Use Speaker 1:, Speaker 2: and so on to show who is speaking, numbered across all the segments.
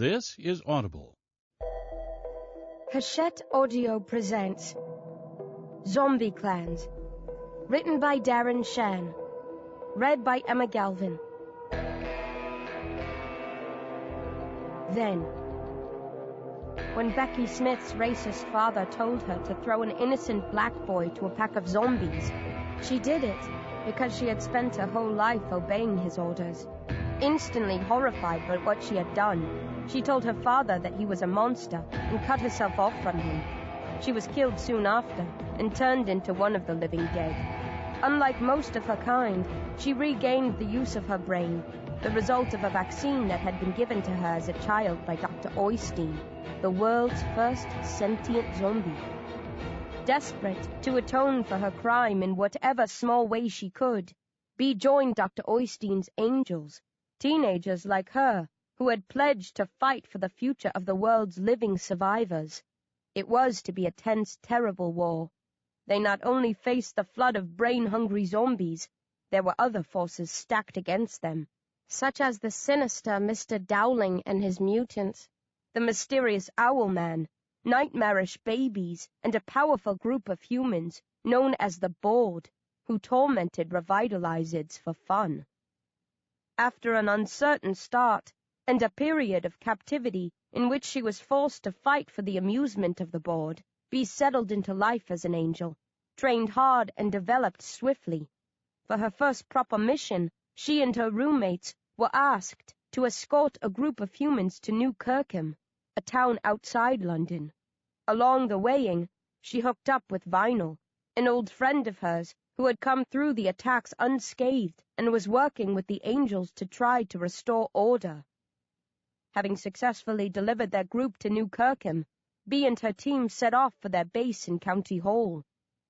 Speaker 1: This is Audible.
Speaker 2: Hachette Audio presents Zombie Clans, written by Darren Shan, read by Emma Galvin. Then, when Becky Smith's racist father told her to throw an innocent black boy to a pack of zombies, she did it because she had spent her whole life obeying his orders. Instantly horrified by what she had done, she told her father that he was a monster and cut herself off from him. She was killed soon after and turned into one of the living dead. Unlike most of her kind, she regained the use of her brain, the result of a vaccine that had been given to her as a child by Dr. Oystein, the world's first sentient zombie. Desperate to atone for her crime in whatever small way she could, Bee joined Dr. Oystein's angels, teenagers like her who had pledged to fight for the future of the world's living survivors. It was to be a tense, terrible war. They not only faced the flood of brain-hungry zombies, there were other forces stacked against them, such as the sinister Mr. Dowling and his mutants, the mysterious Owl Man, nightmarish babies, and a powerful group of humans known as the Board, who tormented revitalizers for fun. After an uncertain start, and a period of captivity in which she was forced to fight for the amusement of the Board, Bee settled into life as an angel, trained hard and developed swiftly. For her first proper mission, she and her roommates were asked to escort a group of humans to New Kirkham, a town outside London. Along the waying, she hooked up with Vinyl, an old friend of hers who had come through the attacks unscathed and was working with the angels to try to restore order. Having successfully delivered their group to New Kirkham, Bee and her team set off for their base in County Hall.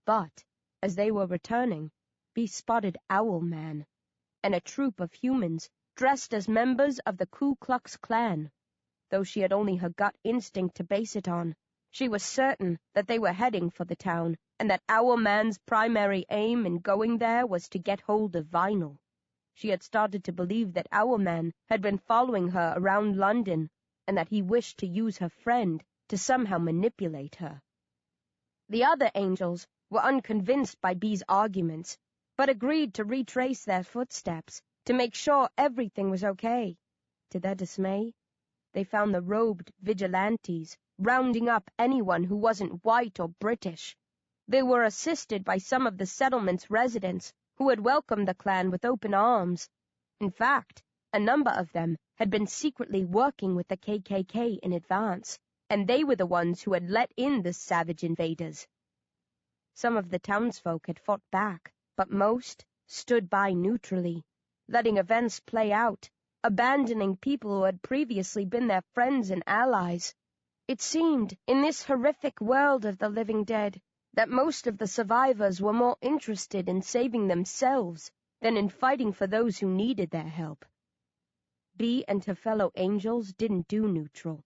Speaker 2: But, as they were returning, Bee spotted Owl Man, and a troop of humans dressed as members of the Ku Klux Klan. Though she had only her gut instinct to base it on, she was certain that they were heading for the town, and that Owl Man's primary aim in going there was to get hold of Vinyl. She had started to believe that Owl Man had been following her around London, and that he wished to use her friend to somehow manipulate her. The other angels were unconvinced by Bee's arguments, but agreed to retrace their footsteps to make sure everything was okay. To their dismay, they found the robed vigilantes rounding up anyone who wasn't white or British. They were assisted by some of the settlement's residents who had welcomed the clan with open arms. In fact, a number of them had been secretly working with the KKK in advance, and they were the ones who had let in the savage invaders. Some of the townsfolk had fought back, but most stood by neutrally, letting events play out, abandoning people who had previously been their friends and allies. It seemed, in this horrific world of the living dead, that most of the survivors were more interested in saving themselves than in fighting for those who needed their help. Bee and her fellow angels didn't do neutral.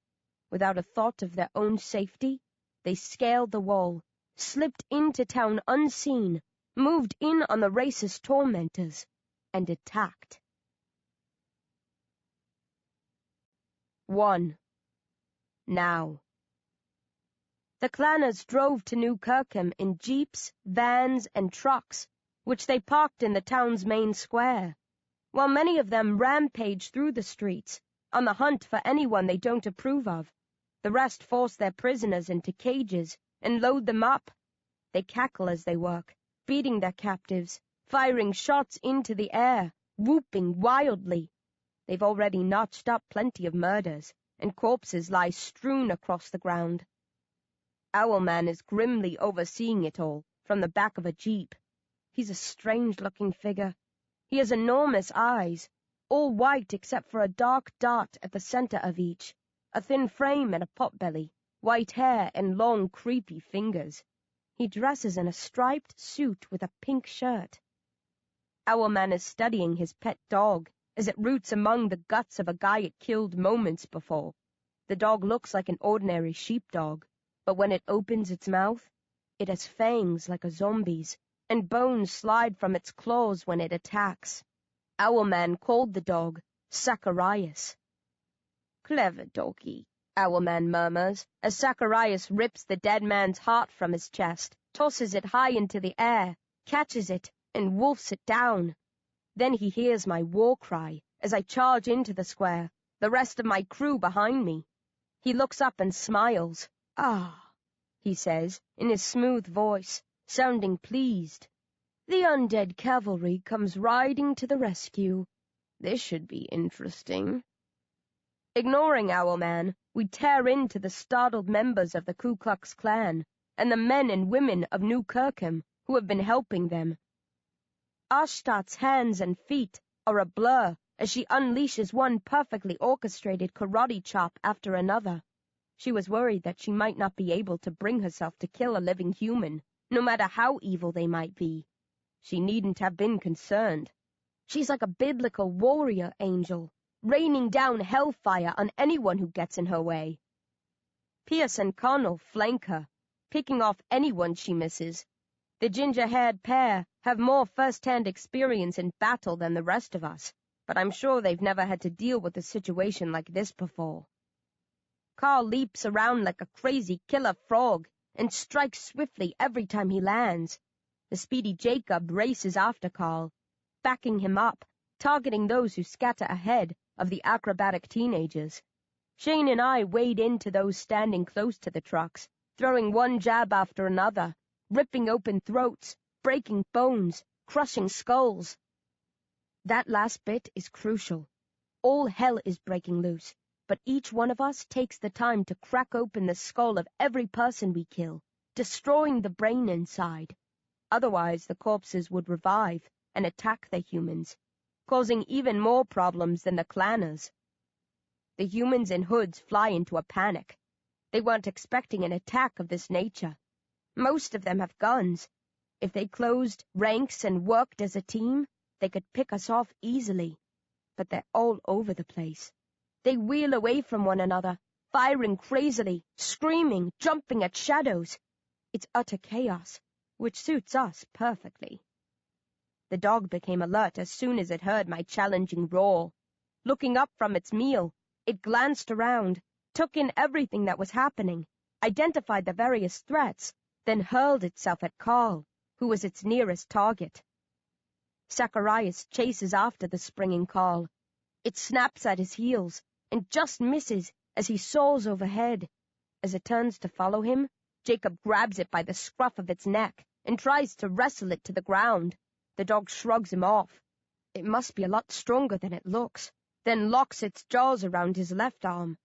Speaker 2: Without a thought of their own safety, they scaled the wall, slipped into town unseen, moved in on the racist tormentors, and attacked. 1. Now. The clanners drove to New Kirkham in jeeps, vans, and trucks, which they parked in the town's main square, while many of them rampage through the streets, on the hunt for anyone they don't approve of. The rest force their prisoners into cages and load them up. They cackle as they work, beating their captives, firing shots into the air, whooping wildly. They've already notched up plenty of murders, and corpses lie strewn across the ground. Owl Man is grimly overseeing it all from the back of a jeep. He's a strange-looking figure. He has enormous eyes, all white except for a dark dot at the center of each, a thin frame and a potbelly, white hair and long, creepy fingers. He dresses in a striped suit with a pink shirt. Owl Man is studying his pet dog as it roots among the guts of a guy it killed moments before. The dog looks like an ordinary sheepdog, but when it opens its mouth, it has fangs like a zombie's, and bones slide from its claws when it attacks. Owl Man called the dog Zacharias. Clever doggy, Owlman murmurs, as Zacharias rips the dead man's heart from his chest, tosses it high into the air, catches it, and wolfs it down. Then he hears my war cry as I charge into the square, the rest of my crew behind me. He looks up and smiles. "Ah," he says, in his smooth voice, sounding pleased. "The undead cavalry comes riding to the rescue. This should be interesting." Ignoring Owlman, we tear into the startled members of the Ku Klux Klan and the men and women of New Kirkham who have been helping them. Ashtot's hands and feet are a blur as she unleashes one perfectly orchestrated karate chop after another. She was worried that she might not be able to bring herself to kill a living human, no matter how evil they might be. She needn't have been concerned. She's like a biblical warrior angel, raining down hellfire on anyone who gets in her way. Pierce and Connell flank her, picking off anyone she misses. The ginger-haired pair have more first-hand experience in battle than the rest of us, but I'm sure they've never had to deal with a situation like this before. Carl leaps around like a crazy killer frog and strikes swiftly every time he lands. The speedy Jacob races after Carl, backing him up, targeting those who scatter ahead of the acrobatic teenagers. Shane and I wade into those standing close to the trucks, throwing one jab after another, ripping open throats, breaking bones, crushing skulls. That last bit is crucial. All hell is breaking loose, but each one of us takes the time to crack open the skull of every person we kill, destroying the brain inside. Otherwise, the corpses would revive and attack the humans, causing even more problems than the clanners. The humans in hoods fly into a panic. They weren't expecting an attack of this nature. Most of them have guns. If they closed ranks and worked as a team, they could pick us off easily. But they're all over the place. They wheel away from one another, firing crazily, screaming, jumping at shadows. It's utter chaos, which suits us perfectly. The dog became alert as soon as it heard my challenging roar. Looking up from its meal, it glanced around, took in everything that was happening, identified the various threats, then hurled itself at Carl, who was its nearest target. Zacharias chases after the springing Carl. It snaps at his heels and just misses as he soars overhead. As it turns to follow him, Jacob grabs it by the scruff of its neck and tries to wrestle it to the ground. The dog shrugs him off. It must be a lot stronger than it looks, then locks its jaws around his left arm.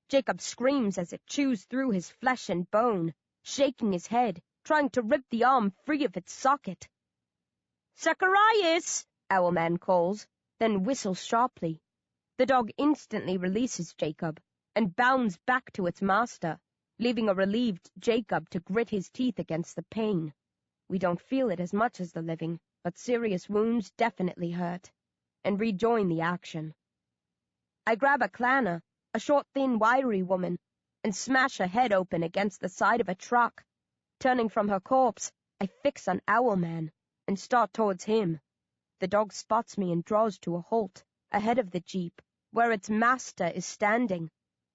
Speaker 2: Jacob screams as it chews through his flesh and bone, shaking his head, trying to rip the arm free of its socket. "Zacharias!" Owlman calls, then whistles sharply. The dog instantly releases Jacob and bounds back to its master, leaving a relieved Jacob to grit his teeth against the pain. We don't feel it as much as the living, but serious wounds definitely hurt, and rejoin the action. I grab a clanner, a short, thin, wiry woman, and smash her head open against the side of a truck. Turning from her corpse, I fix on Owlman and start towards him. The dog spots me and draws to a halt, ahead of the jeep, where its master is standing.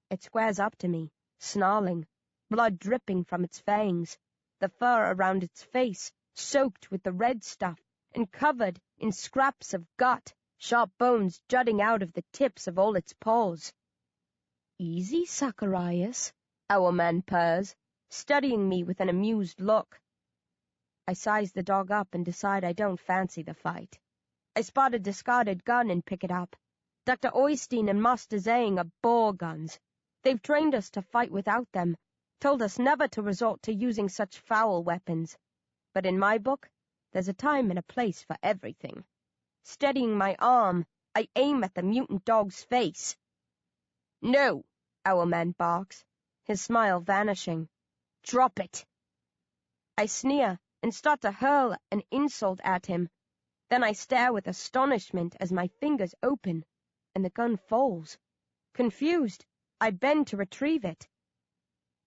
Speaker 2: It squares up to me, snarling, blood dripping from its fangs, the fur around its face soaked with the red stuff and covered in scraps of gut, sharp bones jutting out of the tips of all its paws. "Easy, Zacharias," Owlman purrs, studying me with an amused look. I size the dog up and decide I don't fancy the fight. I spot a discarded gun and pick it up. Dr. Oystein and Master Zhang are bore guns. They've trained us to fight without them, told us never to resort to using such foul weapons. But in my book, there's a time and a place for everything. Steadying my arm, I aim at the mutant dog's face. "No," Owlman barks, his smile vanishing. "Drop it." I sneer and start to hurl an insult at him. Then I stare with astonishment as my fingers open and the gun falls. Confused, I bend to retrieve it.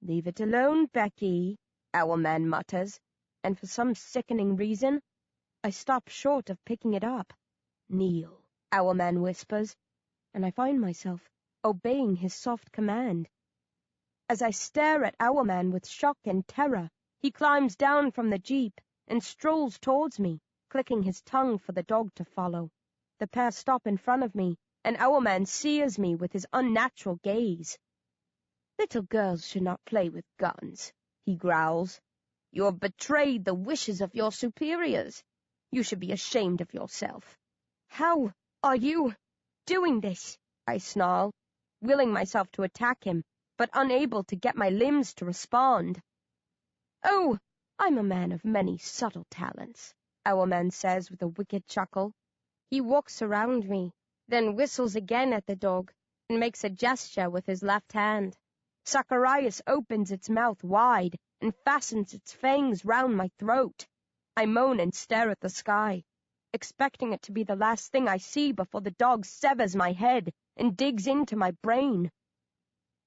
Speaker 2: "Leave it alone, Becky," Owlman mutters, and for some sickening reason, I stop short of picking it up. "Kneel," Owlman whispers, and I find myself obeying his soft command. As I stare at Owlman with shock and terror, he climbs down from the jeep and strolls towards me, clicking his tongue for the dog to follow. The pair stop in front of me, and Owlman sears me with his unnatural gaze. "Little girls should not play with guns," he growls. "You have betrayed the wishes of your superiors. You should be ashamed of yourself." "How are you doing this?" I snarl, willing myself to attack him, but unable to get my limbs to respond. "Oh, I'm a man of many subtle talents," Owlman says with a wicked chuckle. He walks around me, then whistles again at the dog, and makes a gesture with his left hand. Zacharias opens its mouth wide and fastens its fangs round my throat. I moan and stare at the sky, expecting it to be the last thing I see before the dog severs my head and digs into my brain.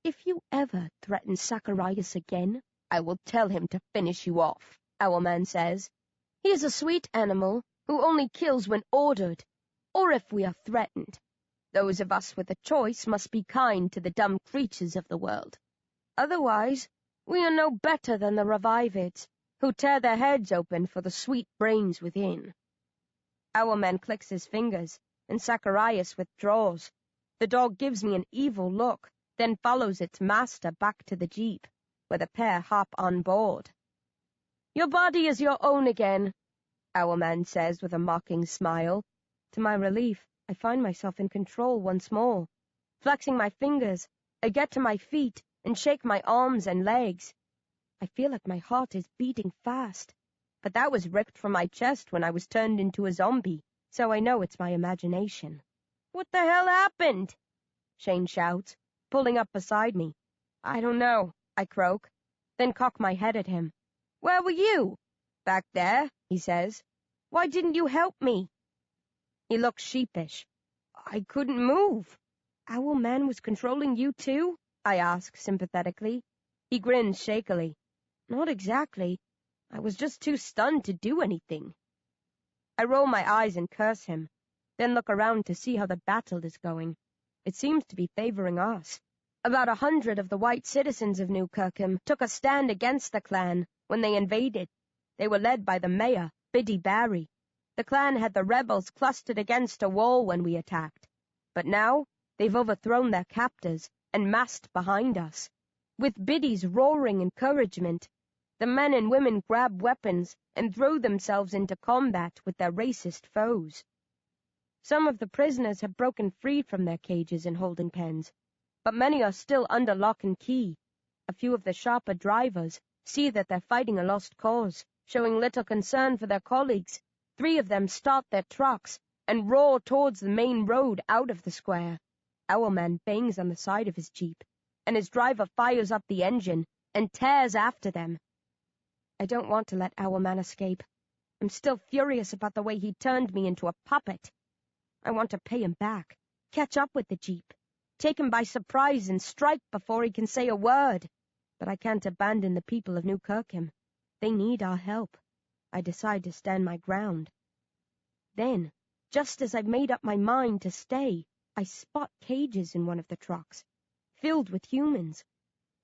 Speaker 2: "If you ever threaten Zacharias again, I will tell him to finish you off," Owlman says. "He is a sweet animal who only kills when ordered, or if we are threatened. Those of us with a choice must be kind to the dumb creatures of the world. Otherwise, we are no better than the revivids, who tear their heads open for the sweet brains within." Owlman clicks his fingers, and Zacharias withdraws. The dog gives me an evil look, then follows its master back to the jeep, where the pair hop on board. "Your body is your own again," Owlman says with a mocking smile. To my relief, I find myself in control once more. Flexing my fingers, I get to my feet and shake my arms and legs. I feel like my heart is beating fast, but that was ripped from my chest when I was turned into a zombie, so I know it's my imagination. "What the hell happened?" Shane shouts, pulling up beside me. "I don't know," I croak, then cock my head at him. "Where were you?" "Back there," he says. "Why didn't you help me?" He looks sheepish. "I couldn't move." "Owlman was controlling you too?" I ask sympathetically. He grins shakily. "Not exactly. I was just too stunned to do anything." I roll my eyes and curse him, then look around to see how the battle is going. It seems to be favoring us. About 100 of the white citizens of New Kirkham took a stand against the clan when they invaded. They were led by the mayor, Biddy Barry. The clan had the rebels clustered against a wall when we attacked, but now they've overthrown their captors and massed behind us. With Biddy's roaring encouragement, the men and women grab weapons and throw themselves into combat with their racist foes. Some of the prisoners have broken free from their cages and holding pens, but many are still under lock and key. A few of the sharper drivers see that they're fighting a lost cause, showing little concern for their colleagues. 3 of them start their trucks and roar towards the main road out of the square. Owlman bangs on the side of his jeep, and his driver fires up the engine and tears after them. I don't want to let Owlman escape. I'm still furious about the way he turned me into a puppet. I want to pay him back, catch up with the jeep, take him by surprise and strike before he can say a word. But I can't abandon the people of New Kirkham. They need our help. I decide to stand my ground. Then, just as I've made up my mind to stay, I spot cages in one of the trucks, filled with humans.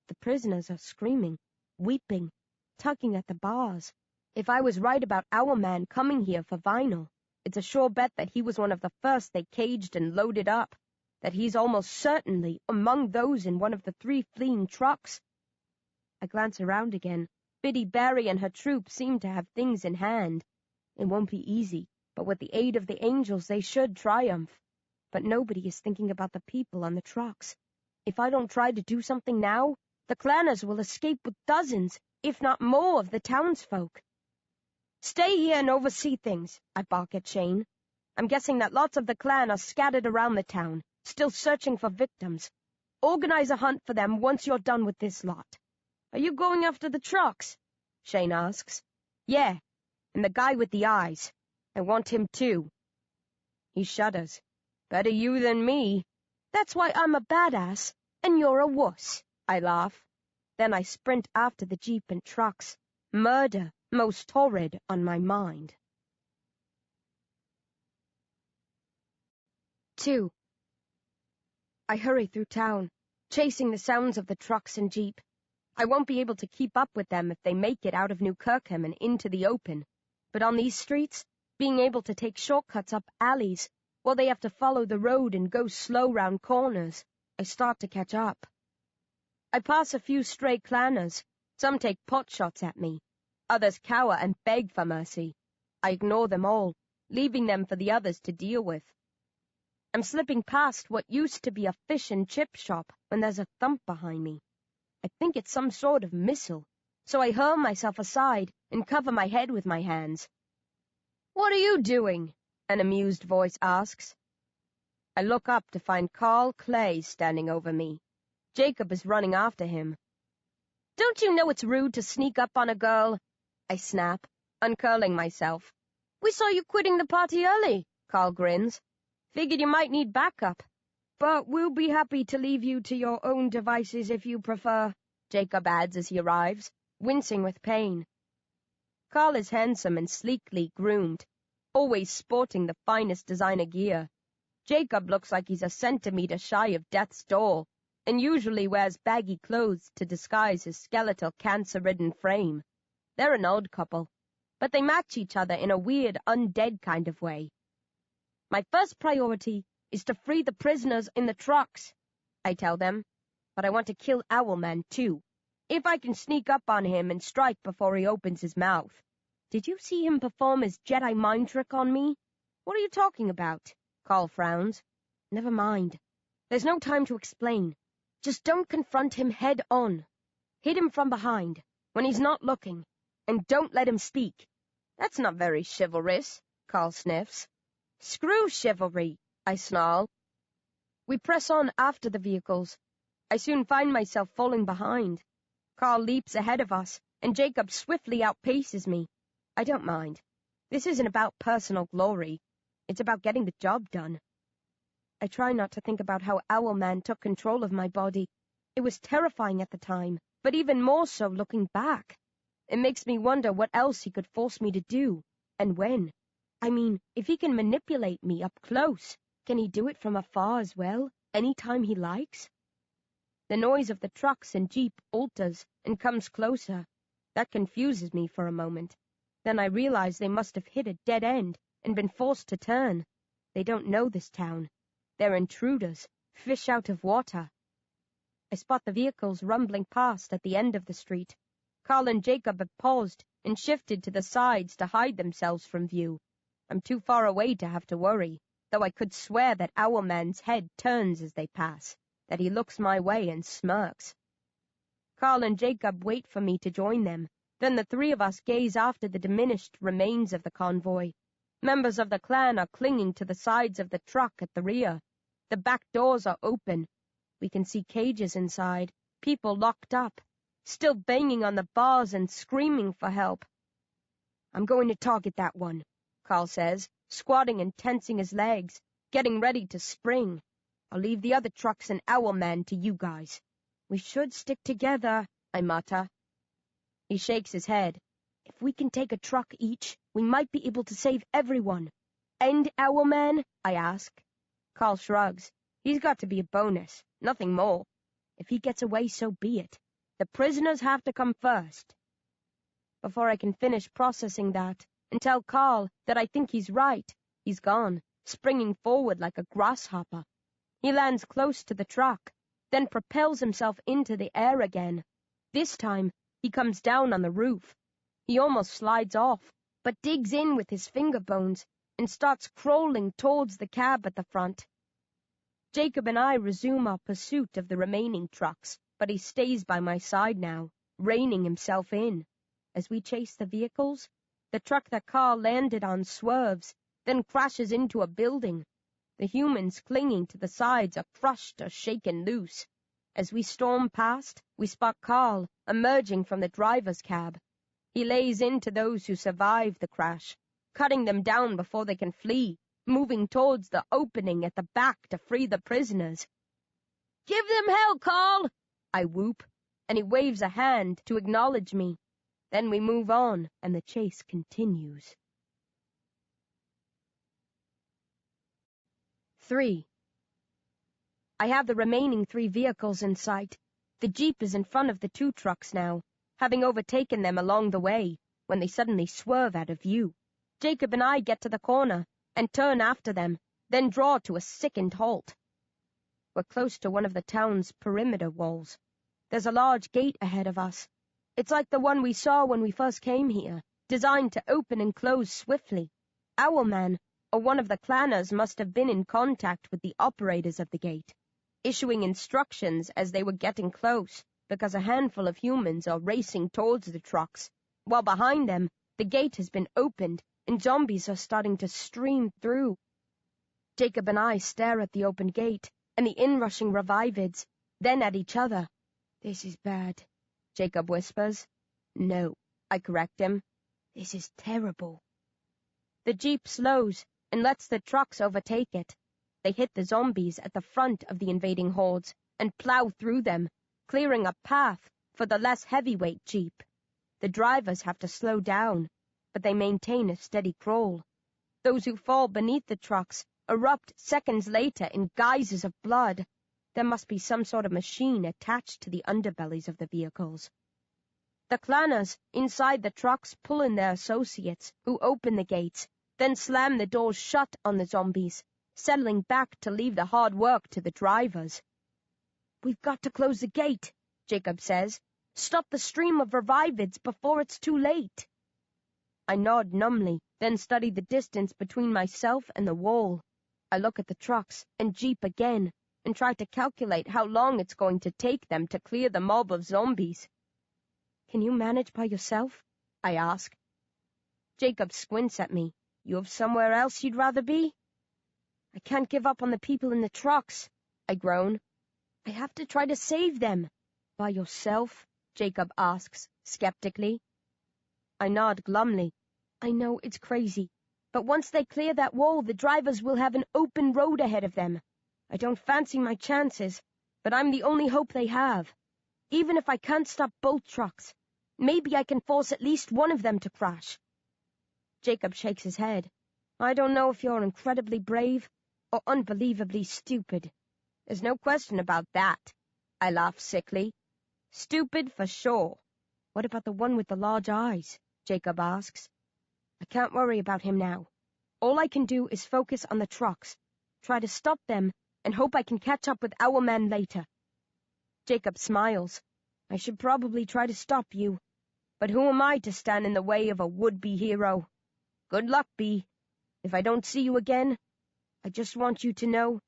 Speaker 2: The prisoners are screaming, weeping, tugging at the bars. If I was right about Owlman coming here for vinyl, it's a sure bet that he was one of the first they caged and loaded up, that he's almost certainly among those in one of the 3 fleeing trucks. I glance around again. Biddy Barry and her troop seem to have things in hand. It won't be easy, but with the aid of the angels they should triumph. But nobody is thinking about the people on the trucks. If I don't try to do something now, the clanners will escape with dozens, if not more, of the townsfolk. "Stay here and oversee things," I bark at Shane. "I'm guessing that lots of the clan are scattered around the town, still searching for victims. Organize a hunt for them once you're done with this lot." "Are you going after the trucks?" Shane asks. "Yeah, and the guy with the eyes. I want him too." He shudders. "Better you than me." "That's why I'm a badass, and you're a wuss," I laugh. Then I sprint after the jeep and trucks, murder most horrid on my mind. 2. I hurry through town, chasing the sounds of the trucks and jeep. I won't be able to keep up with them if they make it out of New Kirkham and into the open. But on these streets, being able to take shortcuts up alleys, while they have to follow the road and go slow round corners, I start to catch up. I pass a few stray clanners. Some take pot shots at me. Others cower and beg for mercy. I ignore them all, leaving them for the others to deal with. I'm slipping past what used to be a fish and chip shop when there's a thump behind me. I think it's some sort of missile, so I hurl myself aside and cover my head with my hands. "What are you doing?" an amused voice asks. I look up to find Carl Clay standing over me. Jacob is running after him. "Don't you know it's rude to sneak up on a girl?" I snap, uncurling myself. "We saw you quitting the party early," Carl grins. "Figured you might need backup. But we'll be happy to leave you to your own devices if you prefer," Jacob adds as he arrives, wincing with pain. Carl is handsome and sleekly groomed, always sporting the finest designer gear. Jacob looks like he's a centimeter shy of death's door, and usually wears baggy clothes to disguise his skeletal, cancer-ridden frame. They're an odd couple, but they match each other in a weird, undead kind of way. "My first priority is to free the prisoners in the trucks," I tell them, "but I want to kill Owlman, too. If I can sneak up on him and strike before he opens his mouth." "Did you see him perform his Jedi mind trick on me?" "What are you talking about?" Carl frowns. "Never mind. There's no time to explain. Just don't confront him head on. Hit him from behind, when he's not looking, and don't let him speak." "That's not very chivalrous," Carl sniffs. "Screw chivalry," I snarl. We press on after the vehicles. I soon find myself falling behind. Carl leaps ahead of us, and Jacob swiftly outpaces me. I don't mind. This isn't about personal glory. It's about getting the job done. I try not to think about how Owlman took control of my body. It was terrifying at the time, but even more so looking back. It makes me wonder what else he could force me to do, and when. I mean, if he can manipulate me up close, can he do it from afar as well, any time he likes? The noise of the trucks and jeep alters and comes closer. That confuses me for a moment. Then I realize they must have hit a dead end and been forced to turn. They don't know this town. They're intruders, fish out of water. I spot the vehicles rumbling past at the end of the street. Carl and Jacob have paused and shifted to the sides to hide themselves from view. I'm too far away to have to worry, though I could swear that Owlman's head turns as they pass, that he looks my way and smirks. Carl and Jacob wait for me to join them. Then the three of us gaze after the diminished remains of the convoy. Members of the clan are clinging to the sides of the truck at the rear. The back doors are open. We can see cages inside, people locked up, still banging on the bars and screaming for help. "I'm going to target that one," Carl says, squatting and tensing his legs, getting ready to spring. "I'll leave the other trucks and Owlman to you guys." "We should stick together," I mutter. He shakes his head. "If we can take a truck each, we might be able to save everyone." "And Owlman?" I ask. Carl shrugs. "He's got to be a bonus, nothing more. If he gets away, so be it. The prisoners have to come first." Before I can finish processing that and tell Carl that I think he's right, he's gone, springing forward like a grasshopper. He lands close to the truck, then propels himself into the air again. This time, he comes down on the roof. He almost slides off, but digs in with his finger bones and starts crawling towards the cab at the front. Jacob and I resume our pursuit of the remaining trucks, but he stays by my side now, reining himself in. As we chase the vehicles, the truck that Carl landed on swerves, then crashes into a building. The humans clinging to the sides are crushed or shaken loose. As we storm past, we spot Carl emerging from the driver's cab. He lays into those who survive the crash, cutting them down before they can flee, moving towards the opening at the back to free the prisoners. "Give them hell, Carl!" I whoop, and he waves a hand to acknowledge me. Then we move on, and the chase continues. 3. I have the remaining 3 vehicles in sight. The Jeep is in front of the 2 trucks now, having overtaken them along the way, when they suddenly swerve out of view. Jacob and I get to the corner and turn after them, then draw to a sickened halt. We're close to one of the town's perimeter walls. There's a large gate ahead of us. It's like the one we saw when we first came here, designed to open and close swiftly. Owlman, or one of the clanners, must have been in contact with the operators of the gate, issuing instructions as they were getting close, because a handful of humans are racing towards the trucks, while behind them, the gate has been opened and zombies are starting to stream through. Jacob and I stare at the open gate and the inrushing revivids, then at each other. "This is bad," Jacob whispers. "No," I correct him. "This is terrible." The Jeep slows and lets the trucks overtake it. They hit the zombies at the front of the invading hordes and plow through them, clearing a path for the less heavyweight Jeep. The drivers have to slow down, but they maintain a steady crawl. Those who fall beneath the trucks erupt seconds later in geysers of blood. There must be some sort of machine attached to the underbellies of the vehicles. The clanners inside the trucks pull in their associates, who open the gates, then slam the doors shut on the zombies, settling back to leave the hard work to the drivers. "We've got to close the gate," Jacob says. "Stop the stream of revivids before it's too late." I nod numbly, then study the distance between myself and the wall. I look at the trucks and Jeep again, and try to calculate how long it's going to take them to clear the mob of zombies. "Can you manage by yourself?" I ask. Jacob squints at me. "You have somewhere else you'd rather be?" "I can't give up on the people in the trucks," I groan. "I have to try to save them." "By yourself?" Jacob asks, skeptically. I nod glumly. "I know it's crazy, but once they clear that wall, the drivers will have an open road ahead of them. I don't fancy my chances, but I'm the only hope they have. Even if I can't stop both trucks, maybe I can force at least one of them to crash." Jacob shakes his head. "I don't know if you're incredibly brave or unbelievably stupid." "There's no question about that," I laugh sickly. "Stupid for sure." "What about the one with the large eyes?" Jacob asks. "I can't worry about him now. All I can do is focus on the trucks, try to stop them, and hope I can catch up with Owlman later." Jacob smiles. "I should probably try to stop you, but who am I to stand in the way of a would-be hero? Good luck, B. If I don't see you again, I just want you to know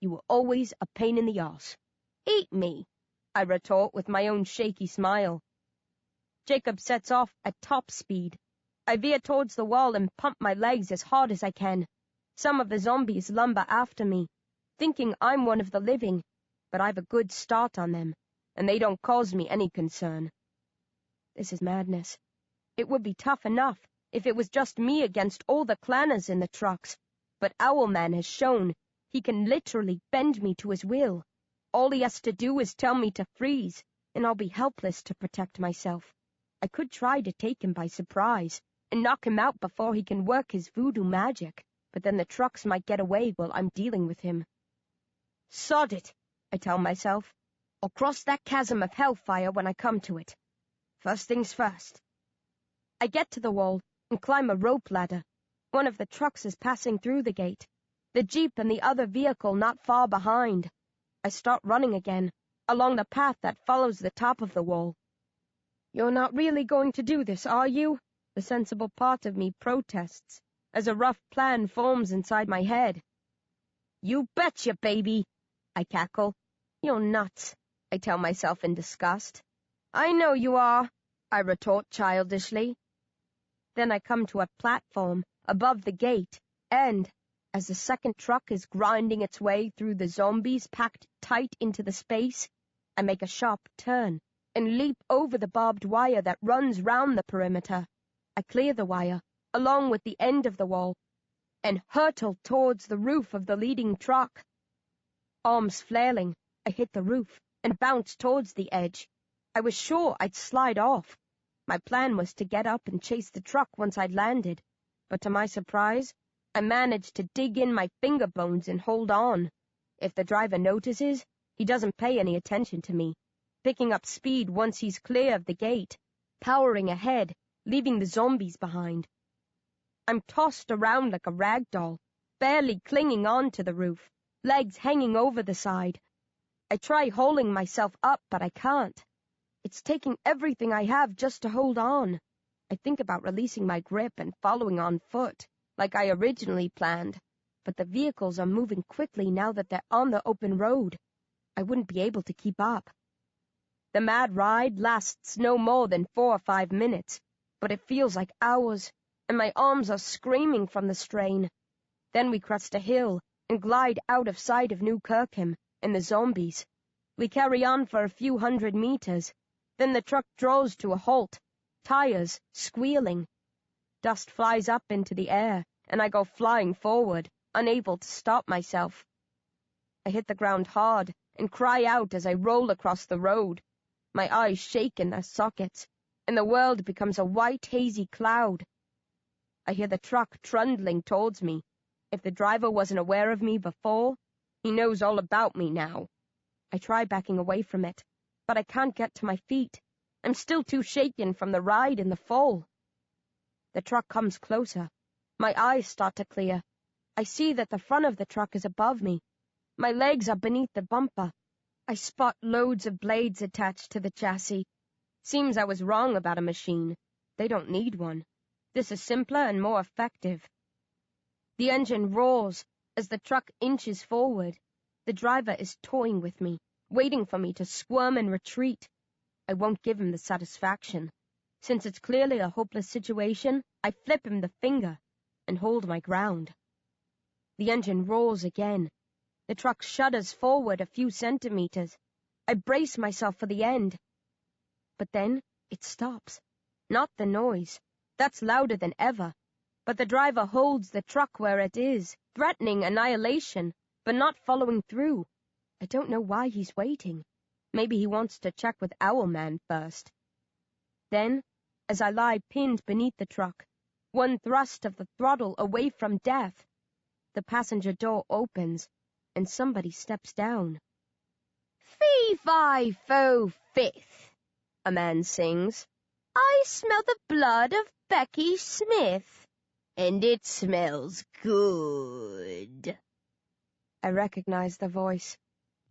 Speaker 2: you were always a pain in the arse." "Eat me," I retort with my own shaky smile. Jacob sets off at top speed. I veer towards the wall and pump my legs as hard as I can. Some of the zombies lumber after me, thinking I'm one of the living, but I've a good start on them, and they don't cause me any concern. This is madness. It would be tough enough if it was just me against all the clanners in the trucks, but Owlman has shown he can literally bend me to his will. All he has to do is tell me to freeze, and I'll be helpless to protect myself. I could try to take him by surprise and knock him out before he can work his voodoo magic, but then the trucks might get away while I'm dealing with him. "Sod it," I tell myself. "I'll cross that chasm of hellfire when I come to it. First things first." I get to the wall and climb a rope ladder. One of the trucks is passing through the gate, the Jeep and the other vehicle not far behind. I start running again, along the path that follows the top of the wall. "You're not really going to do this, are you?" The sensible part of me protests, as a rough plan forms inside my head. "You betcha, baby," I cackle. "You're nuts," I tell myself in disgust. "I know you are," I retort childishly. Then I come to a platform above the gate, and, as the second truck is grinding its way through the zombies packed tight into the space, I make a sharp turn and leap over the barbed wire that runs round the perimeter. I clear the wire, along with the end of the wall, and hurtle towards the roof of the leading truck. Arms flailing, I hit the roof and bounce towards the edge. I was sure I'd slide off. My plan was to get up and chase the truck once I'd landed, but to my surprise, I managed to dig in my finger bones and hold on. If the driver notices, he doesn't pay any attention to me, picking up speed once he's clear of the gate, powering ahead, leaving the zombies behind. I'm tossed around like a rag doll, barely clinging on to the roof, legs hanging over the side. I try hauling myself up, but I can't. It's taking everything I have just to hold on. I think about releasing my grip and following on foot, like I originally planned, but the vehicles are moving quickly now that they're on the open road. I wouldn't be able to keep up. The mad ride lasts no more than 4 or 5 minutes, but it feels like hours, and my arms are screaming from the strain. Then we crest a hill and glide out of sight of New Kirkham and the zombies. We carry on for a few 100 meters. Then the truck draws to a halt, tires squealing. Dust flies up into the air, and I go flying forward, unable to stop myself. I hit the ground hard and cry out as I roll across the road. My eyes shake in their sockets, and the world becomes a white, hazy cloud. I hear the truck trundling towards me. If the driver wasn't aware of me before, he knows all about me now. I try backing away from it, but I can't get to my feet. I'm still too shaken from the ride and the fall. The truck comes closer. My eyes start to clear. I see that the front of the truck is above me. My legs are beneath the bumper. I spot loads of blades attached to the chassis. Seems I was wrong about a machine. They don't need one. This is simpler and more effective. The engine roars as the truck inches forward. The driver is toying with me, waiting for me to squirm and retreat. I won't give him the satisfaction. Since it's clearly a hopeless situation, I flip him the finger and hold my ground. The engine roars again. The truck shudders forward a few centimeters. I brace myself for the end. But then it stops. Not the noise. That's louder than ever. But the driver holds the truck where it is, threatening annihilation, but not following through. I don't know why he's waiting. Maybe he wants to check with Owlman first. Then, as I lie pinned beneath the truck, one thrust of the throttle away from death, the passenger door opens, and somebody steps down. "Fee-fi-fo-fifth," a man sings. "I smell the blood of Becky Smith, and it smells good." I recognize the voice.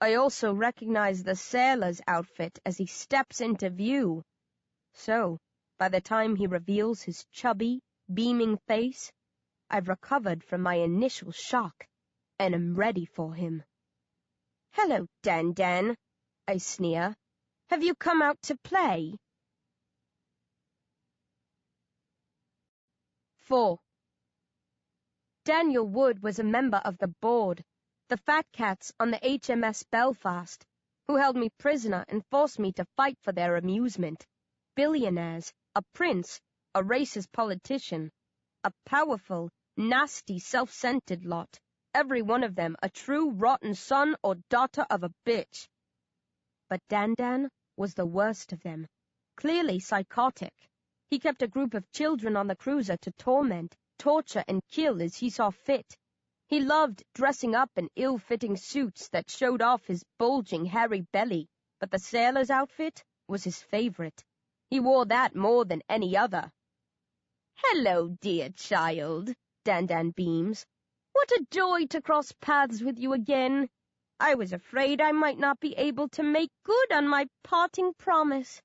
Speaker 2: I also recognize the sailor's outfit as he steps into view. So, by the time he reveals his chubby, beaming face, I've recovered from my initial shock and am ready for him. "Hello, Dan," I sneer. "Have you come out to play?" 4. Daniel Wood was a member of the board, the fat cats on the HMS Belfast, who held me prisoner and forced me to fight for their amusement. Billionaires, a prince, a racist politician, a powerful, nasty, self-centered lot, every one of them a true rotten son or daughter of a bitch. But Dan was the worst of them, clearly psychotic. He kept a group of children on the cruiser to torment, torture, and kill as he saw fit. He loved dressing up in ill-fitting suits that showed off his bulging, hairy belly, but the sailor's outfit was his favorite. He wore that more than any other. "Hello, dear child," Dan beams. "What a joy to cross paths with you again. I was afraid I might not be able to make good on my parting promise.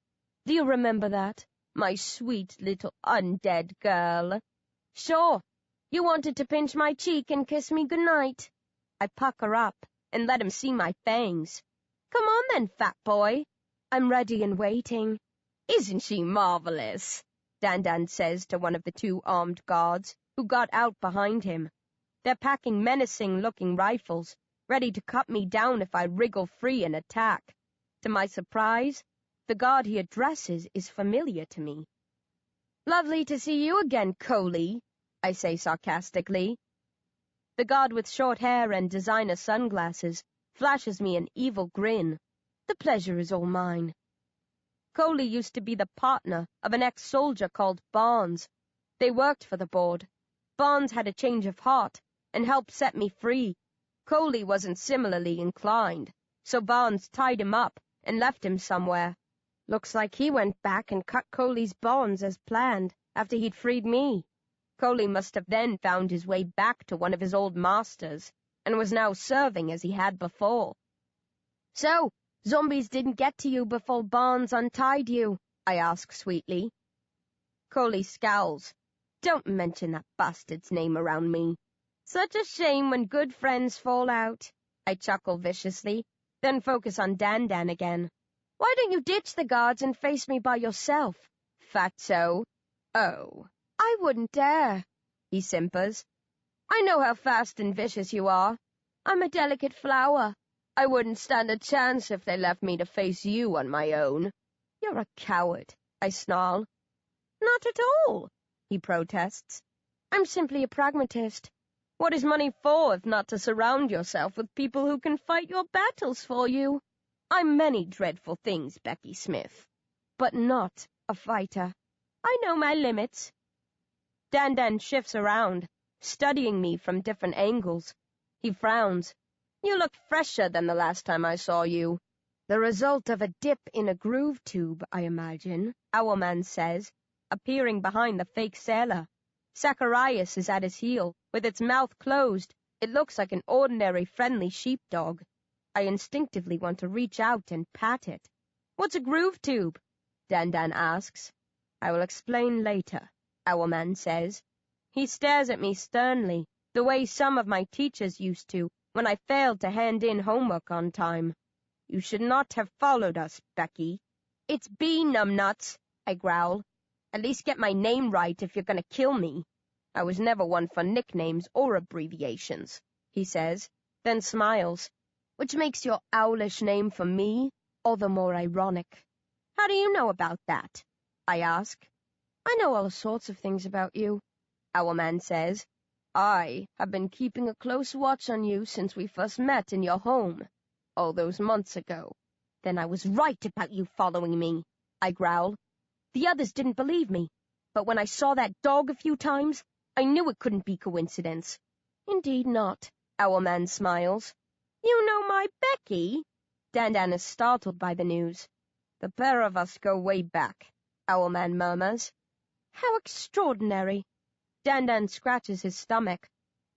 Speaker 2: Do you remember that, my sweet little undead girl?" "Sure. You wanted to pinch my cheek and kiss me goodnight." I pucker up and let him see my fangs. "Come on then, fat boy. I'm ready and waiting." "Isn't she marvelous?" Dan says to one of the 2 armed guards, who got out behind him. They're packing menacing-looking rifles, ready to cut me down if I wriggle free and attack. To my surprise, the guard he addresses is familiar to me. "Lovely to see you again, Coley," I say sarcastically. The guard with short hair and designer sunglasses flashes me an evil grin. "The pleasure is all mine." Coley used to be the partner of an ex-soldier called Barnes. They worked for the board. Barnes had a change of heart and helped set me free. Coley wasn't similarly inclined, so Barnes tied him up and left him somewhere. Looks like he went back and cut Coley's bonds as planned after he'd freed me. Coley must have then found his way back to one of his old masters and was now serving as he had before. So, zombies didn't get to you before Barnes untied you? I ask sweetly. Coley scowls. Don't mention that bastard's name around me. Such a shame when good friends fall out. I chuckle viciously, then focus on Dan again. Why don't you ditch the guards and face me by yourself, fatso? Oh, I wouldn't dare, he simpers. I know how fast and vicious you are. I'm a delicate flower. I wouldn't stand a chance if they left me to face you on my own. You're a coward, I snarl. Not at all, he protests. I'm simply a pragmatist. What is money for if not to surround yourself with people who can fight your battles for you? I'm many dreadful things, Becky Smith, but not a fighter. I know my limits. Dan shifts around, studying me from different angles. He frowns. You look fresher than the last time I saw you. The result of a dip in a groove tube, I imagine, Owlman says, appearing behind the fake sailor. Zacharias is at his heel. With its mouth closed, it looks like an ordinary friendly sheepdog. I instinctively want to reach out and pat it. What's a groove tube? Dan asks. I will explain later, Owlman says. He stares at me sternly, the way some of my teachers used to when I failed to hand in homework on time. You should not have followed us, Becky. It's B, numbnuts, I growl. At least get my name right if you're going to kill me. I was never one for nicknames or abbreviations, he says, then smiles. Which makes your owlish name for me all the more ironic. How do you know about that? I ask. I know all sorts of things about you, Owlman says. I have been keeping a close watch on you since we first met in your home, all those months ago. Then I was right about you following me, I growl. The others didn't believe me, but when I saw that dog a few times, I knew it couldn't be coincidence. Indeed not, Owlman smiles. You know my Becky? Dan is startled by the news. The pair of us go way back, Owlman murmurs. How extraordinary. Dan scratches his stomach.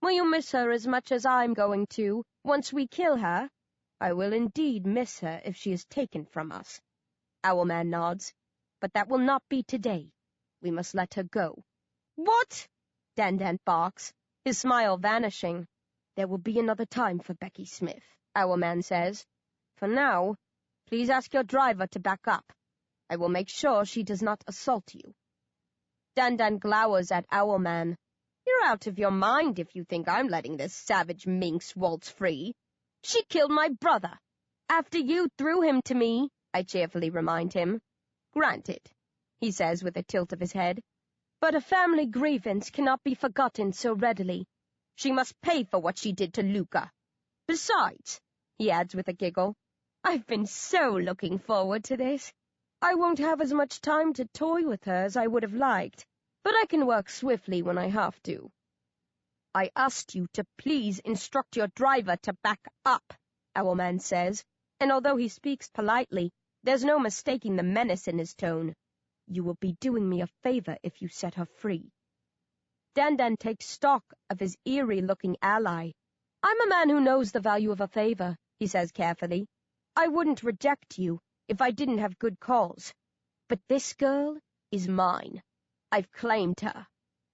Speaker 2: Will you miss her as much as I'm going to, once we kill her? I will indeed miss her if she is taken from us. Owlman nods. But that will not be today. We must let her go. What? Dan barks, his smile vanishing. There will be another time for Becky Smith, Owlman says. For now, please ask your driver to back up. I will make sure she does not assault you. Dan glowers at Owlman. You're out of your mind if you think I'm letting this savage minx waltz free. She killed my brother. After you threw him to me, I cheerfully remind him. Granted, he says with a tilt of his head. But a family grievance cannot be forgotten so readily. She must pay for what she did to Luca. Besides, he adds with a giggle, I've been so looking forward to this. I won't have as much time to toy with her as I would have liked, but I can work swiftly when I have to. I asked you to please instruct your driver to back up, Owlman says, and although he speaks politely, there's no mistaking the menace in his tone. You will be doing me a favor if you set her free. Dan takes stock of his eerie-looking ally. I'm a man who knows the value of a favor, he says carefully. I wouldn't reject you if I didn't have good cause. But this girl is mine. I've claimed her.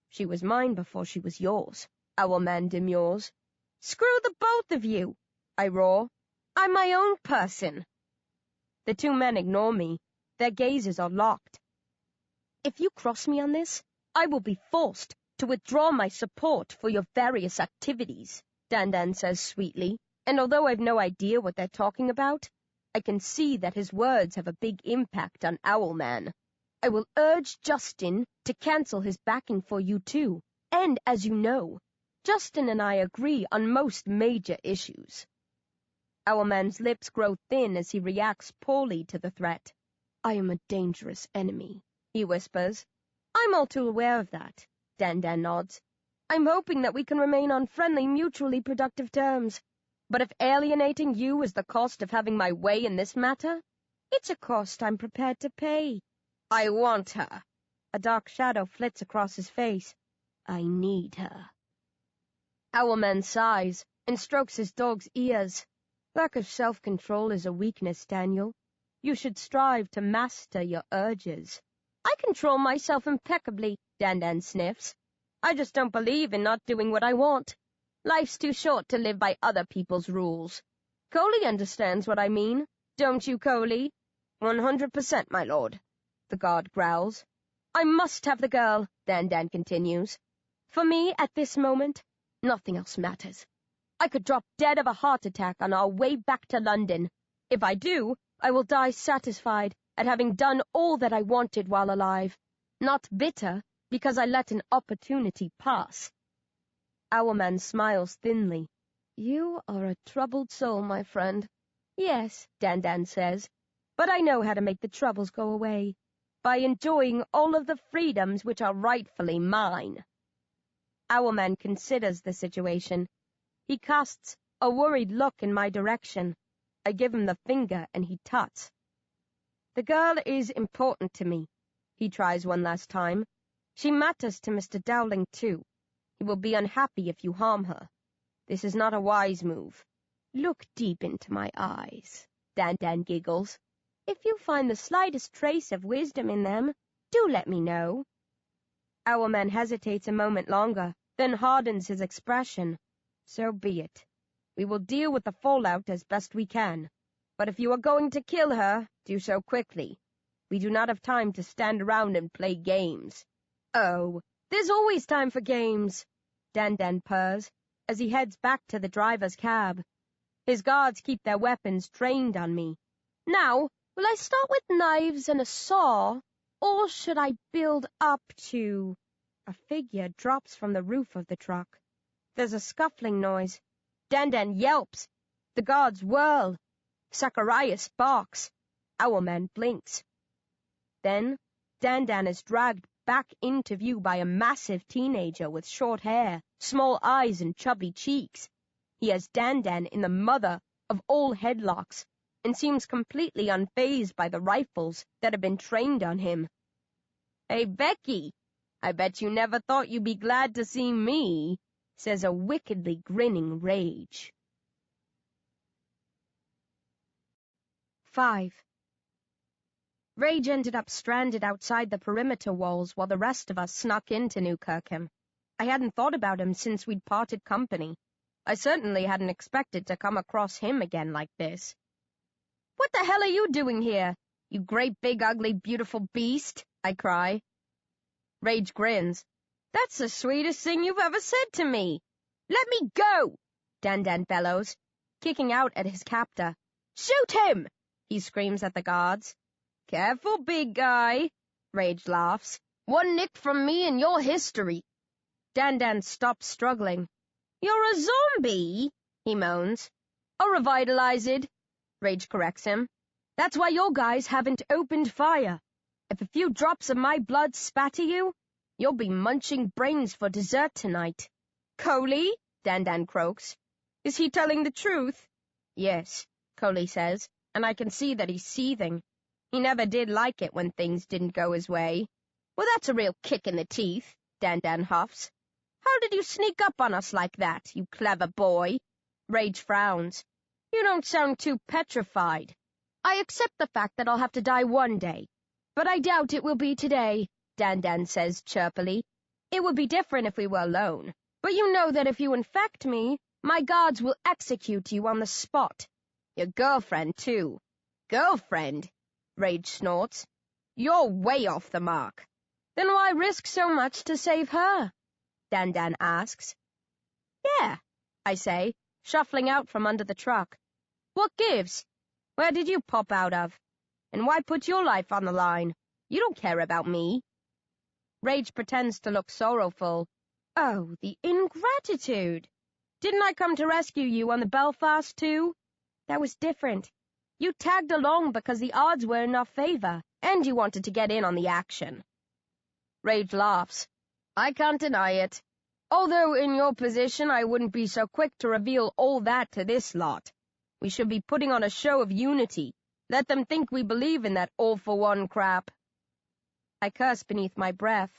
Speaker 2: She was mine before she was yours, Owlman demurs. Screw the both of you, I roar. I'm my own person. The two men ignore me. Their gazes are locked. If you cross me on this, I will be forced to withdraw my support for your various activities, Dan says sweetly, and although I've no idea what they're talking about, I can see that his words have a big impact on Owlman. I will urge Justin to cancel his backing for you too, and as you know, Justin and I agree on most major issues. Owlman's lips grow thin as he reacts poorly to the threat. I am a dangerous enemy, he whispers. I'm all too aware of that, Dan nods. I'm hoping that we can remain on friendly, mutually productive terms. But if alienating you is the cost of having my way in this matter, it's a cost I'm prepared to pay. I want her. A dark shadow flits across his face. I need her. Owlman sighs and strokes his dog's ears. Lack of self-control is a weakness, Daniel. You should strive to master your urges. I control myself impeccably, Dan sniffs. I just don't believe in not doing what I want. Life's too short to live by other people's rules. Coley understands what I mean. Don't you, Coley? 100%, my lord, the guard growls. I must have the girl, Dan continues. For me, at this moment, nothing else matters. I could drop dead of a heart attack on our way back to London. If I do, I will die satisfied at having done all that I wanted while alive, not bitter because I let an opportunity pass. Owlman smiles thinly. You are a troubled soul, my friend. Yes, Dan says, but I know how to make the troubles go away, by enjoying all of the freedoms which are rightfully mine. Owlman considers the situation. He casts a worried look in my direction. I give him the finger and he tuts. The girl is important to me. He tries one last time. She matters to Mr. Dowling, too. He will be unhappy if you harm her. This is not a wise move. Look deep into my eyes. Dan giggles. If you find the slightest trace of wisdom in them, do let me know. Owlman hesitates a moment longer, then hardens his expression. So be it. We will deal with the fallout as best we can. But if you are going to kill her, do so quickly. We do not have time to stand around and play games. Oh, there's always time for games, Dan purrs, as he heads back to the driver's cab. His guards keep their weapons trained on me. Now, will I start with knives and a saw, or should I build up to... A figure drops from the roof of the truck. There's a scuffling noise. Dan yelps. The guards whirl. Zacharias barks. Owlman blinks. Then, Dan is dragged back into view by a massive teenager with short hair, small eyes, and chubby cheeks. He has Dan in the mother of all headlocks, and seems completely unfazed by the rifles that have been trained on him. Hey, Becky, I bet you never thought you'd be glad to see me, says a wickedly grinning Rage. 5. Rage ended up stranded outside the perimeter walls while the rest of us snuck into New Kirkham. I hadn't thought about him since we'd parted company. I certainly hadn't expected to come across him again like this. What the hell are you doing here, you great big ugly beautiful beast? I cry. Rage grins. That's the sweetest thing you've ever said to me. Let me go, Dan bellows, kicking out at his captor. Shoot him, he screams at the guards. Careful, big guy, Rage laughs. One nick from me and you're history. Dan stops struggling. You're a zombie, he moans. A revitalized, Rage corrects him. That's why your guys haven't opened fire. If a few drops of my blood spatter you, you'll be munching brains for dessert tonight. Coley, Dan croaks. Is he telling the truth? Yes, Coley says, and I can see that he's seething. He never did like it when things didn't go his way. Well, that's a real kick in the teeth, Dan huffs. How did you sneak up on us like that, you clever boy? Rage frowns. You don't sound too petrified. I accept the fact that I'll have to die one day, but I doubt it will be today, Dan says chirpily. It would be different if we were alone, but you know that if you infect me, my guards will execute you on the spot. Your girlfriend, too. Girlfriend? Rage snorts. You're way off the mark. Then why risk so much to save her? Dan asks. Yeah, I say, shuffling out from under the truck. What gives? Where did you pop out of? And why put your life on the line? You don't care about me. Rage pretends to look sorrowful. Oh, the ingratitude. Didn't I come to rescue you on the Belfast, too? That was different. You tagged along because the odds were in our favor, and you wanted to get in on the action. Rage laughs. I can't deny it. Although in your position I wouldn't be so quick to reveal all that to this lot. We should be putting on a show of unity. Let them think we believe in that all-for-one crap. I curse beneath my breath.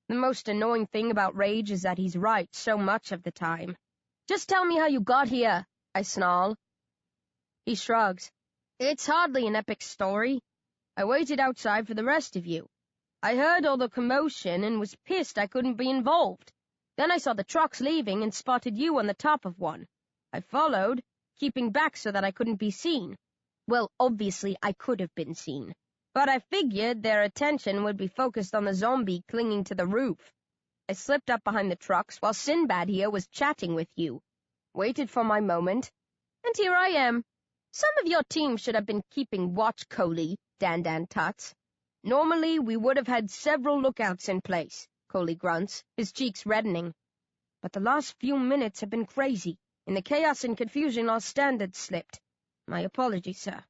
Speaker 2: The most annoying thing about Rage is that he's right so much of the time. Just tell me how you got here, I snarl. He shrugs. It's hardly an epic story. I waited outside for the rest of you. I heard all the commotion and was pissed I couldn't be involved. Then I saw the trucks leaving and spotted you on the top of one. I followed, keeping back so that I couldn't be seen. Well, obviously I could have been seen. But I figured their attention would be focused on the Zom-B clinging to the roof. I slipped up behind the trucks while Sinbad here was chatting with you. Waited for my moment, and here I am. Some of your team should have been keeping watch, Coley, Dan tuts. Normally we would have had several lookouts in place, Coley grunts, his cheeks reddening. But the last few minutes have been crazy. In the chaos and confusion our standards slipped. My apologies, sir.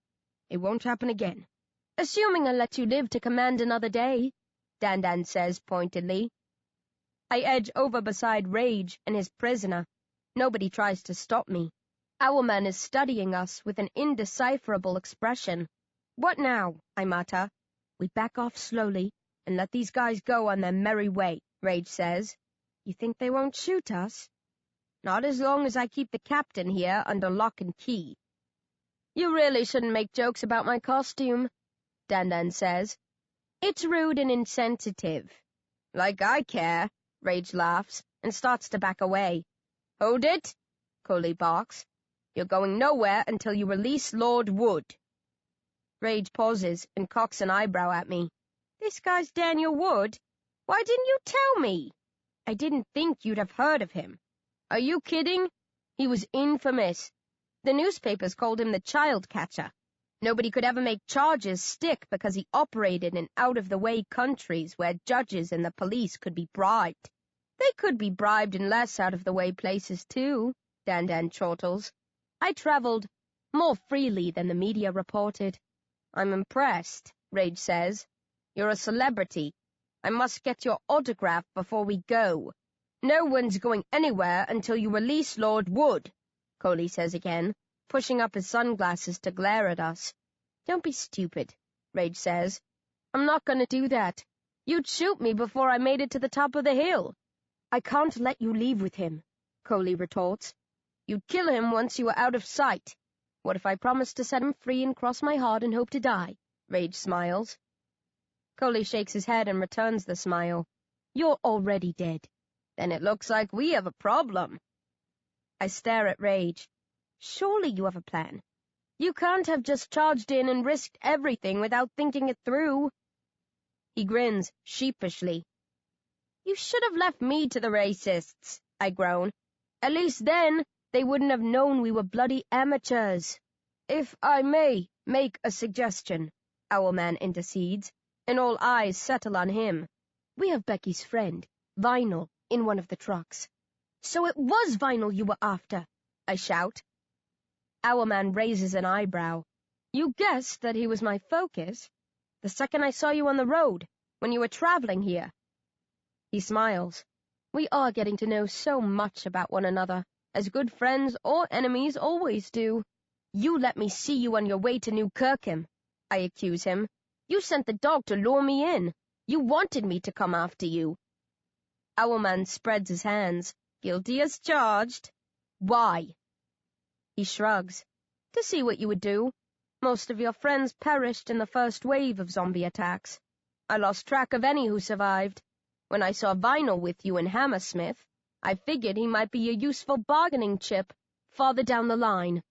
Speaker 2: It won't happen again. Assuming I'll let you live to command another day, Dan says pointedly. I edge over beside Rage and his prisoner. Nobody tries to stop me. Owlman is studying us with an indecipherable expression. What now? I mutter. We back off slowly and let these guys go on their merry way, Rage says. You think they won't shoot us? Not as long as I keep the captain here under lock and key. You really shouldn't make jokes about my costume, Dan says. It's rude and insensitive. Like I care, Rage laughs and starts to back away. Hold it, Coley barks. You're going nowhere until you release Lord Wood. Rage pauses and cocks an eyebrow at me. This guy's Daniel Wood? Why didn't you tell me? I didn't think you'd have heard of him. Are you kidding? He was infamous. The newspapers called him the child catcher. Nobody could ever make charges stick because he operated in out-of-the-way countries where judges and the police could be bribed. They could be bribed in less out-of-the-way places, too, Dan chortles. I traveled more freely than the media reported. I'm impressed, Rage says. You're a celebrity. I must get your autograph before we go. No one's going anywhere until you release Lord Wood, Coley says again, pushing up his sunglasses to glare at us. Don't be stupid, Rage says. I'm not going to do that. You'd shoot me before I made it to the top of the hill. I can't let you leave with him, Coley retorts. You'd kill him once you were out of sight. What if I promised to set him free and cross my heart and hope to die? Rage smiles. Coley shakes his head and returns the smile. You're already dead. Then it looks like we have a problem. I stare at Rage. Surely you have a plan. You can't have just charged in and risked everything without thinking it through. He grins sheepishly. You should have left me to the racists, I groan. At least then they wouldn't have known we were bloody amateurs. If I may make a suggestion, Owlman intercedes, and all eyes settle on him. We have Becky's friend, Vinyl, in one of the trucks. So it was Vinyl you were after, I shout. Owlman raises an eyebrow. You guessed that he was my focus? The second I saw you on the road, when you were traveling here. He smiles. We are getting to know so much about one another, as good friends or enemies always do. You let me see you on your way to New Kirkham, I accuse him. You sent the dog to lure me in. You wanted me to come after you. Owlman spreads his hands. Guilty as charged. Why? He shrugs. To see what you would do. Most of your friends perished in the first wave of zombie attacks. I lost track of any who survived. When I saw Vinyl with you in Hammersmith, I figured he might be a useful bargaining chip farther down the line.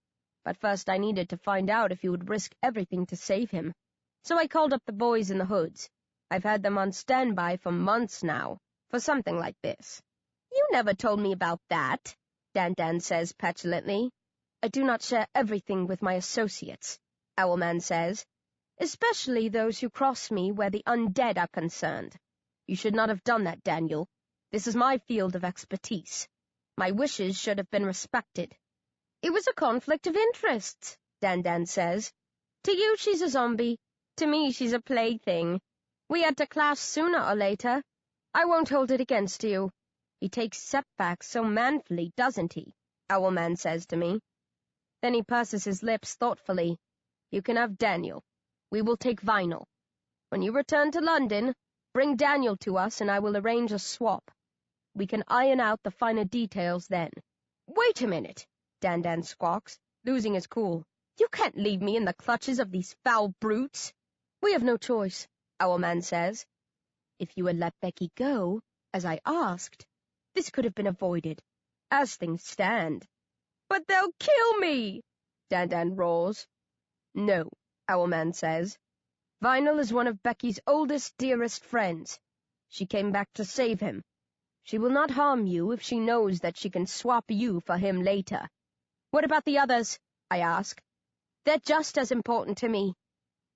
Speaker 2: But first I needed to find out if you would risk everything to save him. So I called up the boys in the hoods. I've had them on standby for months now, for something like this. You never told me about that, Dan says petulantly. I do not share everything with my associates, Owlman says, especially those who cross me where the undead are concerned. You should not have done that, Daniel. This is my field of expertise. My wishes should have been respected. It was a conflict of interests, Dan says. To you she's a zombie. To me she's a plaything. We had to clash sooner or later. I won't hold it against you. He takes setbacks so manfully, doesn't he? Owlman says to me. Then he purses his lips thoughtfully. You can have Daniel. We will take Vinyl. When you return to London, bring Daniel to us and I will arrange a swap. We can iron out the finer details then. Wait a minute, Dan squawks, losing his cool. You can't leave me in the clutches of these foul brutes. We have no choice, Owlman says. If you had let Becky go, as I asked, this could have been avoided, as things stand. But they'll kill me, Dan roars. No, Owlman says. Vinyl is one of Becky's oldest, dearest friends. She came back to save him. She will not harm you if she knows that she can swap you for him later. What about the others? I ask. They're just as important to me.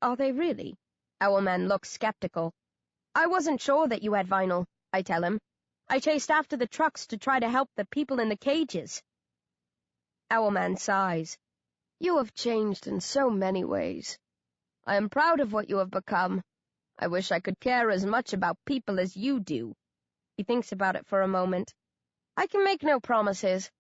Speaker 2: Are they really? Owlman looks skeptical. I wasn't sure that you had Vinyl, I tell him. I chased after the trucks to try to help the people in the cages. Owlman sighs. You have changed in so many ways. I am proud of what you have become. I wish I could care as much about people as you do. He thinks about it for a moment. I can make no promises,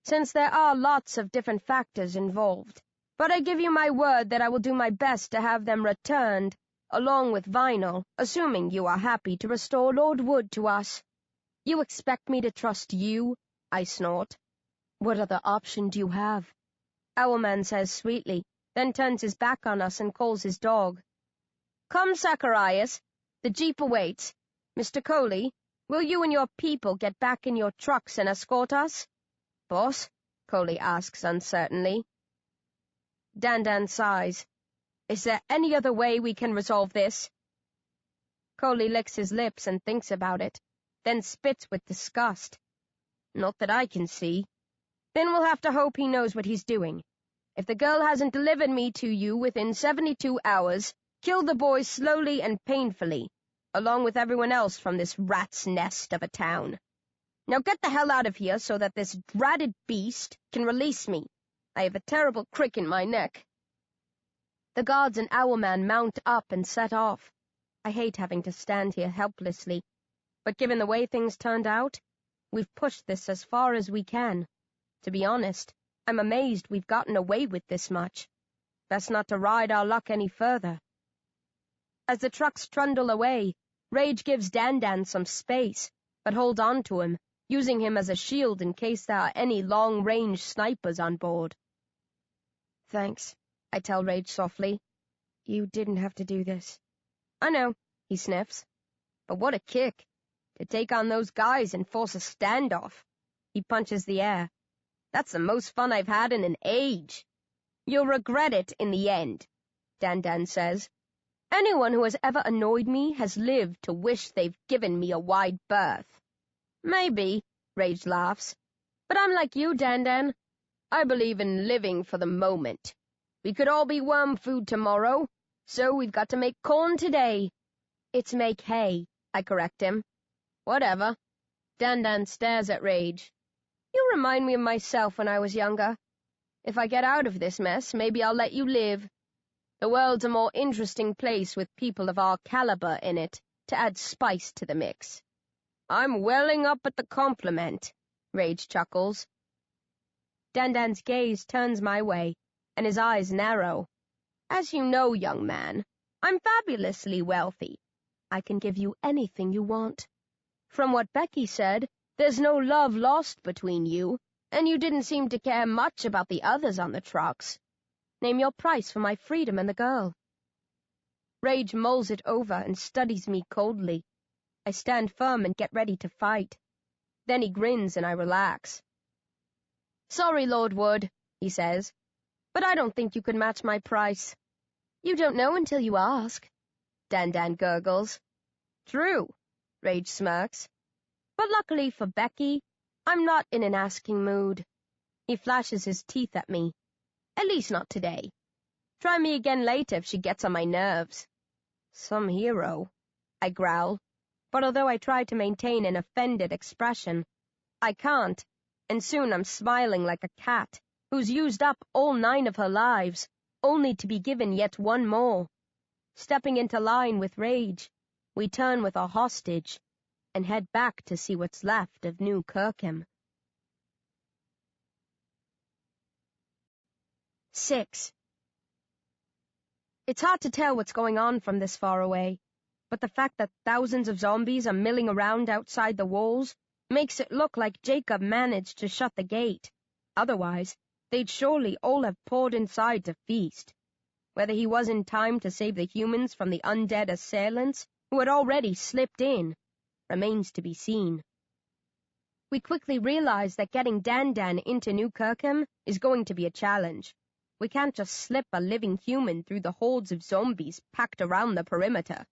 Speaker 2: since there are lots of different factors involved. But I give you my word that I will do my best to have them returned, along with Vinyl, assuming you are happy to restore Lord Wood to us. You expect me to trust you? I snort. What other option do you have? Owlman says sweetly, then turns his back on us and calls his dog. Come, Zacharias. The jeep awaits. Mr. Coley, will you and your people get back in your trucks and escort us? Boss? Coley asks uncertainly. Dan sighs. Is there any other way we can resolve this? Coley licks his lips and thinks about it, then spits with disgust. Not that I can see. Then we'll have to hope he knows what he's doing. If the girl hasn't delivered me to you within 72 hours, kill the boy slowly and painfully, along with everyone else from this rat's nest of a town. Now get the hell out of here so that this dratted beast can release me. I have a terrible crick in my neck. The guards and Owlman mount up and set off. I hate having to stand here helplessly, but given the way things turned out, we've pushed this as far as we can. To be honest, I'm amazed we've gotten away with this much. Best not to ride our luck any further. As the trucks trundle away, Rage gives Dan some space, but holds on to him, using him as a shield in case there are any long-range snipers on board. Thanks, I tell Rage softly. You didn't have to do this. I know, he sniffs. But what a kick, to take on those guys and force a standoff. He punches the air. That's the most fun I've had in an age. You'll regret it in the end, Dan says. Anyone who has ever annoyed me has lived to wish they've given me a wide berth. Maybe, Rage laughs. But I'm like you, Dan. I believe in living for the moment. We could all be worm food tomorrow, so we've got to make corn today. It's make hay, I correct him. Whatever. Dan stares at Rage. You remind me of myself when I was younger. If I get out of this mess, maybe I'll let you live. The world's a more interesting place with people of our caliber in it, to add spice to the mix. I'm welling up at the compliment, Rage chuckles. Dan's gaze turns my way, and his eyes narrow. As you know, young man, I'm fabulously wealthy. I can give you anything you want. From what Becky said, there's no love lost between you, and you didn't seem to care much about the others on the trucks. Name your price for my freedom and the girl. Rage mulls it over and studies me coldly. I stand firm and get ready to fight. Then he grins and I relax. Sorry, Lord Wood, he says, but I don't think you could match my price. You don't know until you ask. Dan gurgles. True, Rage smirks. But luckily for Becky, I'm not in an asking mood. He flashes his teeth at me. At least not today. Try me again later if she gets on my nerves. Some hero, I growl, but although I try to maintain an offended expression, I can't, and soon I'm smiling like a cat who's used up all 9 of her lives, only to be given yet one more. Stepping into line with Rage, we turn with our hostage. and head back to see what's left of New Kirkham. 6. It's hard to tell what's going on from this far away, but the fact that thousands of zombies are milling around outside the walls makes it look like Jacob managed to shut the gate. Otherwise, they'd surely all have poured inside to feast. Whether he was in time to save the humans from the undead assailants who had already slipped in remains to be seen. We quickly realize that getting Dan into New Kirkham is going to be a challenge. We can't just slip a living human through the hordes of zombies packed around the perimeter.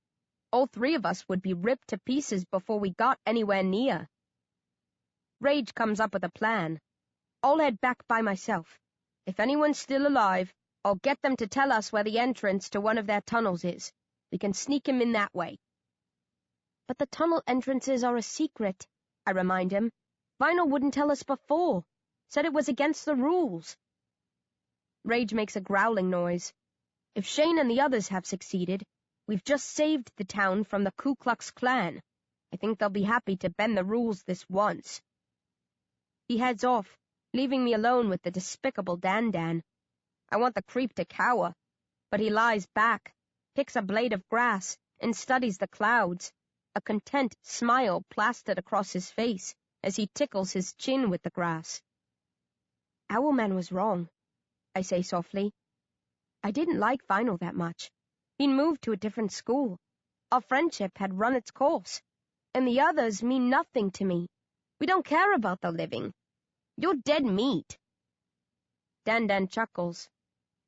Speaker 2: All three of us would be ripped to pieces before we got anywhere near. Rage comes up with a plan. I'll head back by myself. If anyone's still alive, I'll get them to tell us where the entrance to one of their tunnels is. We can sneak him in that way. But the tunnel entrances are a secret, I remind him. Vinyl wouldn't tell us before. Said it was against the rules. Rage makes a growling noise. If Shane and the others have succeeded, we've just saved the town from the Ku Klux Klan. I think they'll be happy to bend the rules this once. He heads off, leaving me alone with the despicable Dan. I want the creep to cower, but he lies back, picks a blade of grass, and studies the clouds, a content smile plastered across his face as he tickles his chin with the grass. Owlman was wrong, I say softly. I didn't like Vinyl that much. He'd moved to a different school. Our friendship had run its course, and the others mean nothing to me. We don't care about the living. You're dead meat. Dan chuckles.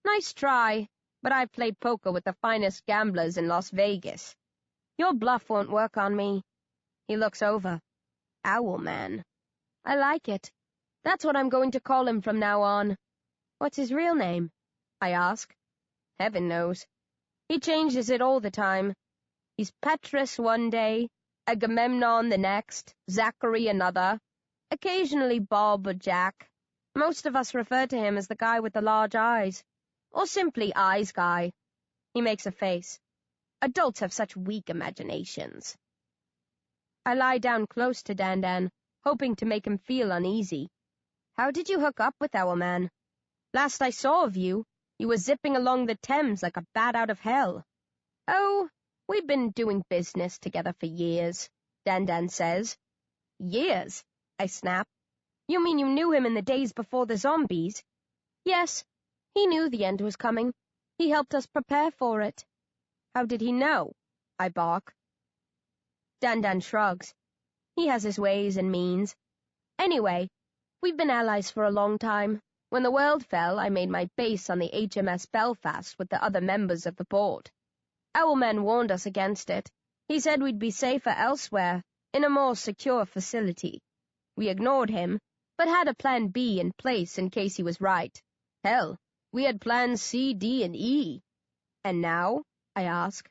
Speaker 2: Nice try, but I've played poker with the finest gamblers in Las Vegas. Your bluff won't work on me. He looks over. Owlman. I like it. That's what I'm going to call him from now on. What's his real name? I ask. Heaven knows. He changes it all the time. He's Petrus one day, Agamemnon the next, Zachary another, occasionally Bob or Jack. Most of us refer to him as the guy with the large eyes, or simply Eyes Guy. He makes a face. Adults have such weak imaginations. I lie down close to Dan, hoping to make him feel uneasy. How did you hook up with Owlman? Last I saw of you, you were zipping along the Thames like a bat out of hell. Oh, we've been doing business together for years, Dan says. Years? I snap. You mean you knew him in the days before the zombies? Yes, he knew the end was coming. He helped us prepare for it. How did he know? I bark. Dan shrugs. He has his ways and means. Anyway, we've been allies for a long time. When the world fell, I made my base on the HMS Belfast with the other members of the board. Owlman warned us against it. He said we'd be safer elsewhere, in a more secure facility. We ignored him, but had a plan B in place in case he was right. Hell, we had plans C, D, and E. And now? I ask.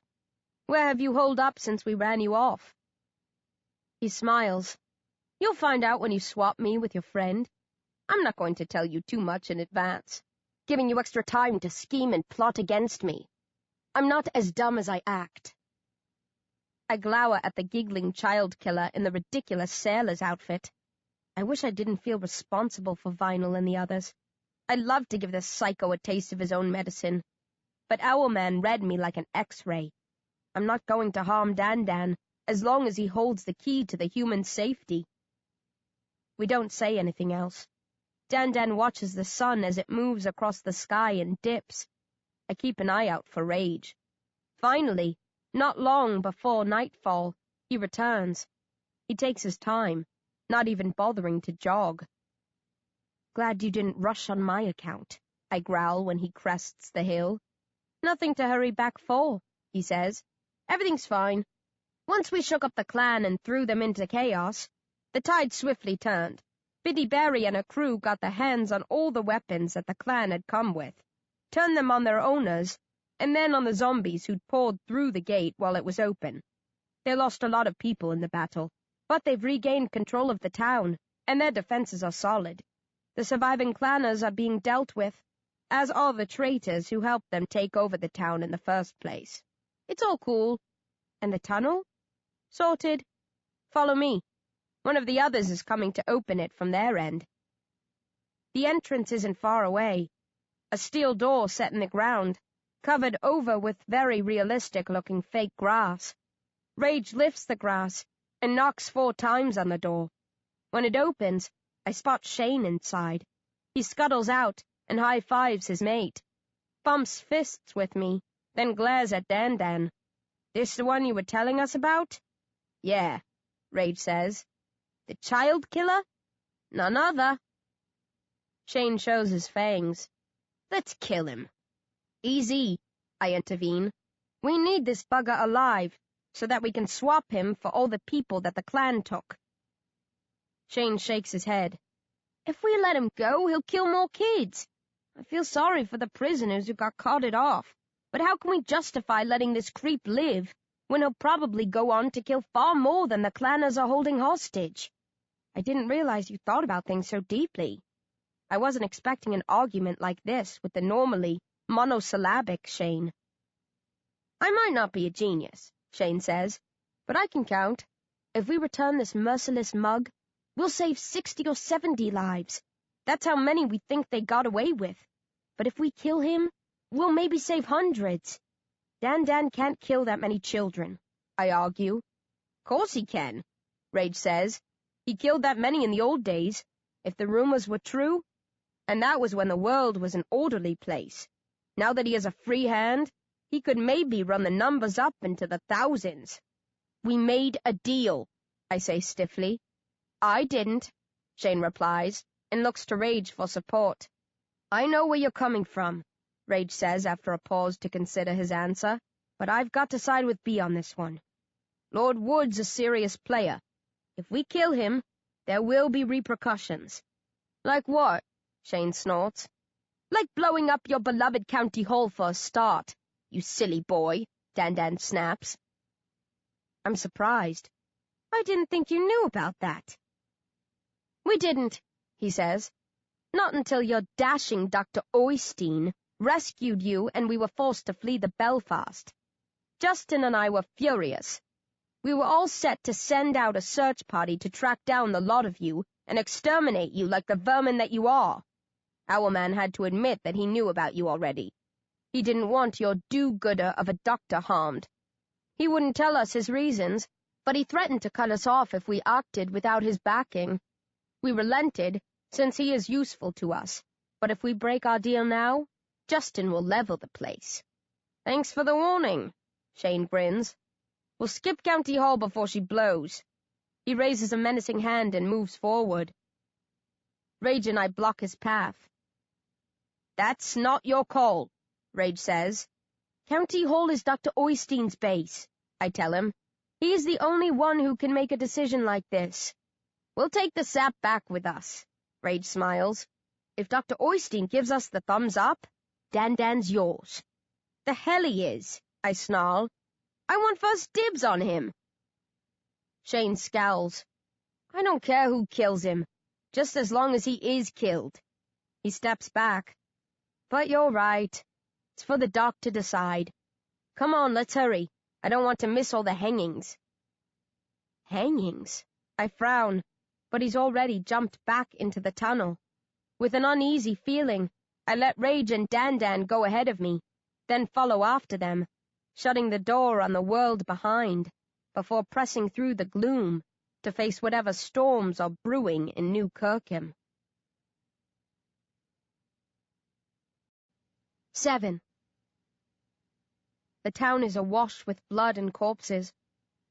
Speaker 2: Where have you holed up since we ran you off? He smiles. You'll find out when you swap me with your friend. I'm not going to tell you too much in advance, giving you extra time to scheme and plot against me. I'm not as dumb as I act. I glower at the giggling child killer in the ridiculous sailor's outfit. I wish I didn't feel responsible for Vinyl and the others. I'd love to give this psycho a taste of his own medicine. But Owlman read me like an X-ray. I'm not going to harm Dan as long as he holds the key to the human safety. We don't say anything else. Dan watches the sun as it moves across the sky and dips. I keep an eye out for Rage. Finally, not long before nightfall, he returns. He takes his time, not even bothering to jog. Glad you didn't rush on my account, I growl when he crests the hill. Nothing to hurry back for, he says. Everything's fine. Once we shook up the clan and threw them into chaos, the tide swiftly turned. Biddy Berry and her crew got their hands on all the weapons that the clan had come with, turned them on their owners, and then on the zombies who'd poured through the gate while it was open. They lost a lot of people in the battle, but they've regained control of the town, and their defenses are solid. The surviving clanners are being dealt with, as are the traitors who helped them take over the town in the first place. It's all cool. And the tunnel? Sorted. Follow me. One of the others is coming to open it from their end. The entrance isn't far away. A steel door set in the ground, covered over with very realistic-looking fake grass. Rage lifts the grass and knocks 4 times on the door. When it opens, I spot Shane inside. He scuttles out and high-fives his mate, bumps fists with me, then glares at Dan. "This the one you were telling us about?" "Yeah," Rage says. "The child killer?" "None other." Shane shows his fangs. "Let's kill him." "Easy," I intervene. "We need this bugger alive, so that we can swap him for all the people that the clan took." Shane shakes his head. "If we let him go, he'll kill more kids. I feel sorry for the prisoners who got carted off, but how can we justify letting this creep live when he'll probably go on to kill far more than the clanners are holding hostage?" "I didn't realize you thought about things so deeply." I wasn't expecting an argument like this with the normally monosyllabic Shane. "I might not be a genius," Shane says, "but I can count. If we return this merciless mug, we'll save 60 or 70 lives. That's how many we think they got away with. But if we kill him, we'll maybe save hundreds." Dan can't kill that many children," I argue. "Course he can," Rage says. "He killed that many in the old days, if the rumors were true. And that was when the world was an orderly place. Now that he has a free hand, he could maybe run the numbers up into the thousands." "We made a deal," I say stiffly. "I didn't," Shane replies, and looks to Rage for support. "I know where you're coming from," Rage says after a pause to consider his answer, "but I've got to side with B on this one. Lord Wood's a serious player. If we kill him, there will be repercussions." "Like what?" Shane snorts. "Like blowing up your beloved county hall for a start, you silly boy," Dan snaps. I'm surprised. "I didn't think you knew about that." "We didn't," he says. "Not until your dashing Dr. Oystein rescued you and we were forced to flee the Belfast. Justin and I were furious. We were all set to send out a search party to track down the lot of you and exterminate you like the vermin that you are. Our man had to admit that he knew about you already. He didn't want your do-gooder of a doctor harmed. He wouldn't tell us his reasons, but he threatened to cut us off if we acted without his backing. We relented, since he is useful to us, but if we break our deal now, Justin will level the place." "Thanks for the warning," Shane grins. "We'll skip County Hall before she blows." He raises a menacing hand and moves forward. Rage and I block his path. "That's not your call," Rage says. "County Hall is Dr. Oystein's base," I tell him. "He's the only one who can make a decision like this." "We'll take the sap back with us," Rage smiles. "If Dr. Oystein gives us the thumbs up, Dan's yours." "The hell he is," I snarl. "I want first dibs on him." Shane scowls. "I don't care who kills him, just as long as he is killed." He steps back. "But you're right. It's for the doc to decide. Come on, let's hurry. I don't want to miss all the hangings." "Hangings?" I frown, but he's already jumped back into the tunnel. With an uneasy feeling, I let Rage and Dan go ahead of me, then follow after them, shutting the door on the world behind, before pressing through the gloom to face whatever storms are brewing in New Kirkham. 7. The town is awash with blood and corpses.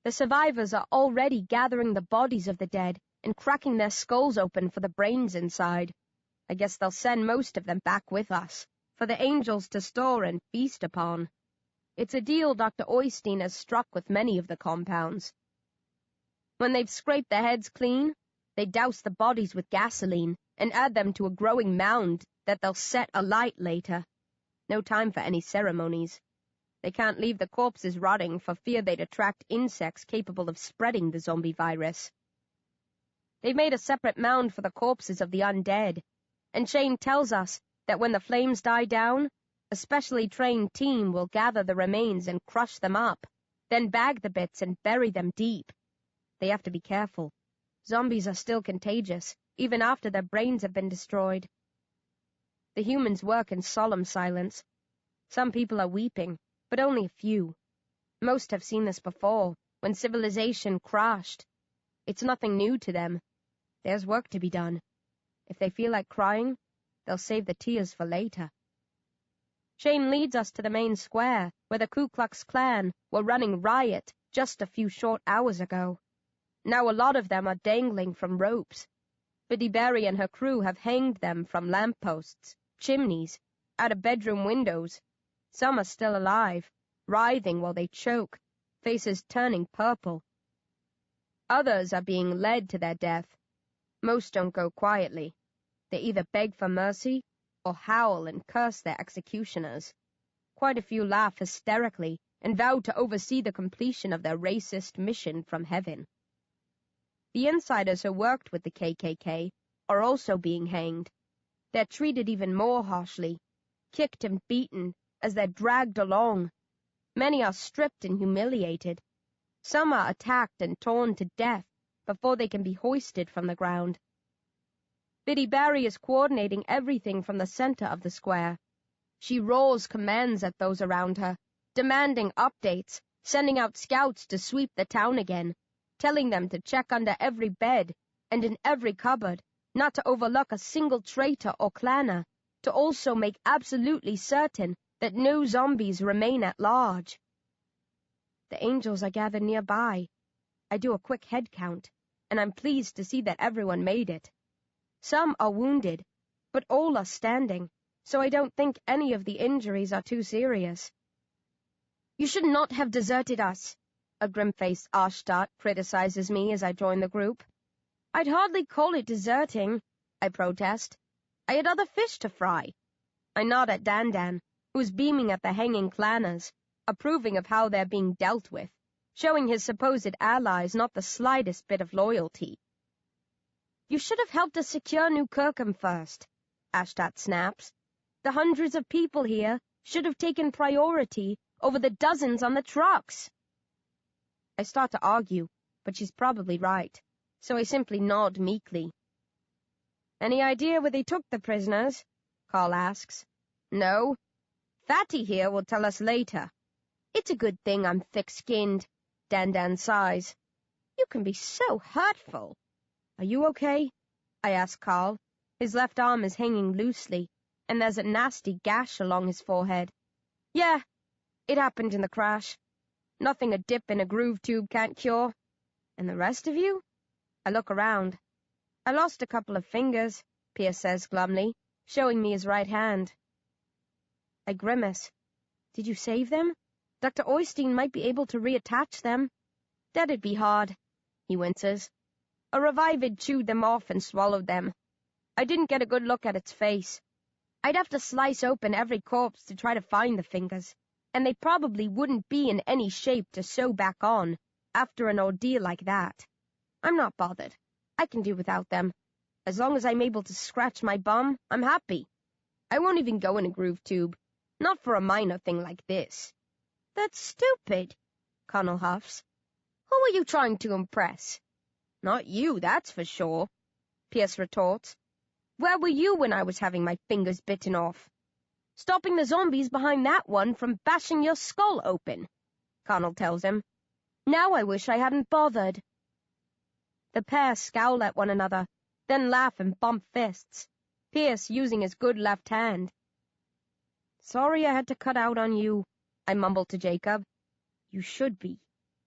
Speaker 2: The survivors are already gathering the bodies of the dead and cracking their skulls open for the brains inside. I guess they'll send most of them back with us, for the angels to store and feast upon. It's a deal Dr. Oystein has struck with many of the compounds. When they've scraped their heads clean, they douse the bodies with gasoline and add them to a growing mound that they'll set alight later. No time for any ceremonies. They can't leave the corpses rotting for fear they'd attract insects capable of spreading the zombie virus. They've made a separate mound for the corpses of the undead, and Shane tells us that when the flames die down, a specially trained team will gather the remains and crush them up, then bag the bits and bury them deep. They have to be careful. Zombies are still contagious, even after their brains have been destroyed. The humans work in solemn silence. Some people are weeping, but only a few. Most have seen this before, when civilization crashed. It's nothing new to them. There's work to be done. If they feel like crying, they'll save the tears for later. Shane leads us to the main square, where the Ku Klux Klan were running riot just a few short hours ago. Now a lot of them are dangling from ropes. Biddy Barry and her crew have hanged them from lampposts, chimneys, out of bedroom windows. Some are still alive, writhing while they choke, faces turning purple. Others are being led to their death. Most don't go quietly. They either beg for mercy or howl and curse their executioners. Quite a few laugh hysterically and vow to oversee the completion of their racist mission from heaven. The insiders who worked with the KKK are also being hanged. They're treated even more harshly, kicked and beaten as they're dragged along. Many are stripped and humiliated. Some are attacked and torn to death before they can be hoisted from the ground. Biddy Barry is coordinating everything from the center of the square. She roars commands at those around her, demanding updates, sending out scouts to sweep the town again, telling them to check under every bed and in every cupboard, not to overlook a single traitor or clanner, to also make absolutely certain that no zombies remain at large. The angels are gathered nearby. I do a quick head count, and I'm pleased to see that everyone made it. Some are wounded, but all are standing, so I don't think any of the injuries are too serious. "You should not have deserted us," a grim-faced Ashtat criticizes me as I join the group. "I'd hardly call it deserting," I protest. "I had other fish to fry." I nod at Dan, who's beaming at the hanging clanners, approving of how they're being dealt with, showing his supposed allies not the slightest bit of loyalty. "You should have helped us secure New Kirkham first," Ashtat snaps. "The hundreds of people here should have taken priority over the dozens on the trucks." I start to argue, but she's probably right, so I simply nod meekly. "Any idea where they took the prisoners?" Carl asks. "No. Fatty here will tell us later." "It's a good thing I'm thick-skinned," Dan sighs. "You can be so hurtful." "Are you okay?" I ask Carl. His left arm is hanging loosely, and there's a nasty gash along his forehead. "Yeah, it happened in the crash. Nothing a dip in a groove tube can't cure." "And the rest of you?" I look around. "I lost a couple of fingers," Pierce says glumly, showing me his right hand. I grimace. "Did you save them? Dr. Oystein might be able to reattach them." "That'd be hard," he winces. "A revivid chewed them off and swallowed them. I didn't get a good look at its face. I'd have to slice open every corpse to try to find the fingers, and they probably wouldn't be in any shape to sew back on after an ordeal like that. I'm not bothered. I can do without them. As long as I'm able to scratch my bum, I'm happy. I won't even go in a groove tube, not for a minor thing like this." "That's stupid," Connell huffs. "Who are you trying to impress?" "Not you, that's for sure," Pierce retorts. "Where were you when I was having my fingers bitten off?" "Stopping the zombies behind that one from bashing your skull open," Connell tells him. "Now I wish I hadn't bothered." The pair scowl at one another, then laugh and bump fists, Pierce using his good left hand. "Sorry I had to cut out on you," I mumble to Jacob. "You should be,"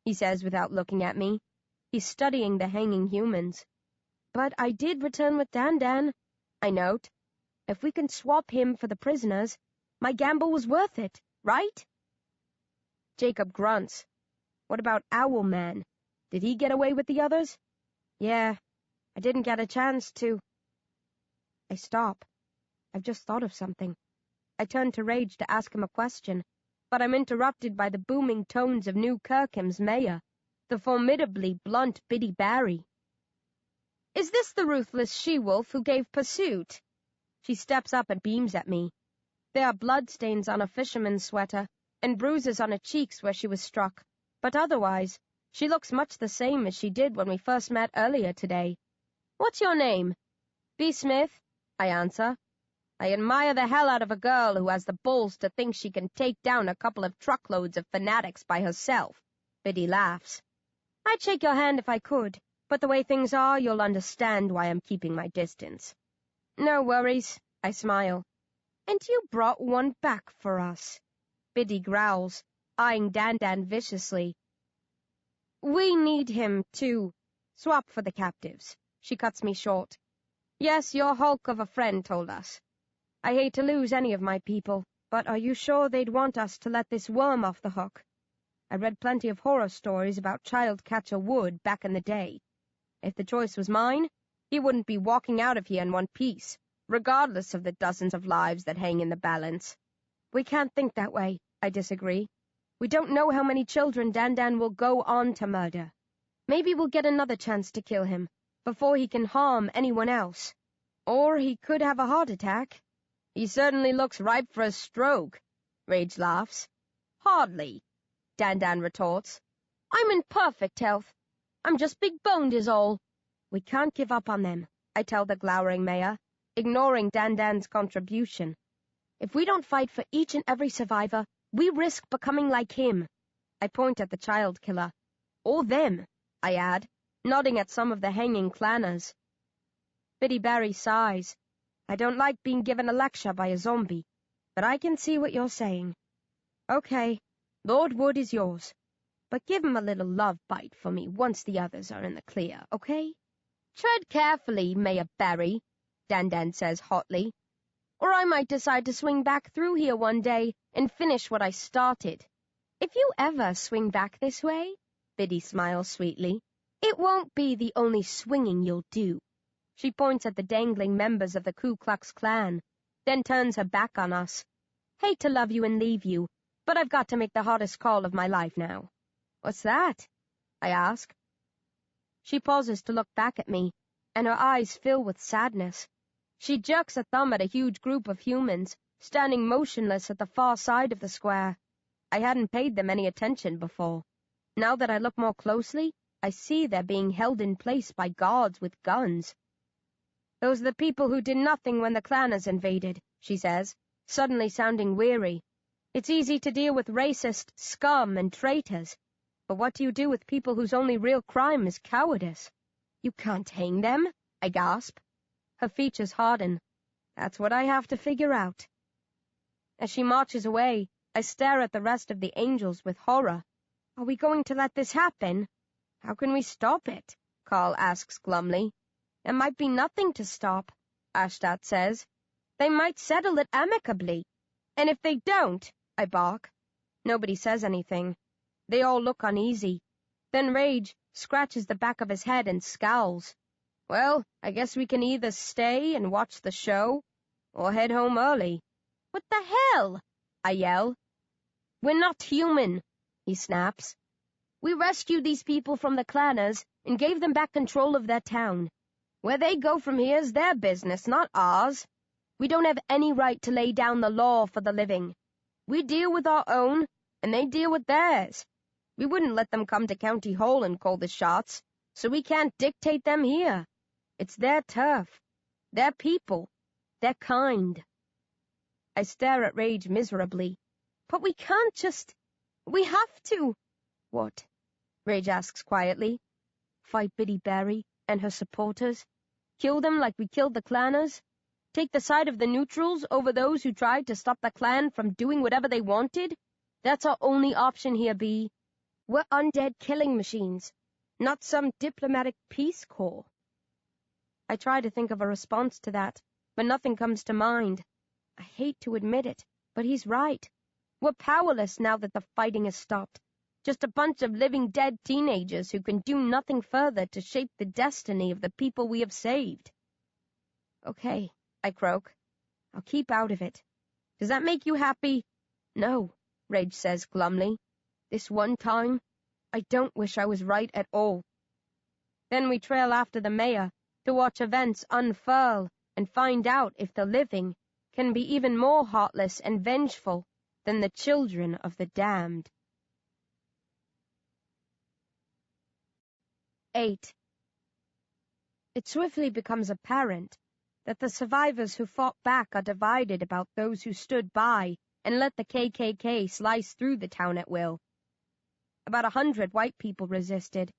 Speaker 2: he says without looking at me. He's studying the hanging humans. "But I did return with Dan, I note. If we can swap him for the prisoners, my gamble was worth it, right?" Jacob grunts. "What about Owlman? Did he get away with the others?" "Yeah, I didn't get a chance to." I stop. I've just thought of something. I turn to Rage to ask him a question, but I'm interrupted by the booming tones of New Kirkham's mayor, the formidably blunt Biddy Barry. "Is this the ruthless she-wolf who gave pursuit?" She steps up and beams at me. There are bloodstains on a fisherman's sweater and bruises on her cheeks where she was struck, but otherwise, She looks much the same as she did when we first met earlier today. What's your name? B. Smith, I answer. I admire the hell out of a girl who has the balls to think she can take down a couple of truckloads of fanatics by herself. Biddy laughs. I'd shake your hand if I could, but the way things are, you'll understand why I'm keeping my distance. No worries, I smile. And you brought one back for us. Biddy growls, eyeing Dan viciously. We need him, too. Swap for the captives. She cuts me short. Yes, your hulk of a friend told us. I hate to lose any of my people, but are you sure they'd want us to let this worm off the hook? I read plenty of horror stories about Child Catcher Wood back in the day. If the choice was mine, he wouldn't be walking out of here in one piece, regardless of the dozens of lives that hang in the balance. We can't think that way, I disagree. We don't know how many children Dan will go on to murder. Maybe we'll get another chance to kill him, before he can harm anyone else. Or he could have a heart attack. He certainly looks ripe for a stroke, Rage laughs. Hardly, Dan retorts. I'm in perfect health. I'm just big-boned is all. We can't give up on them, I tell the glowering mayor, ignoring Dan's contribution. If we don't fight for each and every survivor, we risk becoming like him. I point at the child killer. Or them, I add, nodding at some of the hanging clanners. Biddy Barry sighs. I don't like being given a lecture by a zombie, but I can see what you're saying. Okay, Lord Wood is yours, but give him a little love bite for me once the others are in the clear, okay? Tread carefully, Mayor Barry, Dan says hotly, or I might decide to swing back through here one day and finish what I started. If you ever swing back this way, Biddy smiles sweetly, it won't be the only swinging you'll do. She points at the dangling members of the Ku Klux Klan, then turns her back on us. Hate to love you and leave you, but I've got to make the hardest call of my life now. What's that? I ask. She pauses to look back at me, and her eyes fill with sadness. She jerks a thumb at a huge group of humans, standing motionless at the far side of the square. I hadn't paid them any attention before. Now that I look more closely, I see they're being held in place by guards with guns. Those are the people who did nothing when the clanners invaded, she says, suddenly sounding weary. It's easy to deal with racist scum and traitors, but what do you do with people whose only real crime is cowardice? You can't hang them, I gasp. Her features harden. That's what I have to figure out. As she marches away, I stare at the rest of the angels with horror. Are we going to let this happen? How can we stop it? Carl asks glumly. There might be nothing to stop, Ashtat says. They might settle it amicably. And if they don't, I bark. Nobody says anything. They all look uneasy. Then Rage scratches the back of his head and scowls. Well, I guess we can either stay and watch the show, or head home early. What the hell? I yell. We're not human, he snaps. We rescued these people from the clanners and gave them back control of their town. Where they go from here is their business, not ours. We don't have any right to lay down the law for the living. We deal with our own, and they deal with theirs. We wouldn't let them come to County Hall and call the shots, so we can't dictate them here. It's their turf, their people, their kind. I stare at Rage miserably. But we can't just... We have to... What? Rage asks quietly. Fight Biddy Barry and her supporters? Kill them like we killed the clanners? Take the side of the neutrals over those who tried to stop the clan from doing whatever they wanted? That's our only option here, B. We're undead killing machines, not some diplomatic peace corps. I try to think of a response to that, but nothing comes to mind. I hate to admit it, but he's right. We're powerless now that the fighting has stopped. Just a bunch of living dead teenagers who can do nothing further to shape the destiny of the people we have saved. Okay, I croak. I'll keep out of it. Does that make you happy? No, Rage says glumly. This one time, I don't wish I was right at all. Then we trail after the mayor to watch events unfurl and find out if the living can be even more heartless and vengeful than the children of the damned. 8. It swiftly becomes apparent that the survivors who fought back are divided about those who stood by and let the KKK slice through the town at will. About 100 white people resisted.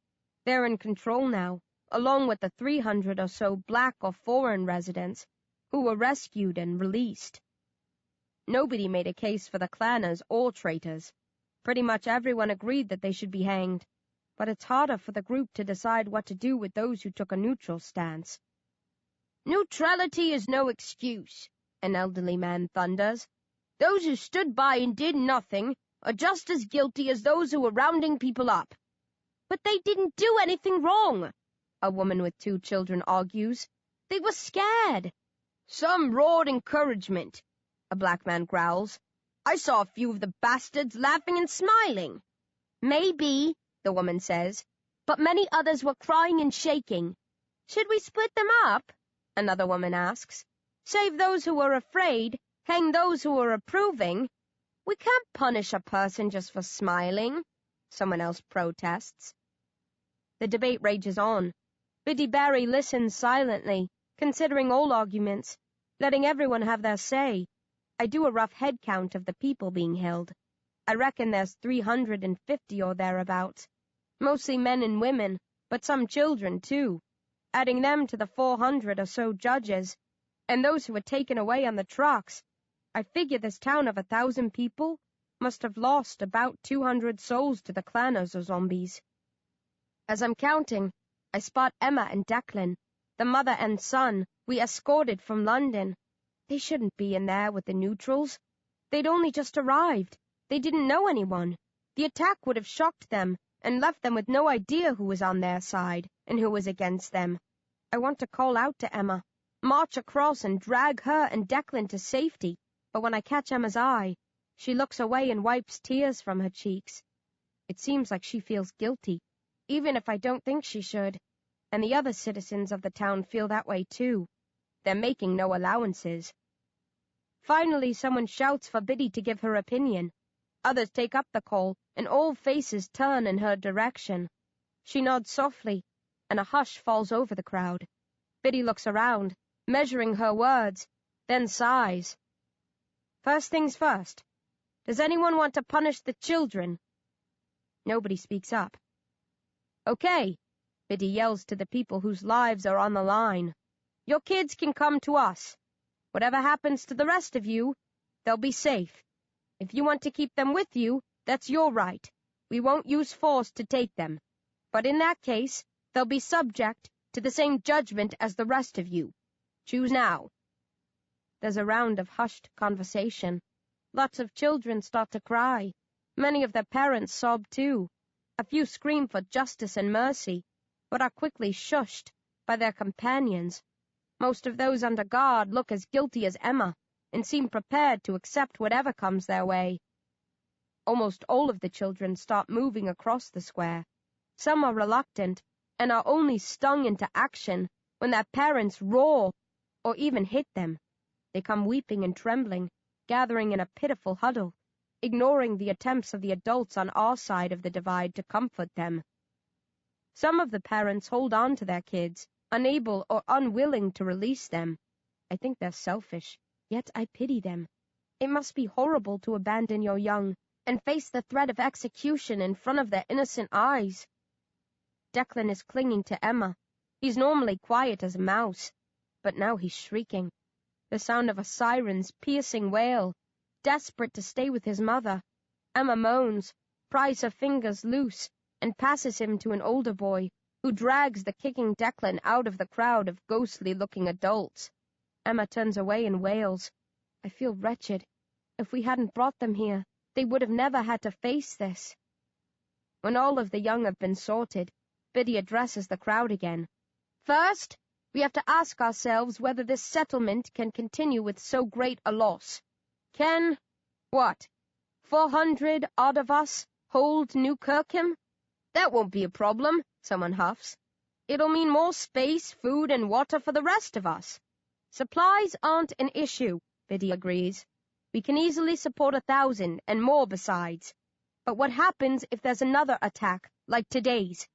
Speaker 2: They're in control now, along with the 300 or so black or foreign residents who were rescued and released. Nobody made a case for the clanners or traitors. Pretty much everyone agreed that they should be hanged, but it's harder for the group to decide what to do with those who took a neutral stance.
Speaker 1: Neutrality is no excuse, an elderly man thunders. Those who stood by and did nothing are just as guilty as those who were rounding people up.
Speaker 2: But they didn't do anything wrong, a woman with 2 children argues. They were scared.
Speaker 1: Some roared encouragement, a black man growls. I saw a few of the bastards laughing and smiling.
Speaker 2: Maybe, the woman says, but many others were crying and shaking.
Speaker 1: Should we split them up? Another woman asks. Save those who were afraid, hang those who were approving. We can't punish a person just for smiling, someone else protests.
Speaker 2: The debate rages on. Biddy Barry listens silently, considering all arguments, letting everyone have their say. I do a rough head count of the people being held. I reckon there's 350 or thereabouts. Mostly men and women, but some children too. Adding them to the 400 or so judges, and those who were taken away on the trucks, I figure this town of 1,000 people must have lost about 200 souls to the clanners or zombies. As I'm counting, I spot Emma and Declan, the mother and son we escorted from London. They shouldn't be in there with the neutrals. They'd only just arrived. They didn't know anyone. The attack would have shocked them and left them with no idea who was on their side and who was against them. I want to call out to Emma, march across and drag her and Declan to safety, but when I catch Emma's eye, she looks away and wipes tears from her cheeks. It seems like she feels guilty, even if I don't think she should, and the other citizens of the town feel that way too. They're making no allowances. Finally, someone shouts for Biddy to give her opinion. Others take up the call, and all faces turn in her direction. She nods softly, and a hush falls over the crowd. Biddy looks around, measuring her words, then sighs. First things first. Does anyone want to punish the children? Nobody speaks up. Okay, Biddy yells to the people whose lives are on the line. Your kids can come to us. Whatever happens to the rest of you, they'll be safe. If you want to keep them with you, that's your right. We won't use force to take them. But in that case, they'll be subject to the same judgment as the rest of you. Choose now. There's a round of hushed conversation. Lots of children start to cry. Many of their parents sob too. A few scream for justice and mercy, but are quickly shushed by their companions. Most of those under guard look as guilty as Emma and seem prepared to accept whatever comes their way. Almost all of the children start moving across the square. Some are reluctant and are only stung into action when their parents roar or even hit them. They come weeping and trembling, gathering in a pitiful huddle, ignoring the attempts of the adults on our side of the divide to comfort them. Some of the parents hold on to their kids, unable or unwilling to release them. I think they're selfish, yet I pity them. It must be horrible to abandon your young and face the threat of execution in front of their innocent eyes. Declan is clinging to Emma. He's normally quiet as a mouse, but now he's shrieking. The sound of a siren's piercing wail, desperate to stay with his mother. Emma moans, pries her fingers loose, and passes him to an older boy, who drags the kicking Declan out of the crowd of ghostly-looking adults. Emma turns away and wails. I feel wretched. If we hadn't brought them here, they would have never had to face this. When all of the young have been sorted, Biddy addresses the crowd again. First, we have to ask ourselves whether this settlement can continue with so great a loss. Can, 400 odd of us hold New Kirkham? That won't be a problem, someone huffs. It'll mean more space, food, and water for the rest of us. Supplies aren't an issue, Biddy agrees. We can easily support 1,000 and more besides. But what happens if there's another attack, like today's?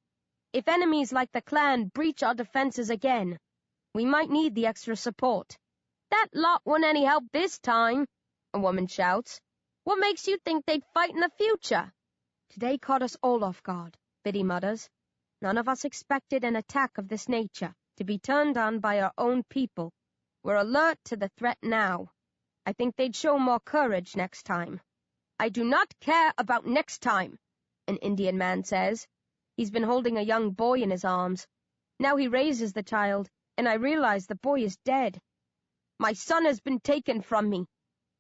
Speaker 2: If enemies like the clan breach our defenses again, we might need the extra support."
Speaker 1: "That lot won't any help this time," a woman shouts. "What makes you think they'd fight in the future?"
Speaker 2: "Today caught us all off guard," Biddy mutters. "None of us expected an attack of this nature to be turned on by our own people. We're alert to the threat now. I think they'd show more courage next time."
Speaker 1: "I do not care about next time," an Indian man says.
Speaker 2: He's been holding a young boy in his arms. Now he raises the child, and I realize the boy is dead.
Speaker 1: "My son has been taken from me.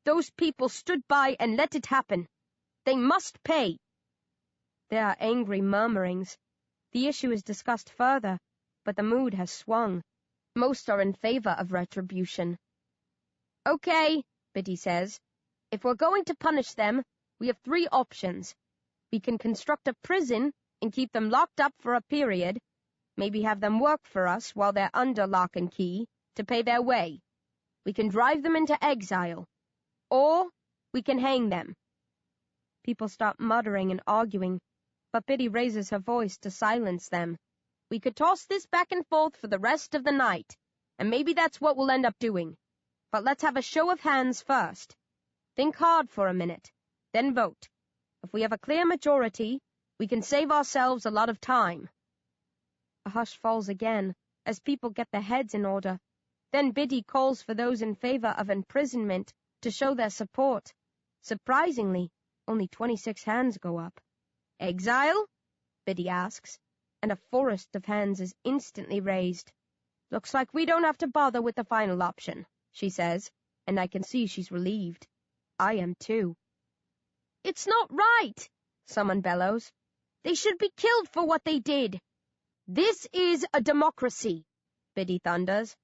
Speaker 1: Those people stood by and let it happen. They must pay."
Speaker 2: There are angry murmurings. The issue is discussed further, but the mood has swung. Most are in favor of retribution.
Speaker 1: "Okay," Biddy says. "If we're going to punish them, we have 3 options. We can construct a prison and keep them locked up for a period, maybe have them work for us while they're under lock and key to pay their way. We can drive them into exile. Or we can hang them."
Speaker 2: People start muttering and arguing, but Biddy raises her voice to silence them.
Speaker 1: "We could toss this back and forth for the rest of the night, and maybe that's what we'll end up doing. But let's have a show of hands first. Think hard for a minute, then vote. If we have a clear majority, we can save ourselves a lot of time."
Speaker 2: A hush falls again as people get their heads in order. Then Biddy calls for those in favor of imprisonment to show their support. Surprisingly, only 26 hands go up.
Speaker 1: "Exile?" Biddy asks,
Speaker 2: and a forest of hands is instantly raised.
Speaker 1: "Looks like we don't have to bother with the final option," she says, and I can see she's relieved.
Speaker 2: I am too.
Speaker 1: "It's not right," someone bellows. "They should be killed for what they did." "This is a democracy," Biddy thunders.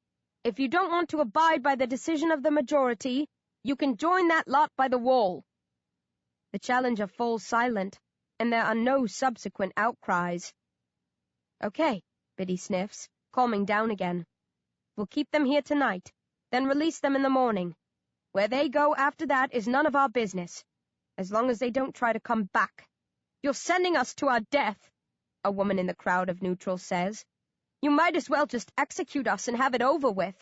Speaker 1: "If you don't want to abide by the decision of the majority, you can join that lot by the wall."
Speaker 2: The challenger falls silent, and there are no subsequent outcries.
Speaker 1: "Okay," Biddy sniffs, calming down again.
Speaker 2: "We'll keep them here tonight, then release them in the morning. Where they go after that is none of our business, as long as they don't try to come back."
Speaker 1: "You're sending us to our death," a woman in the crowd of neutrals says. "You might as well just execute us and have it over with."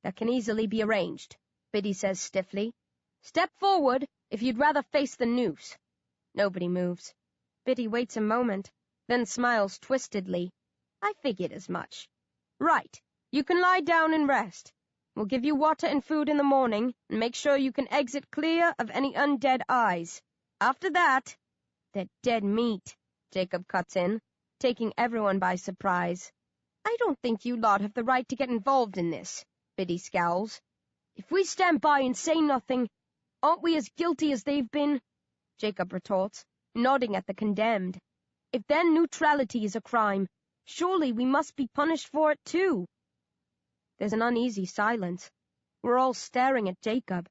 Speaker 2: "That can easily be arranged," Biddy says stiffly.
Speaker 1: "Step forward if you'd rather face the noose."
Speaker 2: Nobody moves. Biddy waits a moment, then smiles twistedly.
Speaker 1: "I figured as much. Right, you can lie down and rest. We'll give you water and food in the morning, and make sure you can exit clear of any undead eyes. After that—"
Speaker 2: "They're dead meat," Jacob cuts in, taking everyone by surprise.
Speaker 1: "I don't think you lot have the right to get involved in this," Biddy scowls. "If we stand by and say nothing, aren't we as guilty as they've been?"
Speaker 2: Jacob retorts, nodding at the condemned.
Speaker 1: "If their neutrality is a crime, surely we must be punished for it too."
Speaker 2: There's an uneasy silence. We're all staring at Jacob.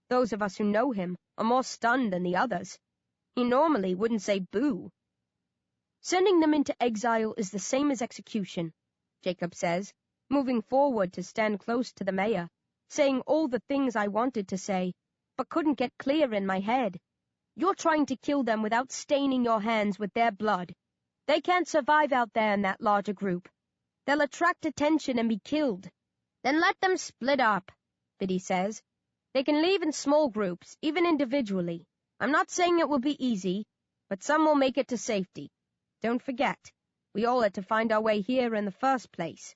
Speaker 2: Those of us who know him are more stunned than the others. He normally wouldn't say boo.
Speaker 1: "Sending them into exile is the same as execution," Jacob says,
Speaker 2: moving forward to stand close to the mayor, saying all the things I wanted to say, but couldn't get clear in my head.
Speaker 1: "You're trying to kill them without staining your hands with their blood. They can't survive out there in that larger group. They'll attract attention and be killed."
Speaker 2: "Then let them split up," Biddy says. "They can leave in small groups, even individually. I'm not saying it will be easy, but some will make it to safety. Don't forget, we all had to find our way here in the first place."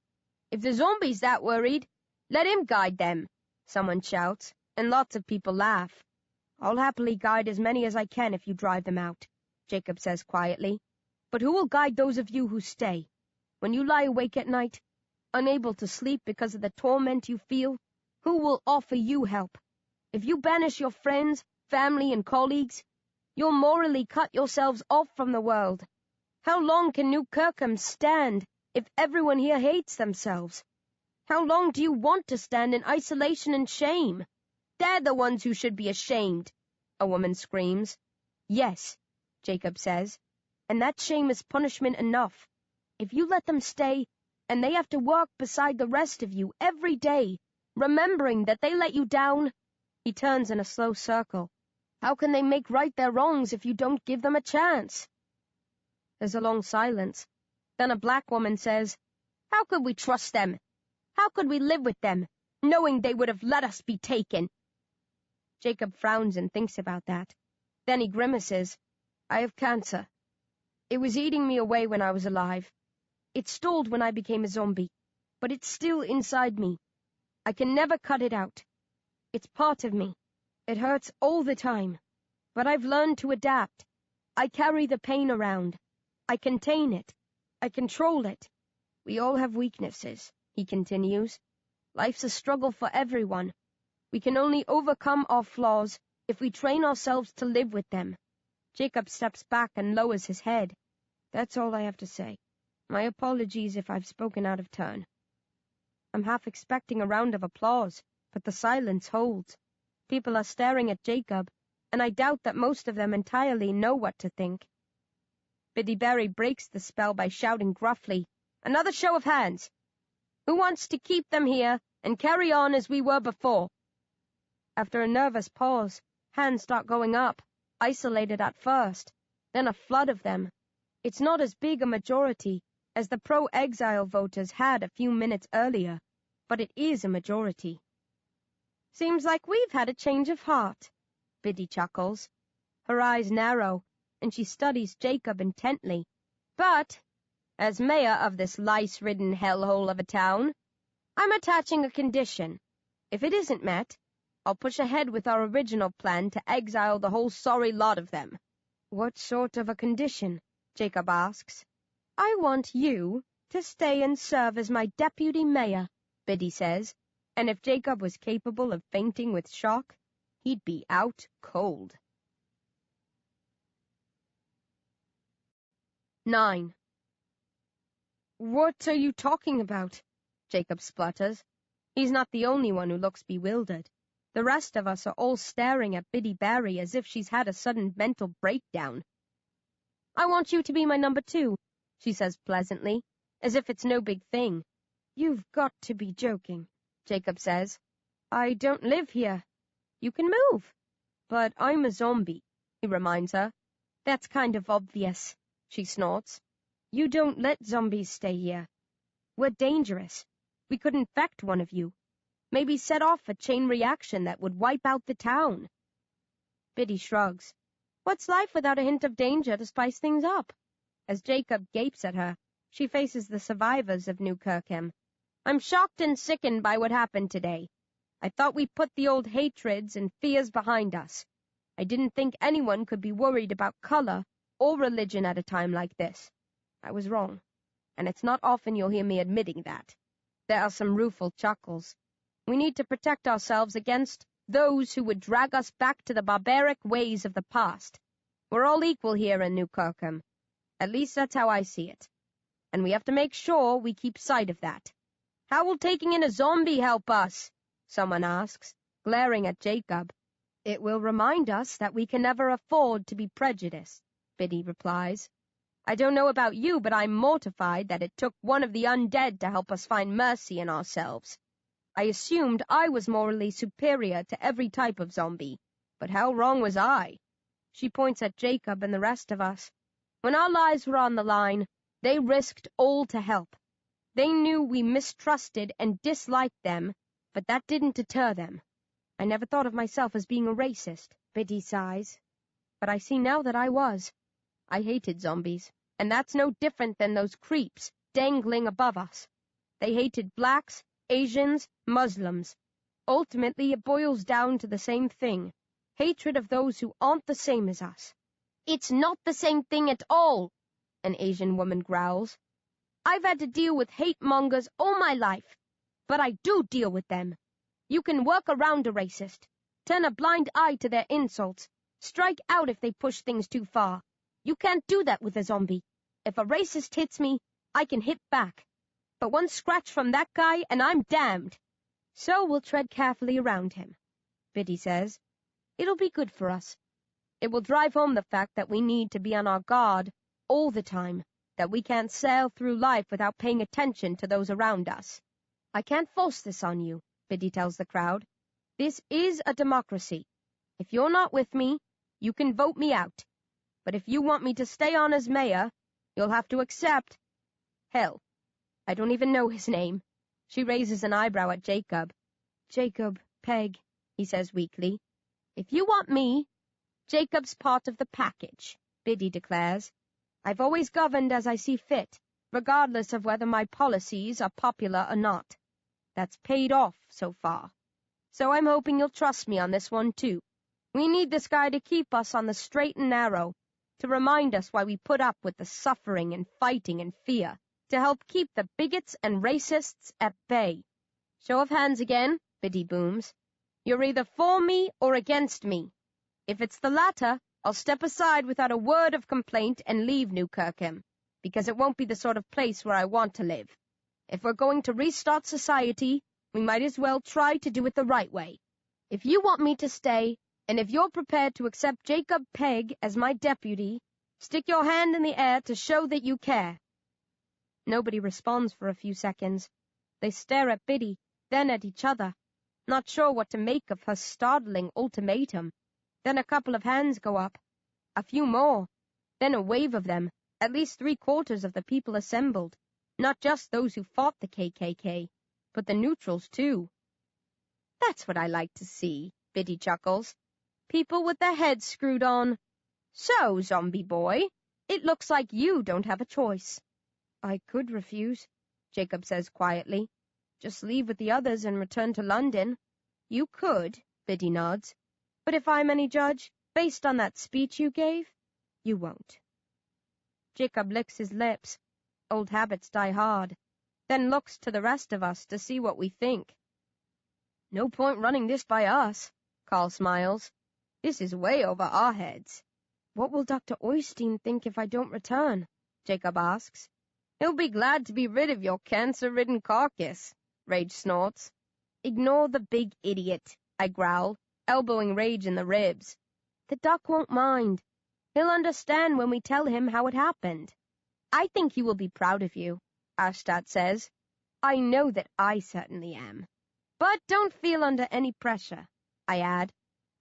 Speaker 1: "If the Zom-B's that worried, let him guide them," someone shouts,
Speaker 2: and lots of people laugh. "I'll happily guide as many as I can if you drive them out," Jacob says quietly.
Speaker 1: "But who will guide those of you who stay? When you lie awake at night, unable to sleep because of the torment you feel, who will offer you help? If you banish your friends, family, and colleagues, you'll morally cut yourselves off from the world. How long can New Kirkham stand if everyone here hates themselves? How long do you want to stand in isolation and shame? They're the ones who should be ashamed," a woman screams.
Speaker 2: "Yes," Jacob says, "and that shame is punishment enough.
Speaker 1: If you let them stay, and they have to work beside the rest of you every day, remembering that they let you down—"
Speaker 2: He turns in a slow circle.
Speaker 1: "How can they make right their wrongs if you don't give them a chance?"
Speaker 2: There's a long silence.
Speaker 1: Then a black woman says, "How could we trust them? How could we live with them, knowing they would have let us be taken?" Jacob frowns and thinks about that. Then he grimaces. "I have cancer. It was eating me away when I was alive. It stalled when I became a zombie, but it's still inside me. I can never cut it out. It's part of me. It hurts all the time, but I've learned to adapt. I carry the pain around. I contain it. I control it. We all have weaknesses," he continues. "Life's a struggle for everyone. We can only overcome our flaws if we train ourselves to live with them." Jacob steps back and lowers his head. "That's all I have to say. My apologies if I've spoken out of turn." I'm half expecting a round of applause, but the silence holds. People are staring at Jacob, and I doubt that most of them entirely know what to think. Biddy Berry breaks the spell by shouting gruffly, "Another show of hands! Who wants to keep them here and carry on as we were before?" After a nervous pause, hands start going up, isolated at first, then a flood of them. It's not as big a majority as the pro-exile voters had a few minutes earlier, but it is a majority. "Seems like we've had a change of heart," Biddy chuckles. Her eyes narrow, and she studies Jacob intently. "But, as mayor of this lice-ridden hellhole of a town, I'm attaching a condition. If it isn't met, I'll push ahead with our original plan to exile the whole sorry lot of them." "What sort of a condition?" Jacob asks. "I want you to stay and serve as my deputy mayor," Biddy says, and if Jacob was capable of fainting with shock, he'd be out cold. 9. "What are you talking about?" Jacob splutters. He's not the only one who looks bewildered. The rest of us are all staring at Biddy Berry as if she's had a sudden mental breakdown. "I want you to be my number 2, she says pleasantly, as if it's no big thing. "You've got to be joking," Jacob says. "I don't live here." "You can move." "But I'm a zombie," he reminds her. "That's kind of obvious," she snorts. "You don't let zombies stay here. We're dangerous. We could infect one of you. Maybe set off a chain reaction that would wipe out the town." Biddy shrugs. What's life without a hint of danger to spice things up? As Jacob gapes at her, she faces the survivors of New Kirkham. "I'm shocked and sickened by what happened today. I thought we put the old hatreds and fears behind us. I didn't think anyone could be worried about color or religion at a time like this. I was wrong, and it's not often you'll hear me admitting that." There are some rueful chuckles. "We need to protect ourselves against those who would drag us back to the barbaric ways of the past. We're all equal here in New Kirkham. At least that's how I see it. And we have to make sure we keep sight of that." "How will taking in a zombie help us?" someone asks, glaring at Jacob. "It will remind us that we can never afford to be prejudiced," Biddy replies. "I don't know about you, but I'm mortified that it took one of the undead to help us find mercy in ourselves. I assumed I was morally superior to every type of zombie, but how wrong was I?" She points at Jacob and the rest of us. "When our lives were on the line, they risked all to help. They knew we mistrusted and disliked them, but that didn't deter them. I never thought of myself as being a racist," Biddy sighs. "But I see now that I was. I hated zombies, and that's no different than those creeps dangling above us. They hated blacks, Asians, Muslims. Ultimately, it boils down to the same thing, hatred of those who aren't the same as us." "It's not the same thing at all," an Asian woman growls. "I've had to deal with hate mongers all my life, but I do deal with them. You can work around a racist, turn a blind eye to their insults, strike out if they push things too far. You can't do that with a zombie. If a racist hits me, I can hit back. But one scratch from that guy and I'm damned." "So we'll tread carefully around him," Biddy says. "It'll be good for us. It will drive home the fact that we need to be on our guard all the time, that we can't sail through life without paying attention to those around us." "I can't force this on you," Biddy tells the crowd. "This is a democracy. If you're not with me, you can vote me out. But if you want me to stay on as mayor, you'll have to accept Hell, I don't even know his name. She raises an eyebrow at Jacob. Jacob, Peg, he says weakly. If you want me, Jacob's part of the package, Biddy declares. I've always governed as I see fit, regardless of whether my policies are popular or not. That's paid off so far. So I'm hoping you'll trust me on this one, too. We need this guy to keep us on the straight and narrow, to remind us why we put up with the suffering and fighting and fear, to help keep the bigots and racists at bay. Show of hands again, Biddy booms. You're either for me or against me. If it's the latter, I'll step aside without a word of complaint and leave New Kirkham, because it won't be the sort of place where I want to live. If we're going to restart society, we might as well try to do it the right way. If you want me to stay, and if you're prepared to accept Jacob Peg as my deputy, stick your hand in the air to show that you care. Nobody responds for a few seconds. They stare at Biddy, then at each other, not sure what to make of her startling ultimatum. Then a couple of hands go up. A few more. Then a wave of them, at least 3/4 of the people assembled. Not just those who fought the KKK, but the neutrals, too. That's what I like to see, Biddy chuckles. People with their heads screwed on. So, Zom-B boy, it looks like you don't have a choice. I could refuse, Jacob says quietly. Just leave with the others and return to London. You could, Biddy nods. But if I'm any judge, based on that speech you gave, you won't. Jacob licks his lips. Old habits die hard. Then looks to the rest of us to see what we think. No point running this by us, Carl smiles. This is way over our heads. What will Dr. Oystein think if I don't return? Jacob asks. He'll be glad to be rid of your cancer-ridden carcass, Rage snorts. Ignore the big idiot, I growl, elbowing Rage in the ribs. The duck won't mind. He'll understand when we tell him how it happened. I think he will be proud of you, Ashtat says. I know that I certainly am. But don't feel under any pressure, I add.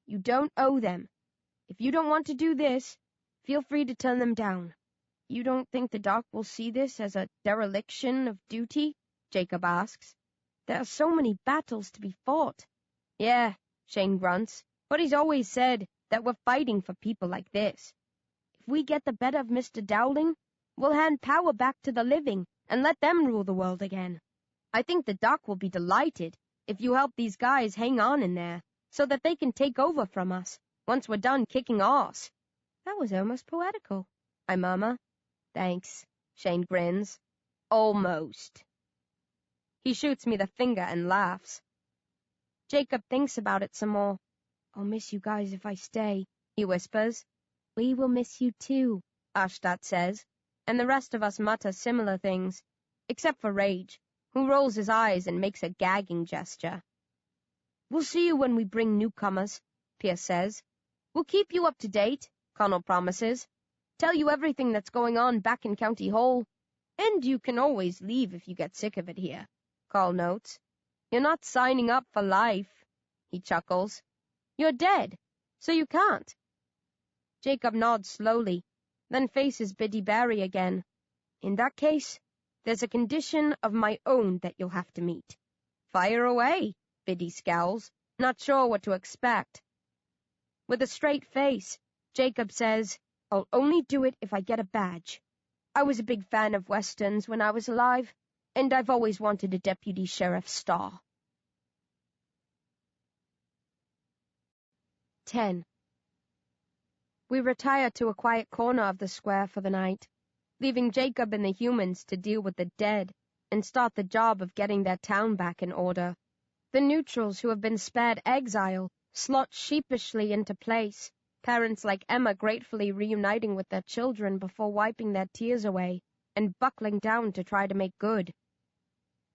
Speaker 1: You don't owe them. If you don't want to do this, feel free to turn them down. You don't think the doc will see this as a dereliction of duty? Jacob asks. There are so many battles to be fought. Yeah, Shane grunts, but he's always said that we're fighting for people like this. If we get the better of Mr. Dowling, we'll hand power back to the living and let them rule the world again. I think the doc will be delighted if you help these guys hang on in there so that they can take over from us once we're done kicking arse. That was almost poetical, I murmur. Thanks, Shane grins. Almost. He shoots me the finger and laughs. Jacob thinks about it some more. I'll miss you guys if I stay, he whispers. We will miss you too, Ashtat says, and the rest of us mutter similar things, except for Rage, who rolls his eyes and makes a gagging gesture. We'll see you when we bring newcomers, Pierce says. We'll keep you up to date, Connell promises. Tell you everything that's going on back in County Hall. And you can always leave if you get sick of it here, Carl notes. You're not signing up for life, he chuckles. You're dead, so you can't. Jacob nods slowly, then faces Biddy Barry again. In that case, there's a condition of my own that you'll have to meet. Fire away, Biddy scowls, not sure what to expect. With a straight face, Jacob says, I'll only do it if I get a badge. I was a big fan of westerns when I was alive, and I've always wanted a deputy sheriff's star. 10. We retire to a quiet corner of the square for the night, leaving Jacob and the humans to deal with the dead and start the job of getting their town back in order. The neutrals who have been spared exile slot sheepishly into place, parents like Emma gratefully reuniting with their children before wiping their tears away and buckling down to try to make good.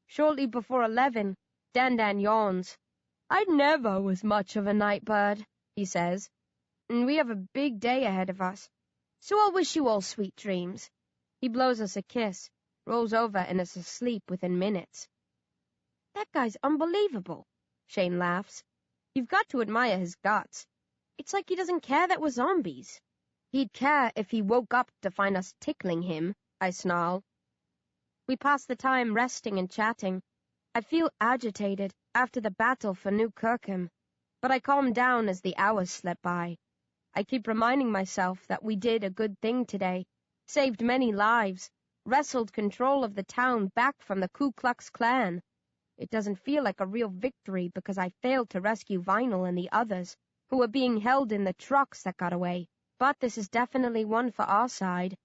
Speaker 1: Shortly before 11, Dan yawns. I never was much of a night bird, he says, and we have a big day ahead of us, so I'll wish you all sweet dreams. He blows us a kiss, rolls over and is asleep within minutes. That guy's unbelievable, Shane laughs. You've got to admire his guts. It's like he doesn't care that we're zombies. He'd care if he woke up to find us tickling him, I snarl.
Speaker 2: We pass the time resting and chatting. I feel agitated after the battle for New Kirkham, but I calm down as the hours slip by. I keep reminding myself that we did a good thing today, saved many lives, wrestled control of the town back from the Ku Klux Klan. It doesn't feel like a real victory because I failed to rescue Vinyl and the others, who were being held in the trucks that got away. But this is definitely one for our side.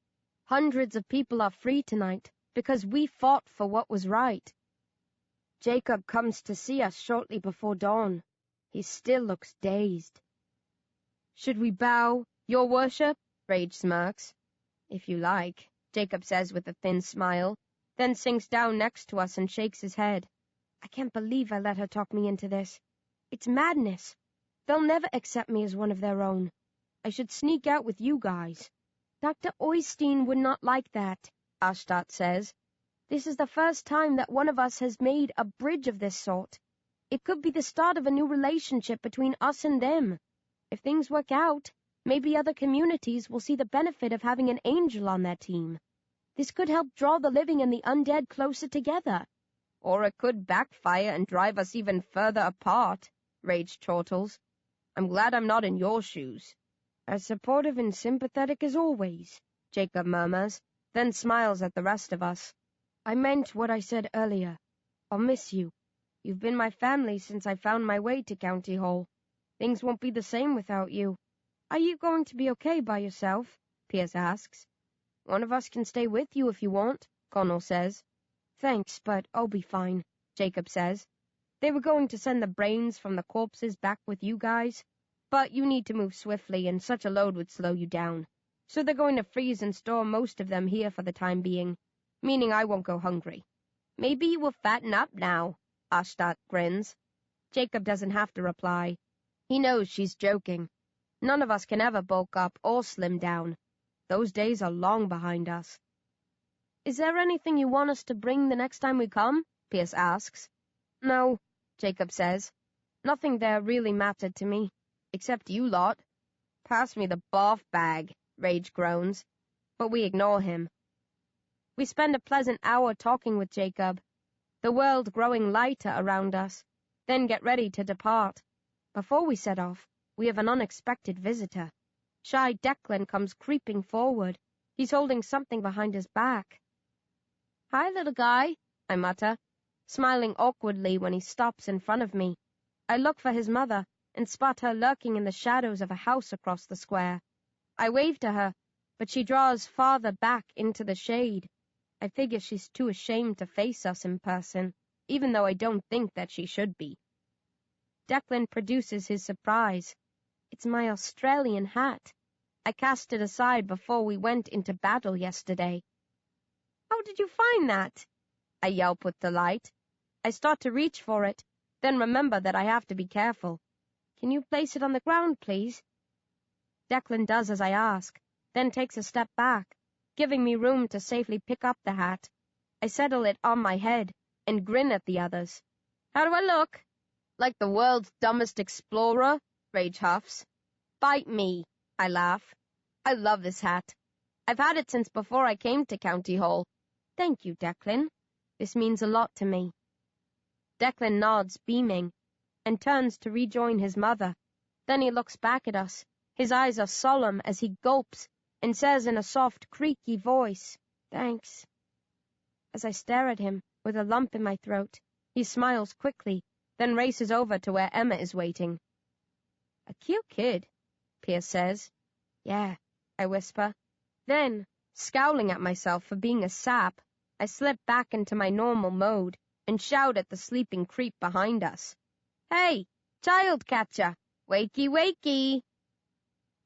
Speaker 2: Hundreds of people are free tonight because we fought for what was right. Jacob comes to see us shortly before dawn. He still looks dazed.
Speaker 1: Should we bow, your worship? Rage smirks. If you like, Jacob says with a thin smile, then sinks down next to us and shakes his head.
Speaker 2: I can't believe I let her talk me into this. It's madness. They'll never accept me as one of their own. I should sneak out with you guys. Dr. Oystein would not like that,
Speaker 1: Ashtat says.
Speaker 2: This is the first time that one of us has made a bridge of this sort. It could be the start of a new relationship between us and them. If things work out, maybe other communities will see the benefit of having an angel on their team. This could help draw the living and the undead closer together.
Speaker 1: Or it could backfire and drive us even further apart, Rage chortles. I'm glad I'm not in your shoes.
Speaker 2: As supportive and sympathetic as always,
Speaker 1: Jacob murmurs, then smiles at the rest of us.
Speaker 2: I meant what I said earlier. I'll miss you. You've been my family since I found my way to County Hall. Things won't be the same without you. Are you going to be okay by yourself?
Speaker 1: Pierce asks.
Speaker 2: One of us can stay with you if you want,
Speaker 1: Connell says.
Speaker 2: Thanks, but I'll be fine,
Speaker 1: Jacob says.
Speaker 2: They were going to send the brains from the corpses back with you guys, but you need to move swiftly and such a load would slow you down. So they're going to freeze and store most of them here for the time being, meaning I won't go hungry.
Speaker 1: Maybe you will fatten up now, Ashtat grins.
Speaker 2: Jacob doesn't have to reply.
Speaker 1: He knows she's joking. None of us can ever bulk up or slim down. Those days are long behind us.
Speaker 2: Is there anything you want us to bring the next time we come?
Speaker 1: Pierce asks.
Speaker 2: No, Jacob says. Nothing there really mattered to me.
Speaker 1: Except you lot. Pass me the barf bag, Rage groans. But we ignore him.
Speaker 2: We spend a pleasant hour talking with Jacob, the world growing lighter around us, then get ready to depart. Before we set off, we have an unexpected visitor. Shy Declan comes creeping forward. He's holding something behind his back.
Speaker 1: Hi, little guy, I mutter,
Speaker 2: smiling awkwardly when he stops in front of me. I look for his mother and spot her lurking in the shadows of a house across the square. I wave to her, but she draws farther back into the shade. I figure she's too ashamed to face us in person, even though I don't think that she should be. Declan produces his surprise. It's my Australian hat. I cast it aside before we went into battle yesterday.
Speaker 1: How did you find that?
Speaker 2: I yelp with delight. I start to reach for it, then remember that I have to be careful. Can you place it on the ground, please? Declan does as I ask, then takes a step back, giving me room to safely pick up the hat. I settle it on my head and grin at the others.
Speaker 1: How do I look? Like the world's dumbest explorer? Rage huffs.
Speaker 2: Bite me, I laugh.
Speaker 1: I love this hat. I've had it since before I came to County Hall.
Speaker 2: Thank you, Declan. This means a lot to me. Declan nods, beaming, and turns to rejoin his mother. Then he looks back at us. His eyes are solemn as he gulps and says in a soft, creaky voice, "Thanks." As I stare at him, with a lump in my throat, he smiles quickly, then races over to where Emma is waiting.
Speaker 1: A cute kid, Pierce says.
Speaker 2: Yeah, I whisper. Then, scowling at myself for being a sap, I slip back into my normal mode and shout at the sleeping creep behind us.
Speaker 1: Hey, child catcher, wakey wakey.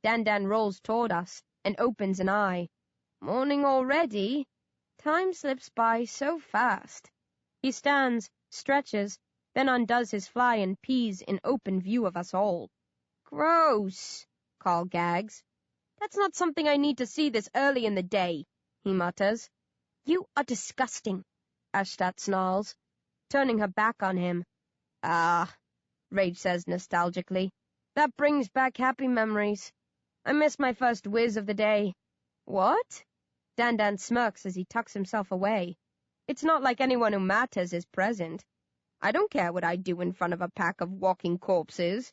Speaker 2: Dan rolls toward us and opens an eye.
Speaker 1: Morning already?
Speaker 2: Time slips by so fast. He stands, stretches, then undoes his fly and pees in open view of us all.
Speaker 1: Gross, Carl gags.
Speaker 2: That's not something I need to see this early in the day, he mutters. You are disgusting, Ashtat snarls, turning her back on him.
Speaker 1: Ah, Rage says nostalgically.
Speaker 2: That brings back happy memories. I miss my first whiz of the day.
Speaker 1: What?
Speaker 2: Dan smirks as he tucks himself away.
Speaker 1: It's not like anyone who matters is present. I don't care what I do in front of a pack of walking corpses.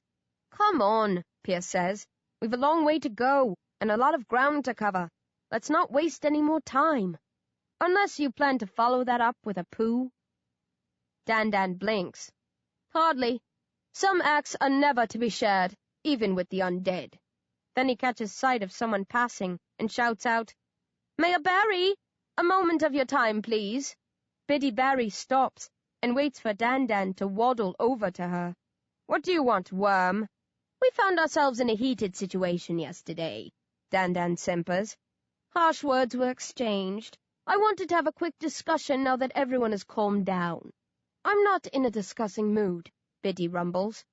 Speaker 1: Come on, Pierce says. We've a long way to go, and a lot of ground to cover. Let's not waste any more time. Unless you plan to follow that up with a poo. Dan blinks. Hardly. Some acts are never to be shared, even with the undead. Then he catches sight of someone passing and shouts out, Mayor Barry, a moment of your time, please. Biddy Barry stops and waits for Dan to waddle over to her. What do you want, worm? We found ourselves in a heated situation yesterday, Dan simpers. Harsh words were exchanged. I wanted to have a quick discussion now that everyone has calmed down. I'm not in a discussing mood, Biddy rumbles.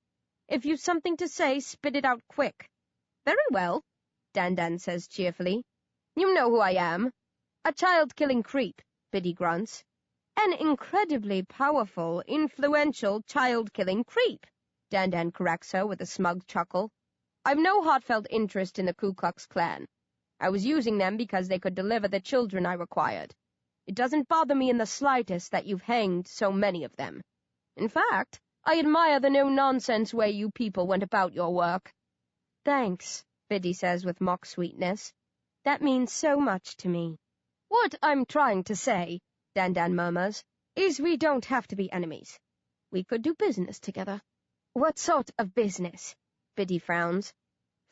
Speaker 1: If you've something to say, spit it out quick. Very well, Dan says cheerfully. You know who I am. A child-killing creep, Biddy grunts. An incredibly powerful, influential child-killing creep, Dan corrects her with a smug chuckle. I've no heartfelt interest in the Ku Klux Klan. I was using them because they could deliver the children I required. It doesn't bother me in the slightest that you've hanged so many of them. In fact, I admire the no-nonsense way you people went about your work. Thanks, Biddy says with mock sweetness. That means so much to me. What I'm trying to say, Dan murmurs, is we don't have to be enemies. We could do business together. What sort of business? Biddy frowns.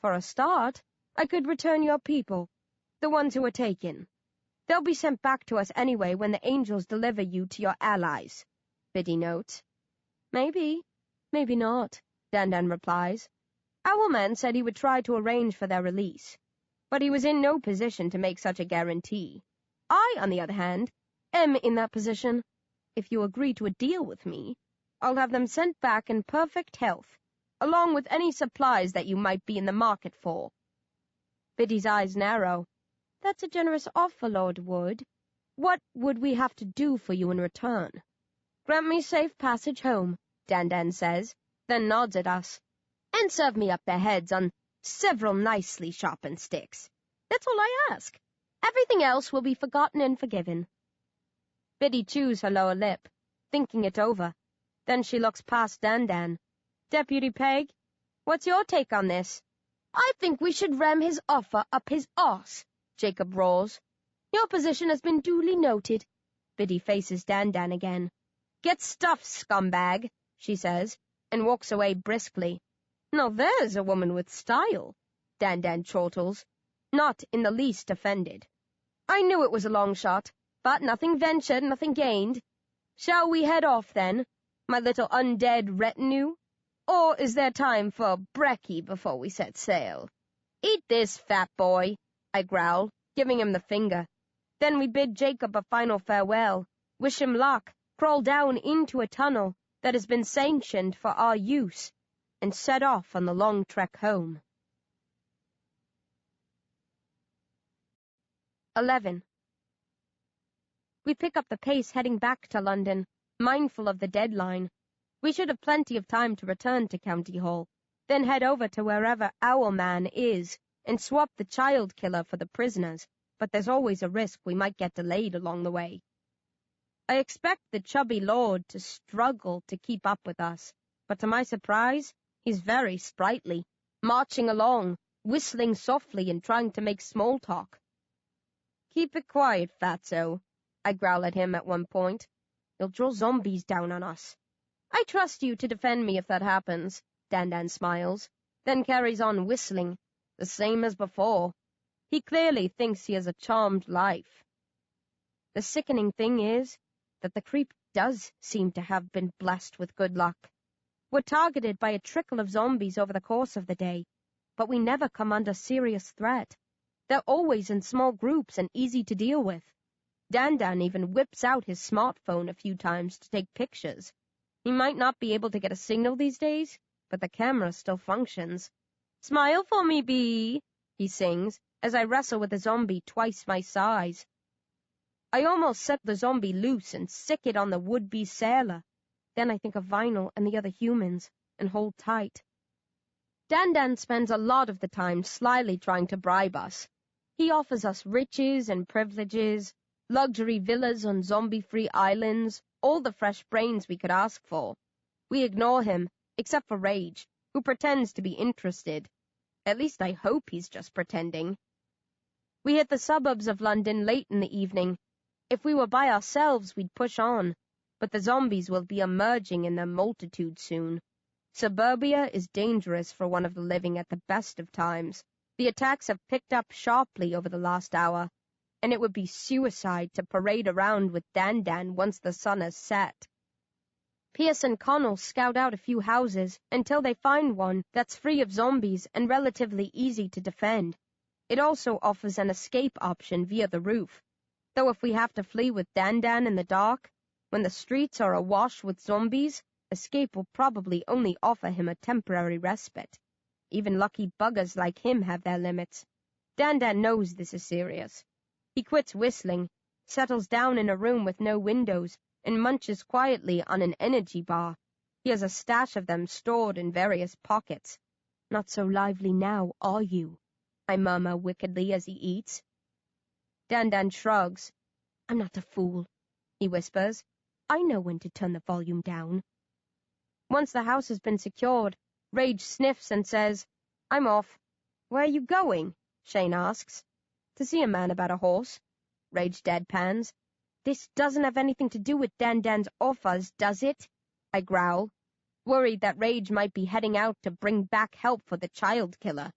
Speaker 1: For a start, I could return your people, the ones who were taken. They'll be sent back to us anyway when the angels deliver you to your allies, Biddy notes. Maybe, maybe not, Dan replies. Owlman said he would try to arrange for their release, but he was in no position to make such a guarantee. I, on the other hand, am in that position. If you agree to a deal with me, I'll have them sent back in perfect health, along with any supplies that you might be in the market for. Biddy's eyes narrow. That's a generous offer, Lord Wood. What would we have to do for you in return? Grant me safe passage home, Dan says, then nods at us. And serve me up their heads on several nicely sharpened sticks. That's all I ask. Everything else will be forgotten and forgiven. Biddy chews her lower lip, thinking it over. Then she looks past Dan. Deputy Peg, what's your take on this? I think we should ram his offer up his arse, Jacob roars. Your position has been duly noted. Biddy faces Dan again. Get stuffed, scumbag, she says, and walks away briskly. Now there's a woman with style, Dan chortles, not in the least offended. I knew it was a long shot, but nothing ventured, nothing gained. Shall we head off, then, my little undead retinue? Or is there time for brekkie before we set sail? Eat this, fat boy, I growl, giving him the finger. Then we bid Jacob a final farewell, wish him luck, crawl down into a tunnel that has been sanctioned for our use, and set off on the long trek home. 11. We pick up the pace heading back to London, mindful of the deadline. We should have plenty of time to return to County Hall, then head over to wherever Owlman is and swap the child killer for the prisoners, but there's always a risk we might get delayed along the way. I expect the chubby lord to struggle to keep up with us, but to my surprise, he's very sprightly, marching along, whistling softly and trying to make small talk. Keep it quiet, fatso, I growl at him at one point. You'll draw zombies down on us. I trust you to defend me if that happens, Dan smiles, then carries on whistling, the same as before. He clearly thinks he has a charmed life. The sickening thing is that the creep does seem to have been blessed with good luck. We're targeted by a trickle of zombies over the course of the day, but we never come under serious threat. They're always in small groups and easy to deal with. Dan even whips out his smartphone a few times to take pictures. He might not be able to get a signal these days, but the camera still functions. Smile for me, Bee, he sings, as I wrestle with a zombie twice my size. I almost set the zombie loose and sick it on the would-be sailor. Then I think of Vinyl and the other humans, and hold tight. Dan spends a lot of the time slyly trying to bribe us. He offers us riches and privileges, Luxury villas on zombie-free islands, all the fresh brains we could ask for. We ignore him, except for Rage, who pretends to be interested. At least I hope he's just pretending. We hit the suburbs of London late in the evening. If we were by ourselves, we'd push on, but the zombies will be emerging in their multitude soon. Suburbia is dangerous for one of the living at the best of times. The attacks have picked up sharply over the last hour, and it would be suicide to parade around with Dan once the sun has set. Pierce and Connell scout out a few houses until they find one that's free of zombies and relatively easy to defend. It also offers an escape option via the roof, though if we have to flee with Dan in the dark, when the streets are awash with zombies, escape will probably only offer him a temporary respite. Even lucky buggers like him have their limits. Dan knows this is serious. He quits whistling, settles down in a room with no windows, and munches quietly on an energy bar. He has a stash of them stored in various pockets. "Not so lively now, are you?" I murmur wickedly as he eats. Dan shrugs. "I'm not a fool," he whispers. "I know when to turn the volume down." Once the house has been secured, Rage sniffs and says, "I'm off." "Where are you going?" Shane asks. "To see a man about a horse." Rage deadpans. "This doesn't have anything to do with Dan's offers, does it?" I growl, worried that Rage might be heading out to bring back help for the child killer.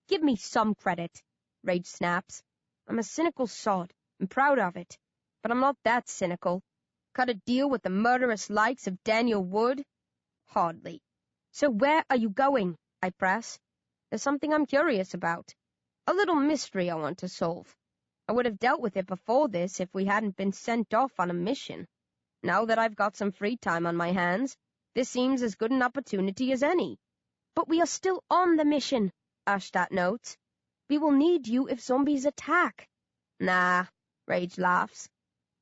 Speaker 1: "Give me some credit," Rage snaps. "I'm a cynical sod, and proud of it, but I'm not that cynical. Cut a deal with the murderous likes of Daniel Wood? Hardly." "So where are you going?" I press. "There's something I'm curious about. A little mystery I want to solve. I would have dealt with it before this if we hadn't been sent off on a mission. Now that I've got some free time on my hands, this seems as good an opportunity as any." "But we are still on the mission," Ashtat notes. "We will need you if zombies attack." "Nah," Rage laughs.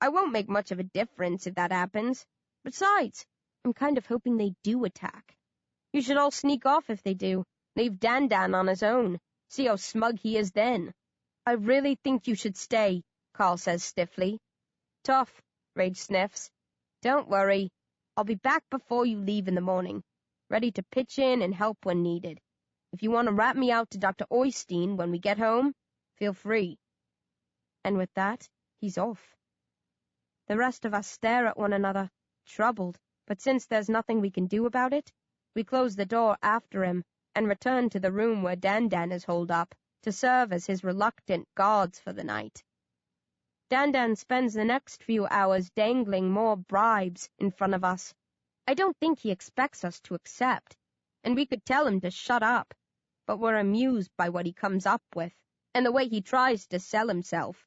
Speaker 1: "I won't make much of a difference if that happens. Besides, I'm kind of hoping they do attack. You should all sneak off if they do. Leave Dan on his own. See how smug he is then." "I really think you should stay," Carl says stiffly. "Tough," Rage sniffs. "Don't worry. I'll be back before you leave in the morning, ready to pitch in and help when needed. If you want to rat me out to Dr. Oystein when we get home, feel free." And with that, he's off. The rest of us stare at one another, troubled, but since there's nothing we can do about it, we close the door after him and return to the room where Dan is holed up, to serve as his reluctant guards for the night. Dan spends the next few hours dangling more bribes in front of us. I don't think he expects us to accept, and we could tell him to shut up, but we're amused by what he comes up with, and the way he tries to sell himself.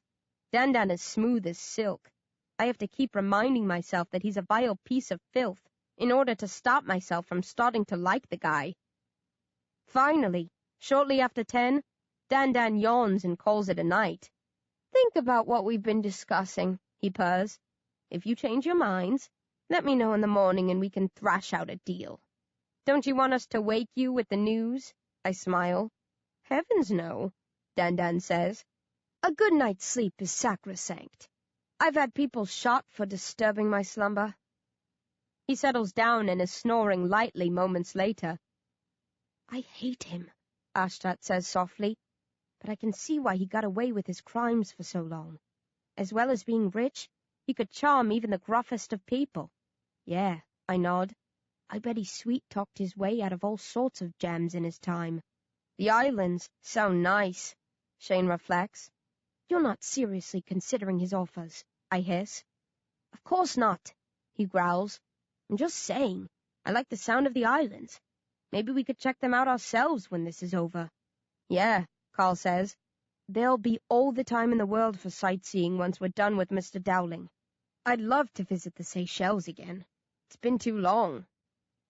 Speaker 1: Dan is smooth as silk. I have to keep reminding myself that he's a vile piece of filth in order to stop myself from starting to like the guy. Finally, shortly after 10, Dan yawns and calls it a night. "Think about what we've been discussing," he purrs. "If you change your minds, let me know in the morning and we can thrash out a deal." "Don't you want us to wake you with the news?" I smile. "Heavens no," Dan says. "A good night's sleep is sacrosanct. I've had people shot for disturbing my slumber." He settles down and is snoring lightly moments later. "I hate him," Ashtat says softly, "but I can see why he got away with his crimes for so long. As well as being rich, he could charm even the gruffest of people." "Yeah," I nod. "I bet he sweet-talked his way out of all sorts of jams in his time." "The islands sound nice," Shane reflects. "You're not seriously considering his offers," I hiss. "Of course not," he growls. "I'm just saying, I like the sound of the islands. Maybe we could check them out ourselves when this is over." "Yeah," Carl says. "There'll be all the time in the world for sightseeing once we're done with Mr. Dowling. I'd love to visit the Seychelles again. It's been too long."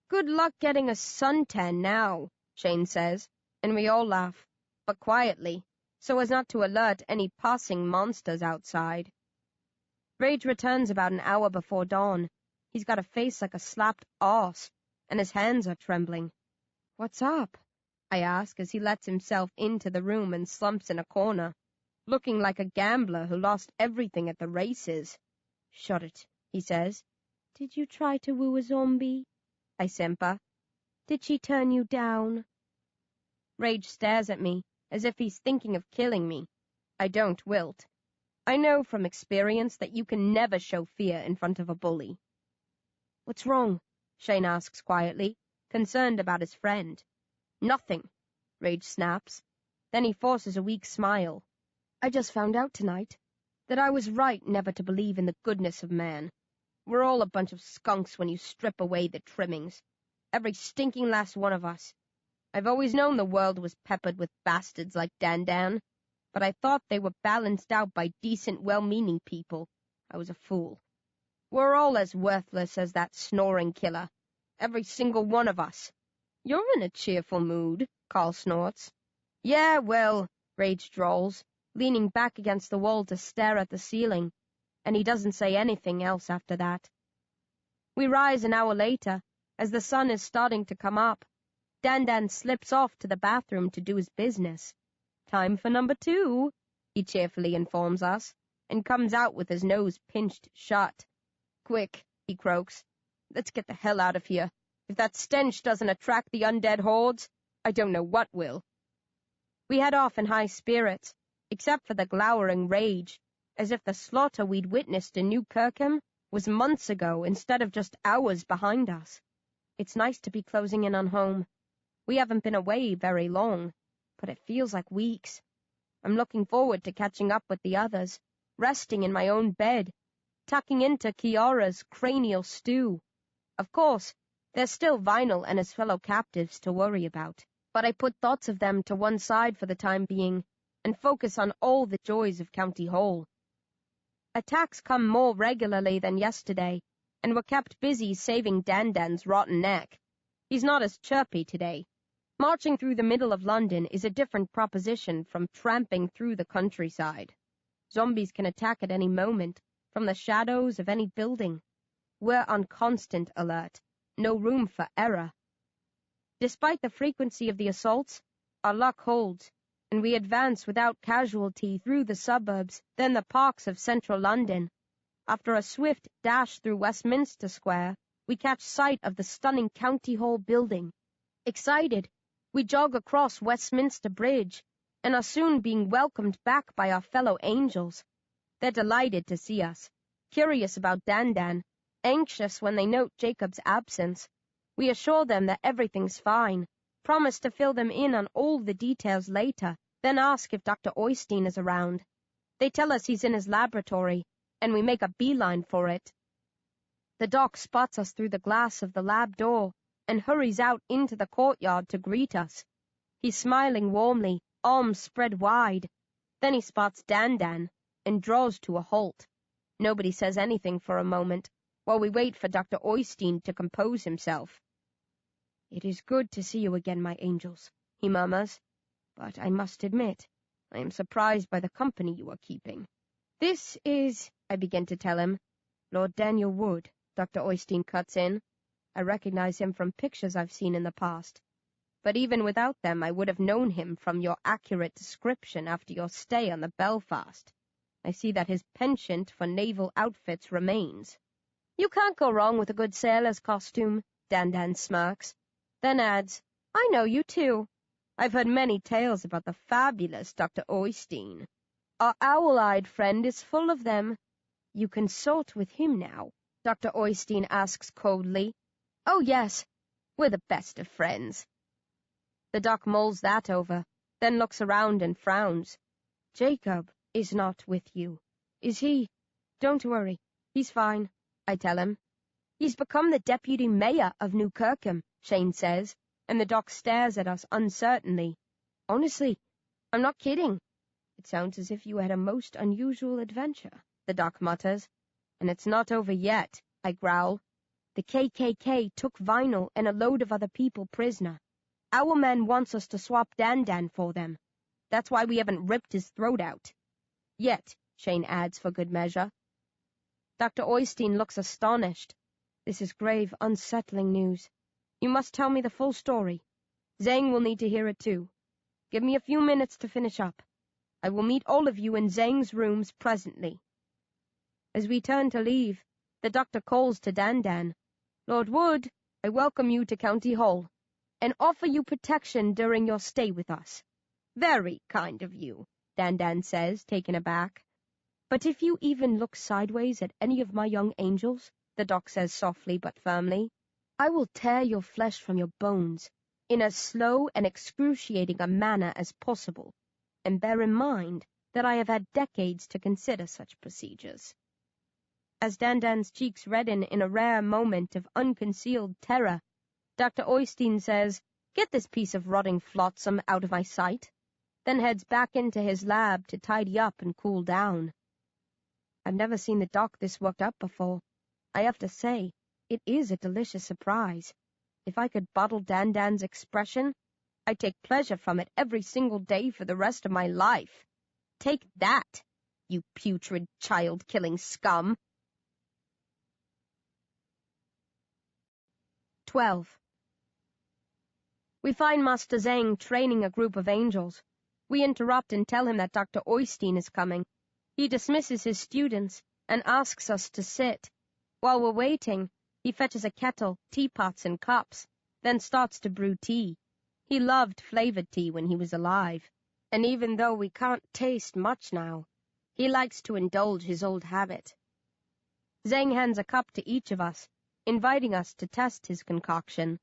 Speaker 1: "Good luck getting a suntan now," Shane says, and we all laugh, but quietly, so as not to alert any passing monsters outside. Rage returns about an hour before dawn. He's got a face like a slapped arse, and his hands are trembling. "What's up?" I ask as he lets himself into the room and slumps in a corner. looking like a gambler who lost everything at the races.
Speaker 2: Shut it, he says. Did you try to woo a Zom-B? I simper. Did she turn you down?
Speaker 1: Rage stares at me, as if he's thinking of killing me. I don't wilt. I know from experience that you can never show fear in front of a bully.
Speaker 2: What's wrong?
Speaker 1: Shane asks quietly, concerned about his friend. Nothing, Rage snaps. Then he forces a weak smile. I just found out tonight that I was right never to believe in the goodness of man. We're all a bunch of skunks when you strip away the trimmings. Every stinking last one of us. I've always known the world was peppered with bastards like Dan, but I thought they were balanced out by decent, well-meaning people. I was a fool. We're all as worthless as that snoring killer. Every single one of us. You're in a cheerful mood, Carl snorts. Yeah, well, Rage drawls, leaning back against the wall to stare at the ceiling, and he doesn't say anything else after that. We rise an hour later, as the sun is starting to come up. Dan slips off to the bathroom to do his business. Time for number 2, he cheerfully informs us, and comes out with his nose pinched shut. Quick, he croaks. Let's get the hell out of here. If that stench doesn't attract the undead hordes, I don't know what will. We head off in high spirits, except for the glowering Rage, as if the slaughter we'd witnessed in New Kirkham was months ago instead of just hours behind us. It's nice to be closing in on home. We haven't been away very long, but it feels like weeks. I'm looking forward to catching up with the others, resting in my own bed, tucking into Kiara's cranial stew. Of course, there's still Vinyl and his fellow captives to worry about, but I put thoughts of them to one side for the time being and focus on all the joys of County Hall. Attacks come more regularly than yesterday, and we're kept busy saving Dan's rotten neck. He's not as chirpy today. Marching through the middle of London is a different proposition from tramping through the countryside. Zombies can attack at any moment, from the shadows of any building. We're on constant alert, no room for error. Despite the frequency of the assaults, our luck holds, and we advance without casualty through the suburbs, then the parks of central London. After a swift dash through Westminster Square, we catch sight of the stunning County Hall building. Excited, we jog across Westminster Bridge, and are soon being welcomed back by our fellow angels. They're delighted to see us, curious about Dan, anxious when they note Jacob's absence. We assure them that everything's fine, promise to fill them in on all the details later, then ask if Dr. Oystein is around. They tell us he's in his laboratory, and we make a beeline for it. The doc spots us through the glass of the lab door and hurries out into the courtyard to greet us. He's smiling warmly, arms spread wide. Then he spots Dan and draws to a halt. Nobody says anything for a moment, while we wait for Dr. Oystein to compose himself. "It is good to see you again, my angels," he murmurs, "but I must admit, I am surprised by the company you are keeping." "This is," I begin to tell him. "Lord Daniel Wood," Dr. Oystein cuts in. "I recognize him from pictures I've seen in the past, but even without them I would have known him from your accurate description after your stay on the Belfast. I see that his penchant for naval outfits remains." "You can't go wrong with a good sailor's costume," Dan smirks, then adds, "I know you too. I've heard many tales about the fabulous Dr. Oystein. Our owl-eyed friend is full of them." "You consult with him now?" Dr. Oystein asks coldly. "Oh, yes. We're the best of friends." The doc mulls that over, then looks around and frowns. "Jacob is not with you, is he?" "Don't worry. He's fine," I tell him. "He's become the deputy mayor of New Kirkham," Shane says, and the doc stares at us uncertainly. "Honestly, I'm not kidding." "It sounds as if you had a most unusual adventure," the doc mutters. "And it's not over yet," I growl. "The KKK took Vinyl and a load of other people prisoner. Our men wants us to swap Dan for them. That's why we haven't ripped his throat out. Yet," Shane adds for good measure. Dr. Oystein looks astonished. "This is grave, unsettling news. You must tell me the full story. Zhang will need to hear it too. Give me a few minutes to finish up."
Speaker 2: I will meet all of you in Zhang's rooms presently." As we turn to leave, the doctor calls to Dan. "Lord Wood, I welcome you to County Hall, and offer you protection during your stay with us." "Very kind of you," Dan says, taken aback. "But if you even look sideways at any of my young angels," the doc says softly but firmly, "I will tear your flesh from your bones in as slow and excruciating a manner as possible, and bear in mind that I have had decades to consider such procedures." As Dan's cheeks redden in a rare moment of unconcealed terror, Dr. Oystein says, "Get this piece of rotting flotsam out of my sight," then heads back into his lab to tidy up and cool down. I've never seen the doc this worked up before. I have to say, it is a delicious surprise. If I could bottle Dan's expression, I'd take pleasure from it every single day for the rest of my life. Take that, you putrid child-killing scum. 12. We find Master Zhang training a group of angels. We interrupt and tell him that Dr. Oystein is coming. He dismisses his students and asks us to sit. While we're waiting, he fetches a kettle, teapots, and cups, then starts to brew tea. He loved flavored tea when he was alive, and even though we can't taste much now, he likes to indulge his old habit. Zhang hands a cup to each of us, inviting us to test his concoction.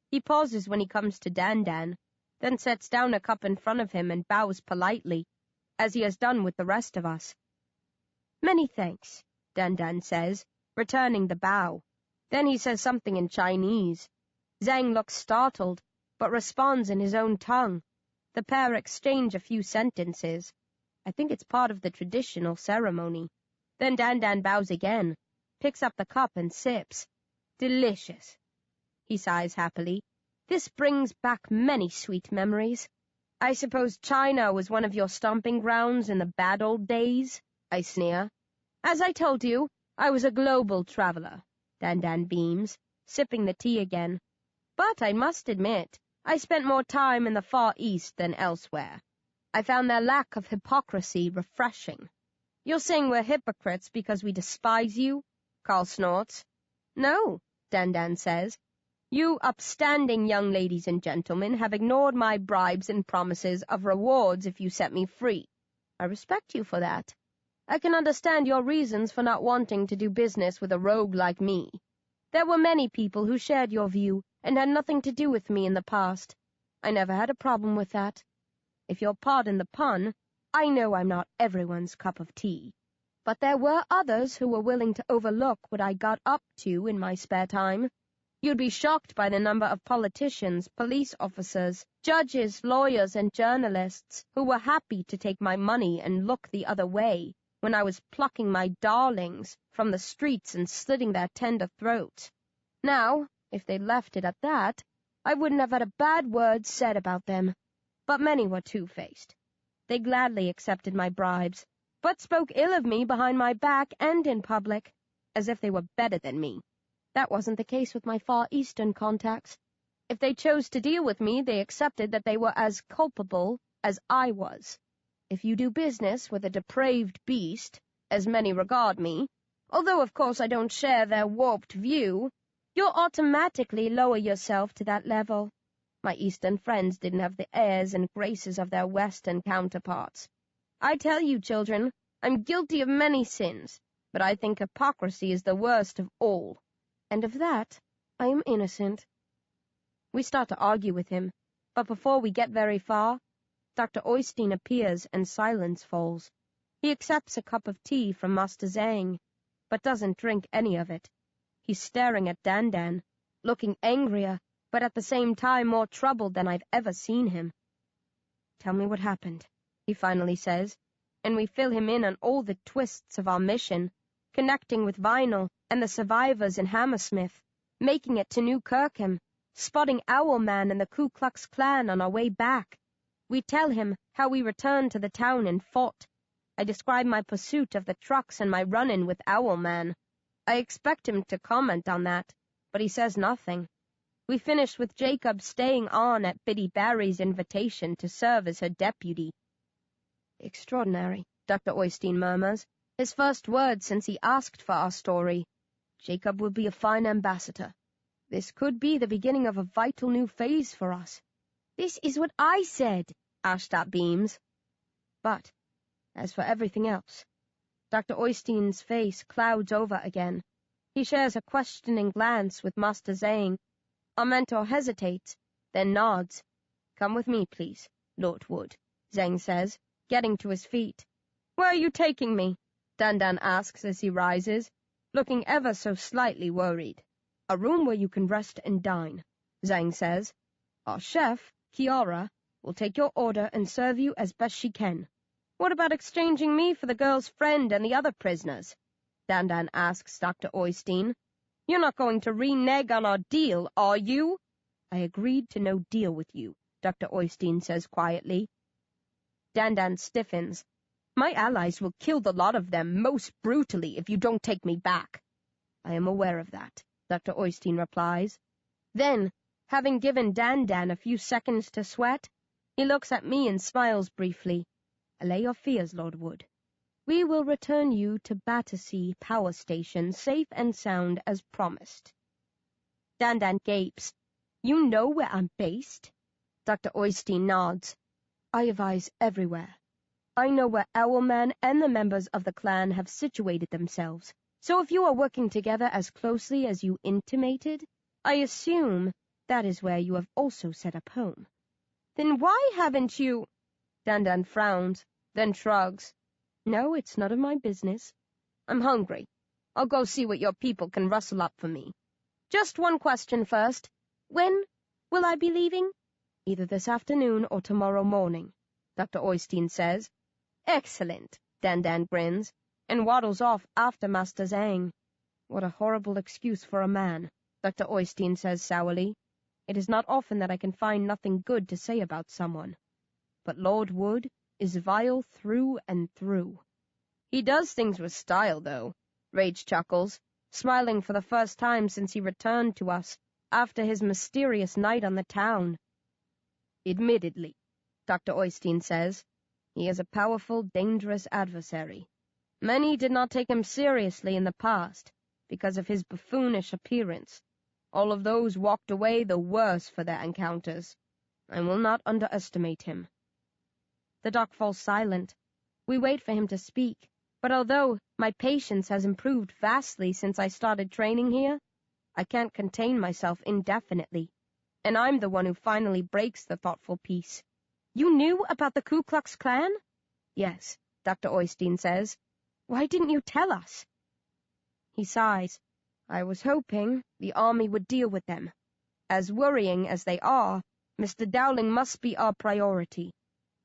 Speaker 2: He pauses when he comes to Dan, then sets down a cup in front of him and bows politely, as he has done with the rest of us. "Many thanks," Dan says, returning the bow. Then he says something in Chinese. Zhang looks startled, but responds in his own tongue. The pair exchange a few sentences. I think it's part of the traditional ceremony. Then Dan bows again, picks up the cup and sips. "Delicious," he sighs happily. "This brings back many sweet memories. I suppose China was one of your stomping grounds in the bad old days?" I sneer. "As I told you, I was a global traveler," Dan beams, sipping the tea again. "But I must admit, I spent more time in the Far East than elsewhere. I found their lack of hypocrisy refreshing." "You're saying we're hypocrites because we despise you?" Carl snorts. "No," Dan says. "You upstanding young ladies and gentlemen have ignored my bribes and promises of rewards if you set me free. I respect you for that. I can understand your reasons for not wanting to do business with a rogue like me. There were many people who shared your view and had nothing to do with me in the past. I never had a problem with that. If you'll pardon the pun, I know I'm not everyone's cup of tea. But there were others who were willing to overlook what I got up to in my spare time. You'd be shocked by the number of politicians, police officers, judges, lawyers, and journalists who were happy to take my money and look the other way when I was plucking my darlings from the streets and slitting their tender throats. Now, if they'd left it at that, I wouldn't have had a bad word said about them. But many were two-faced. They gladly accepted my bribes, but spoke ill of me behind my back and in public, as if they were better than me. That wasn't the case with my Far Eastern contacts. If they chose to deal with me, they accepted that they were as culpable as I was. If you do business with a depraved beast, as many regard me, although of course I don't share their warped view, you'll automatically lower yourself to that level. My Eastern friends didn't have the airs and graces of their Western counterparts. I tell you, children, I'm guilty of many sins, but I think hypocrisy is the worst of all. And of that, I am innocent." We start to argue with him, but before we get very far, Dr. Oystein appears and silence falls. He accepts a cup of tea from Master Zhang, but doesn't drink any of it. He's staring at Dan, looking angrier, but at the same time more troubled than I've ever seen him. "Tell me what happened," he finally says, and we fill him in on all the twists of our mission, connecting with Vinyl and the survivors in Hammersmith, making it to New Kirkham, spotting Owlman and the Ku Klux Klan on our way back. We tell him how we returned to the town and fought. I describe my pursuit of the trucks and my run-in with Owlman. I expect him to comment on that, but he says nothing. We finish with Jacob staying on at Biddy Barry's invitation to serve as her deputy.
Speaker 1: Extraordinary, Dr. Oystein murmurs, his first words since he asked for our story. Jacob will be a fine ambassador. This could be the beginning of a vital new phase for us.
Speaker 2: This is what I said,
Speaker 1: Ashtat beams. But, as for everything else, Dr. Oystein's face clouds over again. He shares a questioning glance with Master Zhang. Our mentor hesitates, then nods. Come with me, please, Lord Wood, Zhang says, getting to his feet. Where are you taking me? Dandan asks as he rises, looking ever so slightly worried. A room where you can rest and dine, Zhang says. Our chef, Kiara, will take your order and serve you as best she can. What about exchanging me for the girl's friend and the other prisoners? Dandan asks Dr. Oystein. You're not going to renege on our deal, are you? I agreed to no deal with you, Dr. Oystein says quietly. Dandan stiffens. My allies will kill the lot of them most brutally if you don't take me back. I am aware of that, Dr. Oystein replies. Then, having given Dandan a few seconds to sweat, he looks at me and smiles briefly. Allay your fears, Lord Wood. We will return you to Battersea Power Station safe and sound as promised. Dandan gapes. You know where I'm based? Dr. Oystein nods. I have eyes everywhere. I know where Owlman and the members of the clan have situated themselves. So if you are working together as closely as you intimated, I assume that is where you have also set up home. Then why haven't you... Dandan frowns, then shrugs. No, it's none of my business. I'm hungry. I'll go see what your people can rustle up for me. Just one question first. When will I be leaving? Either this afternoon or tomorrow morning, Dr. Oystein says. Excellent, Dandan grins, and waddles off after Master Zhang. What a horrible excuse for a man, Dr. Oystein says sourly. It is not often that I can find nothing good to say about someone. But Lord Wood is vile through and through. He does things with style, though, Rage chuckles, smiling for the first time since he returned to us after his mysterious night on the town. Admittedly, Dr. Oystein says, he is a powerful, dangerous adversary. Many did not take him seriously in the past because of his buffoonish appearance. All of those walked away the worse for their encounters. I will not underestimate him. The doc falls silent. We wait for him to speak, but although my patience has improved vastly since I started training here, I can't contain myself indefinitely, and I'm the one who finally breaks the thoughtful peace. You knew about the Ku Klux Klan? Yes, Dr. Oystein says. Why didn't you tell us? He sighs. I was hoping the army would deal with them. As worrying as they are, Mr. Dowling must be our priority.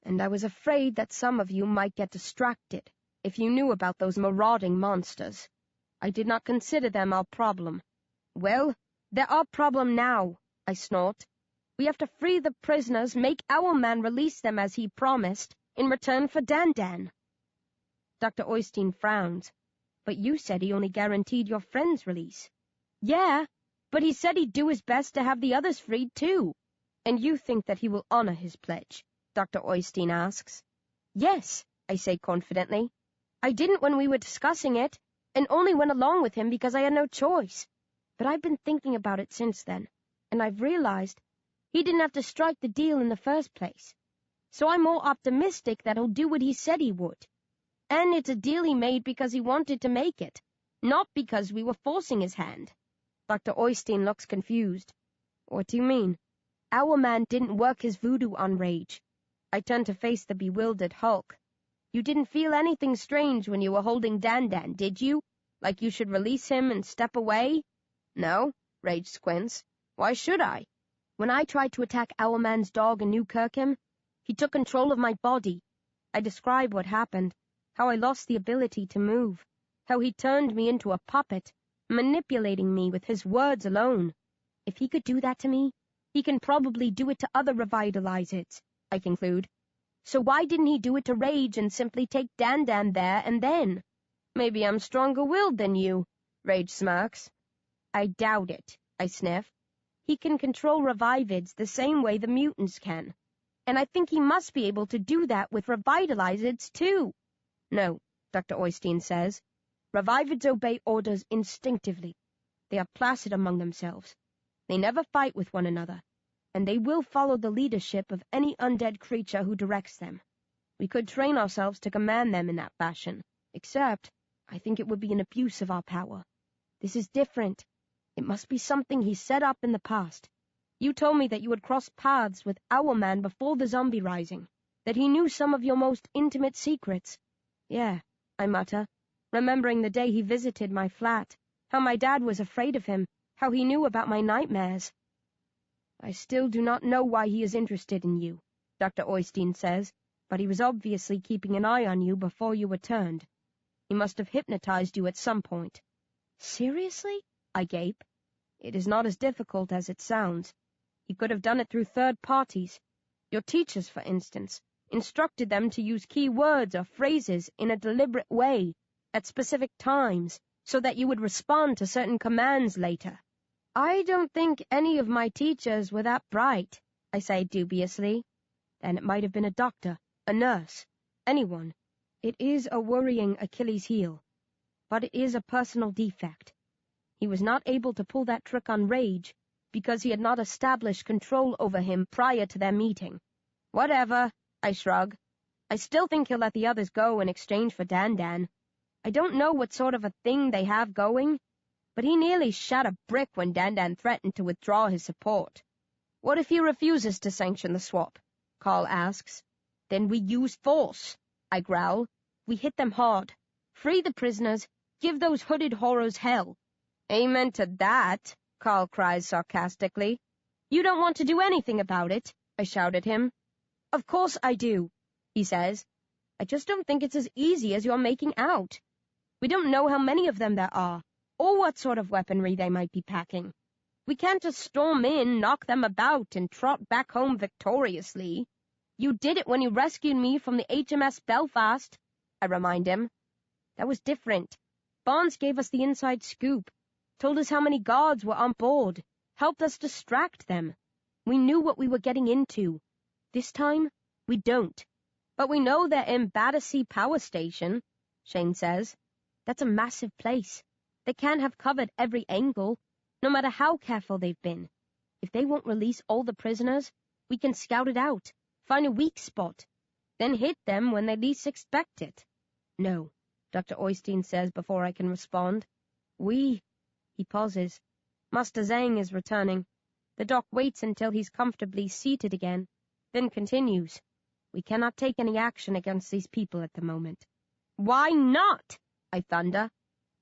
Speaker 1: And I was afraid that some of you might get distracted if you knew about those marauding monsters. I did not consider them our problem. Well, they're our problem now, I snort. We have to free the prisoners, make Owlman release them as he promised, in return for Dandan. Dr. Oystein frowns. But you said he only guaranteed your friend's release. Yeah, but he said he'd do his best to have the others freed too. And you think that he will honor his pledge? Dr. Oystein asks. Yes, I say confidently. I didn't when we were discussing it, and only went along with him because I had no choice. But I've been thinking about it since then, and I've realized he didn't have to strike the deal in the first place. So I'm more optimistic that he'll do what he said he would. And it's a deal he made because he wanted to make it, not because we were forcing his hand. Dr. Oystein looks confused. What do you mean? Owlman didn't work his voodoo on Rage. I turned to face the bewildered Hulk. You didn't feel anything strange when you were holding Dandan, did you? Like you should release him and step away? No, Rage squints. Why should I? When I tried to attack Owlman's dog in New Kirkham, he took control of my body. I describe what happened, how I lost the ability to move, how he turned me into a puppet, manipulating me with his words alone. If he could do that to me, he can probably do it to other revitalizers, I conclude. So why didn't he do it to Rage and simply take Dandan there and then? Maybe I'm stronger-willed than you, Rage smirks. I doubt it, I sniff. He can control revivids the same way the mutants can. and I think he must be able to do that with revitalizers, too. No, Dr. Oystein says. Revivids obey orders instinctively. They are placid among themselves. They never fight with one another, and they will follow the leadership of any undead creature who directs them. We could train ourselves to command them in that fashion, except I think it would be an abuse of our power. This is different. It must be something he set up in the past. You told me that you had crossed paths with Owlman before the zombie rising, that he knew some of your most intimate secrets. Yeah, I mutter, remembering the day he visited my flat, how my dad was afraid of him, how he knew about my nightmares. I still do not know why he is interested in you, Dr. Oystein says, but he was obviously keeping an eye on you before you returned. He must have hypnotized you at some point. Seriously? I gape. It is not as difficult as it sounds. He could have done it through third parties. Your teachers, for instance, instructed them to use key words or phrases in a deliberate way at specific times so that you would respond to certain commands later. I don't think any of my teachers were that bright, I say dubiously. Then it might have been a doctor, a nurse, anyone. It is a worrying Achilles heel, but it is a personal defect. He was not able to pull that trick on Rage because he had not established control over him prior to their meeting. Whatever, I shrug. I still think he'll let the others go in exchange for Dan. I don't know what sort of a thing they have going, but he nearly shot a brick when Dan threatened to withdraw his support. What if he refuses to sanction the swap? Carl asks. Then we use force, I growl. We hit them hard. Free the prisoners. Give those hooded horrors hell. Amen to that, Carl cries sarcastically. You don't want to do anything about it, I shout at him. Of course I do, he says. I just don't think it's as easy as you're making out. We don't know how many of them there are, or what sort of weaponry they might be packing. We can't just storm in, knock them about, and trot back home victoriously. You did it when you rescued me from the HMS Belfast, I remind him. That was different. Barnes gave us the inside scoop, told us how many guards were on board, helped us distract them. We knew what we were getting into. This time, we don't. But we know they're in Battersea Power Station, Shane says. That's a massive place. They can't have covered every angle, no matter how careful they've been. If they won't release all the prisoners, we can scout it out, find a weak spot, then hit them when they least expect it. No, Dr. Oystein says before I can respond. He pauses. Master Zhang is returning. The doc waits until he's comfortably seated again, then continues. We cannot take any action against these people at the moment. Why not? I thunder.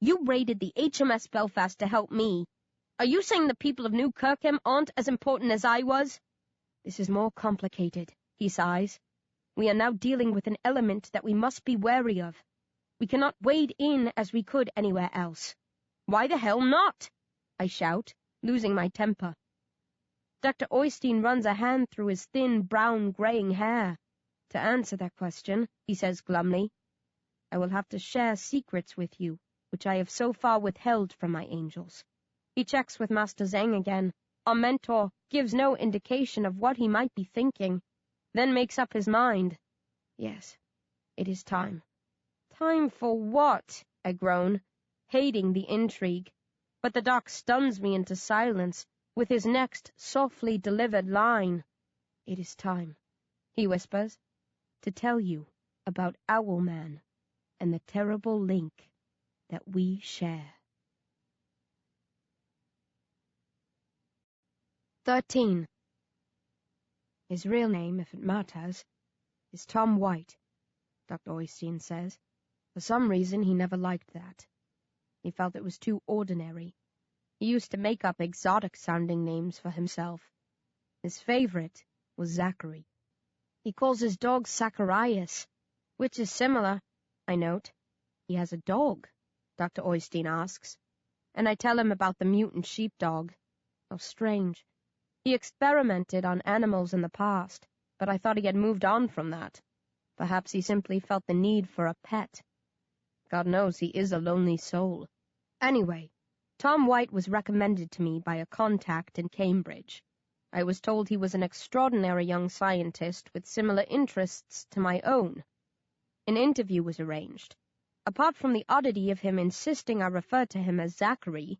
Speaker 1: You raided the HMS Belfast to help me. Are you saying the people of New Kirkham aren't as important as I was? This is more complicated, he sighs. We are now dealing with an element that we must be wary of. We cannot wade in as we could anywhere else. Why the hell not? I shout, losing my temper. Dr. Oystein runs a hand through his thin, brown, graying hair. To answer that question, he says glumly, I will have to share secrets with you, which I have so far withheld from my angels. He checks with Master Zhang again. Our mentor gives no indication of what he might be thinking, then makes up his mind. Yes, it is time. Time for what? I groan, hating the intrigue. But the doc stuns me into silence with his next softly delivered line. It is time, he whispers, to tell you about Owlman and the terrible link that we share. 13. His real name, if it matters, is Tom White, Dr. Oystein says. For some reason, he never liked that. He felt it was too ordinary. He used to make up exotic-sounding names for himself. His favorite was Zachary. He calls his dog Zacharias, which is similar, I note. He has a dog, Dr. Oystein asks, and I tell him about the mutant sheepdog. How strange. He experimented on animals in the past, but I thought he had moved on from that. Perhaps he simply felt the need for a pet. God knows he is a lonely soul. Anyway, Tom White was recommended to me by a contact in Cambridge.
Speaker 2: I was told he was an extraordinary young scientist with similar interests to my own. An interview was arranged. Apart from the oddity of him insisting I refer to him as Zachary,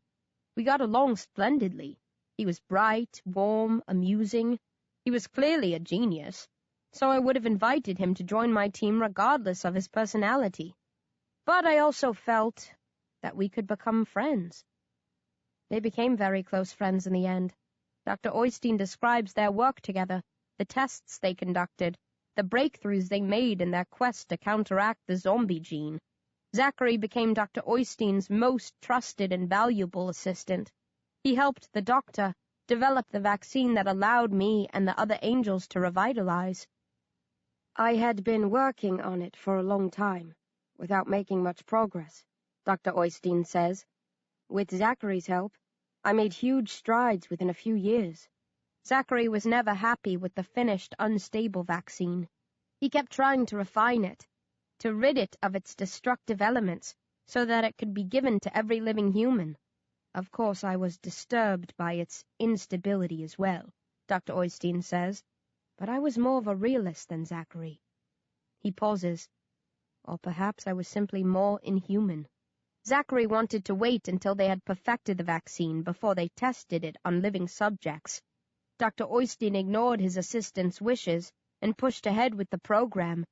Speaker 2: we got along splendidly. He was bright, warm, amusing. He was clearly a genius, so I would have invited him to join my team regardless of his personality. But I also felt that we could become friends. They became very close friends in the end. Dr. Oystein describes their work together, the tests they conducted, the breakthroughs they made in their quest to counteract the Zom-B gene. Zachary became Dr. Oystein's most trusted and valuable assistant. He helped the doctor develop the vaccine that allowed me and the other angels to revitalize. I had been working on it for a long time, without making much progress, Dr. Oystein says. With Zachary's help, I made huge strides within a few years. Zachary was never happy with the finished, unstable vaccine. He kept trying to refine it, to rid it of its destructive elements, so that it could be given to every living human. Of course, I was disturbed by its instability as well, Dr. Oystein says, but I was more of a realist than Zachary. He pauses. Or perhaps I was simply more inhuman. Zachary wanted to wait until they had perfected the vaccine before they tested it on living subjects. Dr. Oystein ignored his assistant's wishes and pushed ahead with the program.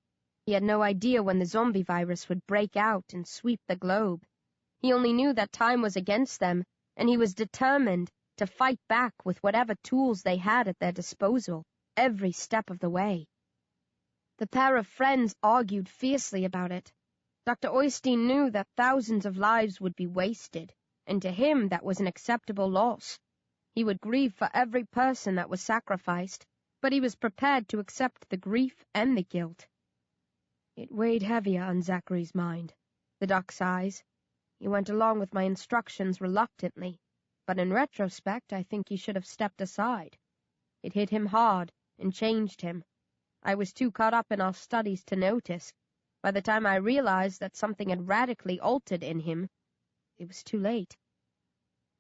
Speaker 2: He had no idea when the zombie virus would break out and sweep the globe. He only knew that time was against them, and he was determined to fight back with whatever tools they had at their disposal, every step of the way. The pair of friends argued fiercely about it. Dr. Oystein knew that thousands of lives would be wasted, and to him that was an acceptable loss. He would grieve for every person that was sacrificed, but he was prepared to accept the grief and the guilt. It weighed heavier on Zachary's mind. The doc sighs. He went along with my instructions reluctantly, but in retrospect I think he should have stepped aside. It hit him hard and changed him. I was too caught up in our studies to notice. By the time I realized that something had radically altered in him, it was too late.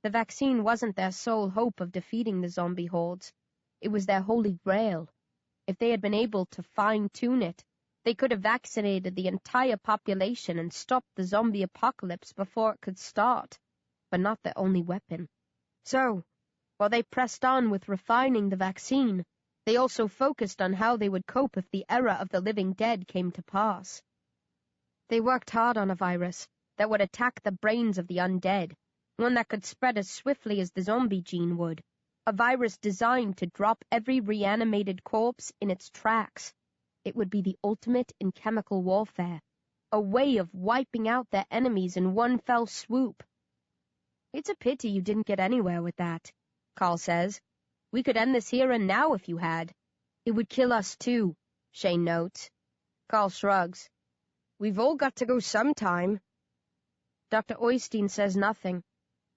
Speaker 2: The vaccine wasn't their sole hope of defeating the zombie hordes. It was their holy grail. If they had been able to fine-tune it, they could have vaccinated the entire population and stopped the zombie apocalypse before it could start, but not their only weapon. So, while they pressed on with refining the vaccine, they also focused on how they would cope if the era of the living dead came to pass. They worked hard on a virus that would attack the brains of the undead, one that could spread as swiftly as the zombie gene would, a virus designed to drop every reanimated corpse in its tracks. It would be the ultimate in chemical warfare, a way of wiping out their enemies in one fell swoop. It's a pity you didn't get anywhere with that, Carl says. We could end this here and now if you had. It would kill us too, Shane notes. Carl shrugs. We've all got to go sometime. Dr. Oystein says nothing.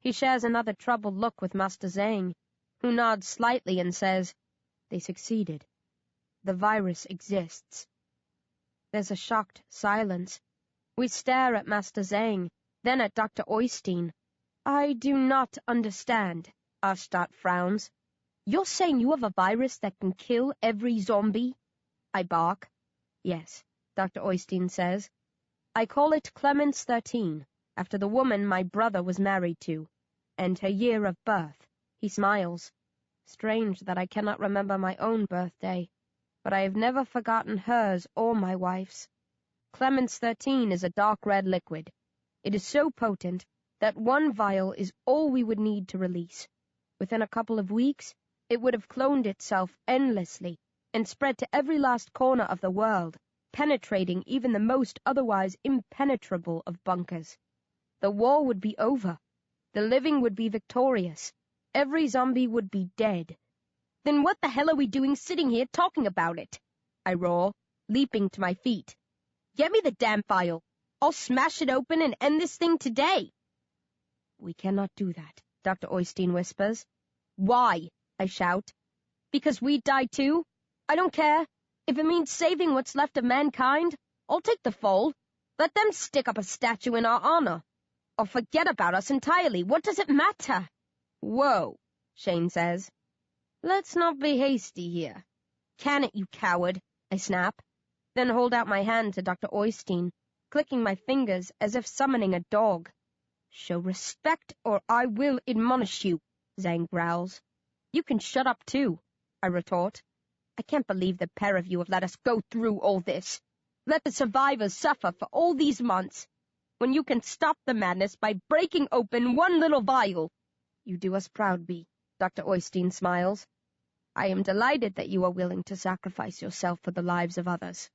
Speaker 2: He shares another troubled look with Master Zhang, who nods slightly and says, They succeeded. The virus exists. There's a shocked silence. We stare at Master Zhang, then at Dr. Oystein. I do not understand, Ashtat frowns. You're saying you have a virus that can kill every zombie? I bark. Yes, Dr. Oystein says. I call it Clemens 13, after the woman my brother was married to, and her year of birth. He smiles. Strange that I cannot remember my own birthday, but I have never forgotten hers or my wife's. Clemens 13 is a dark red liquid. It is so potent that one vial is all we would need to release. Within a couple of weeks, it would have cloned itself endlessly and spread to every last corner of the world, penetrating even the most otherwise impenetrable of bunkers. The war would be over. The living would be victorious. Every zombie would be dead. Then what the hell are we doing sitting here talking about it? I roar, leaping to my feet. Get me the damn vial. I'll smash it open and end this thing today. We cannot do that, Dr. Oystein whispers. Why? I shout. Because we die too? I don't care. If it means saving what's left of mankind, I'll take the fall. Let them stick up a statue in our honor. Or forget about us entirely. What does it matter? Whoa, Shane says.
Speaker 1: Let's not be hasty here. Can it, you coward, I snap, then hold out my hand to Dr. Oystein, clicking my fingers as if summoning a dog. Show respect, or I will admonish you, Zhang growls. You can shut up, too, I retort. I can't believe the pair of you have let us go through all this. Let the survivors suffer for all these months, when you can stop the madness by breaking open one little vial. You do us proud, B. Dr. Oystein smiles. I am delighted that you are willing to sacrifice yourself for the lives of others.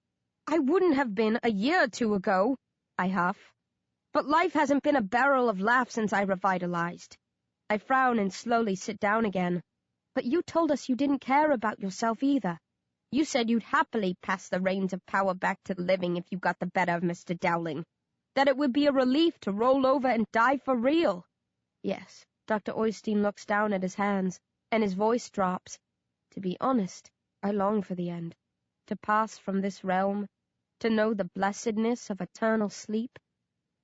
Speaker 1: I wouldn't have been a year or two ago, I huff. But life hasn't been a barrel of laughs since I revitalized. I frown and slowly sit down again. But you told us you didn't care about yourself either. You said you'd happily pass the reins of power back to the living if you got the better of Mr. Dowling. That it would be a relief to roll over and die for real. Yes, Dr. Oystein looks down at his hands, and his voice drops. To be honest, I long for the end. To pass from this realm, to know the blessedness of eternal sleep,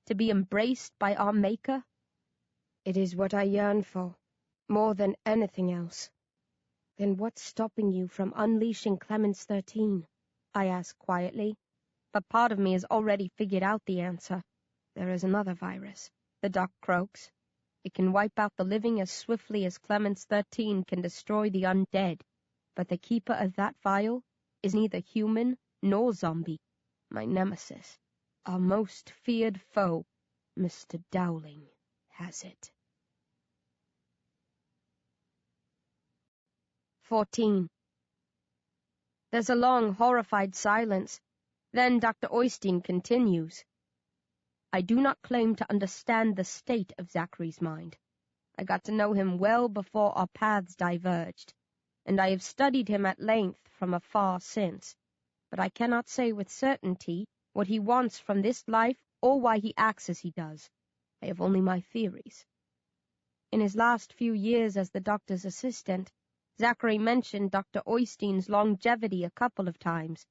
Speaker 1: to be embraced by our Maker. It is what I yearn for, more than anything else. Then what's stopping you from unleashing Clemens 13? I ask quietly, but part of me has already figured out the answer. There is another virus, the doc croaks. It can wipe out the living as swiftly as Clemens 13 can destroy the undead, but the keeper of that vial is neither human nor zombie. My nemesis, our most feared foe, Mr. Dowling, has it. 14. There's a long, horrified silence. Then Dr. Oystein continues. I do not claim to understand the state of Zachary's mind. I got to know him well before our paths diverged, and I have studied him at length from afar since, but I cannot say with certainty what he wants from this life or why he acts as he does. I have only my theories. In his last few years as the doctor's assistant, Zachary mentioned Dr. Oystein's longevity a couple of times.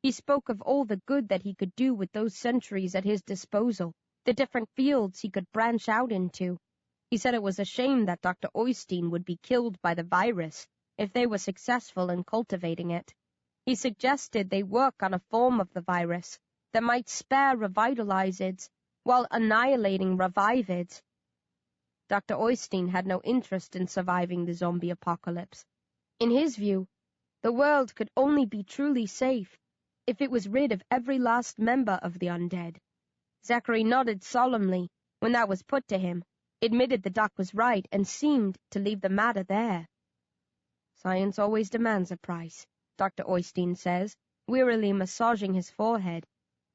Speaker 1: He spoke of all the good that he could do with those centuries at his disposal, the different fields he could branch out into. He said it was a shame that Dr. Oystein would be killed by the virus if they were successful in cultivating it. He suggested they work on a form of the virus that might spare revitalizids while annihilating revivids. Dr. Oystein had no interest in surviving the zombie apocalypse. In his view, the world could only be truly safe if it was rid of every last member of the undead. Zachary nodded solemnly when that was put to him, admitted the doc was right, and seemed to leave the matter there. Science always demands a price, Dr. Oystein says, wearily massaging his forehead.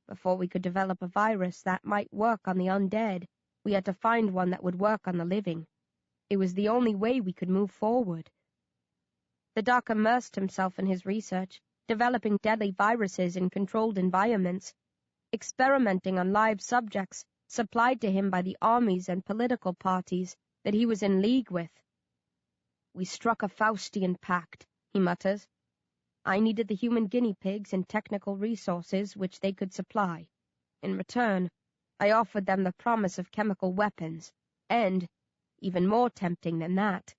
Speaker 1: Before we could develop a virus that might work on the undead, we had to find one that would work on the living. It was the only way we could move forward. The doc immersed himself in his research, developing deadly viruses in controlled environments, experimenting on live subjects supplied to him by the armies and political parties that he was in league with. We struck a Faustian pact, he mutters. I needed the human guinea pigs and technical resources which they could supply. In return, I offered them the promise of chemical weapons, and, even more tempting than that,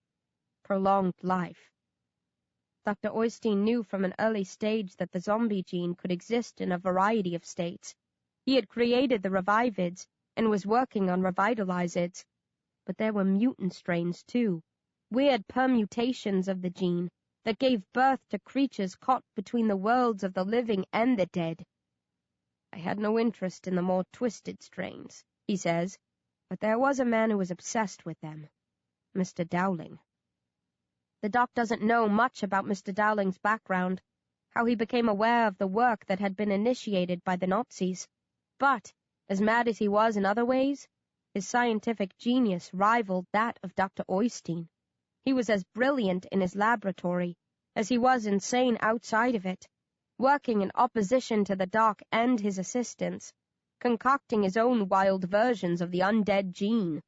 Speaker 1: prolonged life. Dr. Oystein knew from an early stage that the zombie gene could exist in a variety of states. He had created the revivids and was working on revitalizids, but there were mutant strains too, weird permutations of the gene that gave birth to creatures caught between the worlds of the living and the dead. I had no interest in the more twisted strains, he says, but there was a man who was obsessed with them, Mr. Dowling. The doc doesn't know much about Mr. Dowling's background, how he became aware of the work that had been initiated by the Nazis, but, as mad as he was in other ways, his scientific genius rivaled that of Dr. Oystein. He was as brilliant in his laboratory as he was insane outside of it, working in opposition to the doc and his assistants, concocting his own wild versions of the undead gene.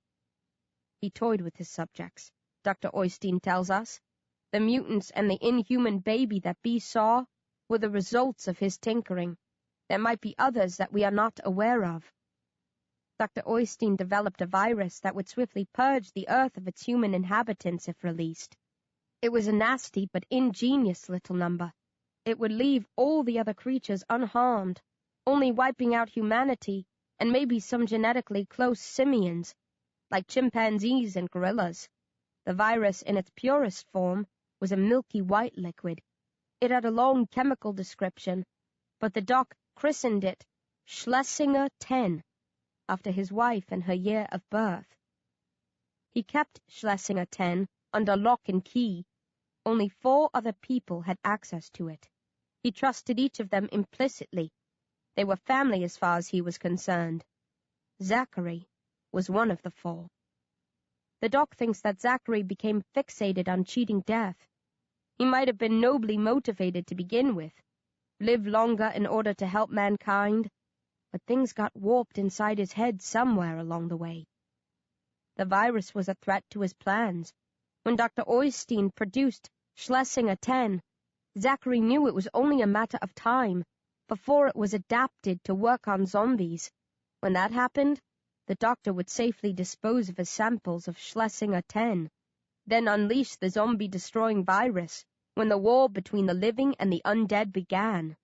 Speaker 1: He toyed with his subjects, Dr. Oystein tells us. The mutants and the inhuman baby that B saw were the results of his tinkering. There might be others that we are not aware of. Dr. Oystein developed a virus that would swiftly purge the Earth of its human inhabitants if released.
Speaker 2: It was a nasty but ingenious little number. It would leave all the other creatures unharmed, only wiping out humanity and maybe some genetically close simians, like chimpanzees and gorillas. The virus in its purest form was a milky white liquid. It had a long chemical description, but the doc christened it Schlesinger 10, after his wife and her year of birth. He kept Schlesinger 10 under lock and key. Only 4 other people had access to it. He trusted each of them implicitly. They were family as far as he was concerned. Zachary was one of the 4. The doc thinks that Zachary became fixated on cheating death. He might have been nobly motivated to begin with, live longer in order to help mankind, but things got warped inside his head somewhere along the way. The virus was a threat to his plans. When Dr. Oystein produced Schlesinger 10, Zachary knew it was only a matter of time before it was adapted to work on zombies. When that happened, the doctor would safely dispose of his samples of Schlesinger 10, then unleash the zombie-destroying virus when the war between the living and the undead began.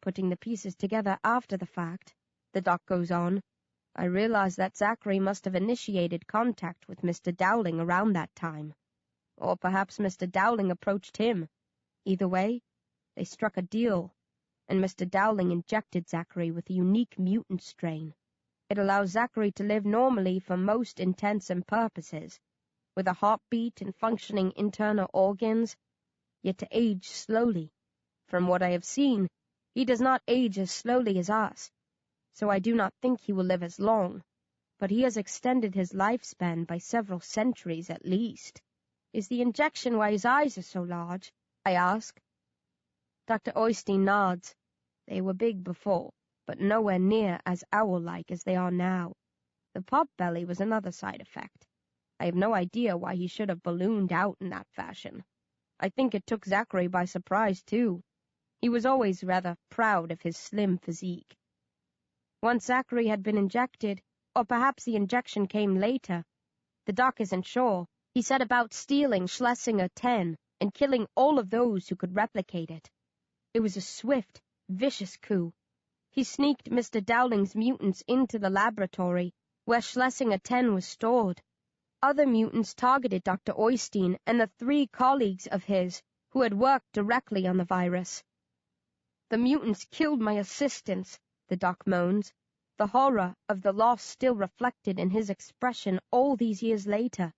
Speaker 2: Putting the pieces together after the fact, the doc goes on, I realized that Zachary must have initiated contact with Mr. Dowling around that time. Or perhaps Mr. Dowling approached him. Either way, they struck a deal, and Mr. Dowling injected Zachary with a unique mutant strain. It allows Zachary to live normally for most intents and purposes, with a heartbeat and functioning internal organs, yet to age slowly. From what I have seen, he does not age as slowly as us, so I do not think he will live as long, but he has extended his lifespan by several centuries at least. Is the injection why his eyes are so large? I ask. Dr. Oystein nods. They were big before, but nowhere near as owl-like as they are now. The pot belly was another side effect. I have no idea why he should have ballooned out in that fashion. I think it took Zachary by surprise, too. He was always rather proud of his slim physique. Once Zachary had been injected, or perhaps the injection came later, the doc isn't sure, he set about stealing Schlesinger 10 and killing all of those who could replicate it. It was a swift, vicious coup. He sneaked Mr. Dowling's mutants into the laboratory, where Schlesinger 10 was stored. Other mutants targeted Dr. Oystein and the 3 colleagues of his who had worked directly on the virus. The mutants killed my assistants, the doc moans, the horror of the loss still reflected in his expression all these years later.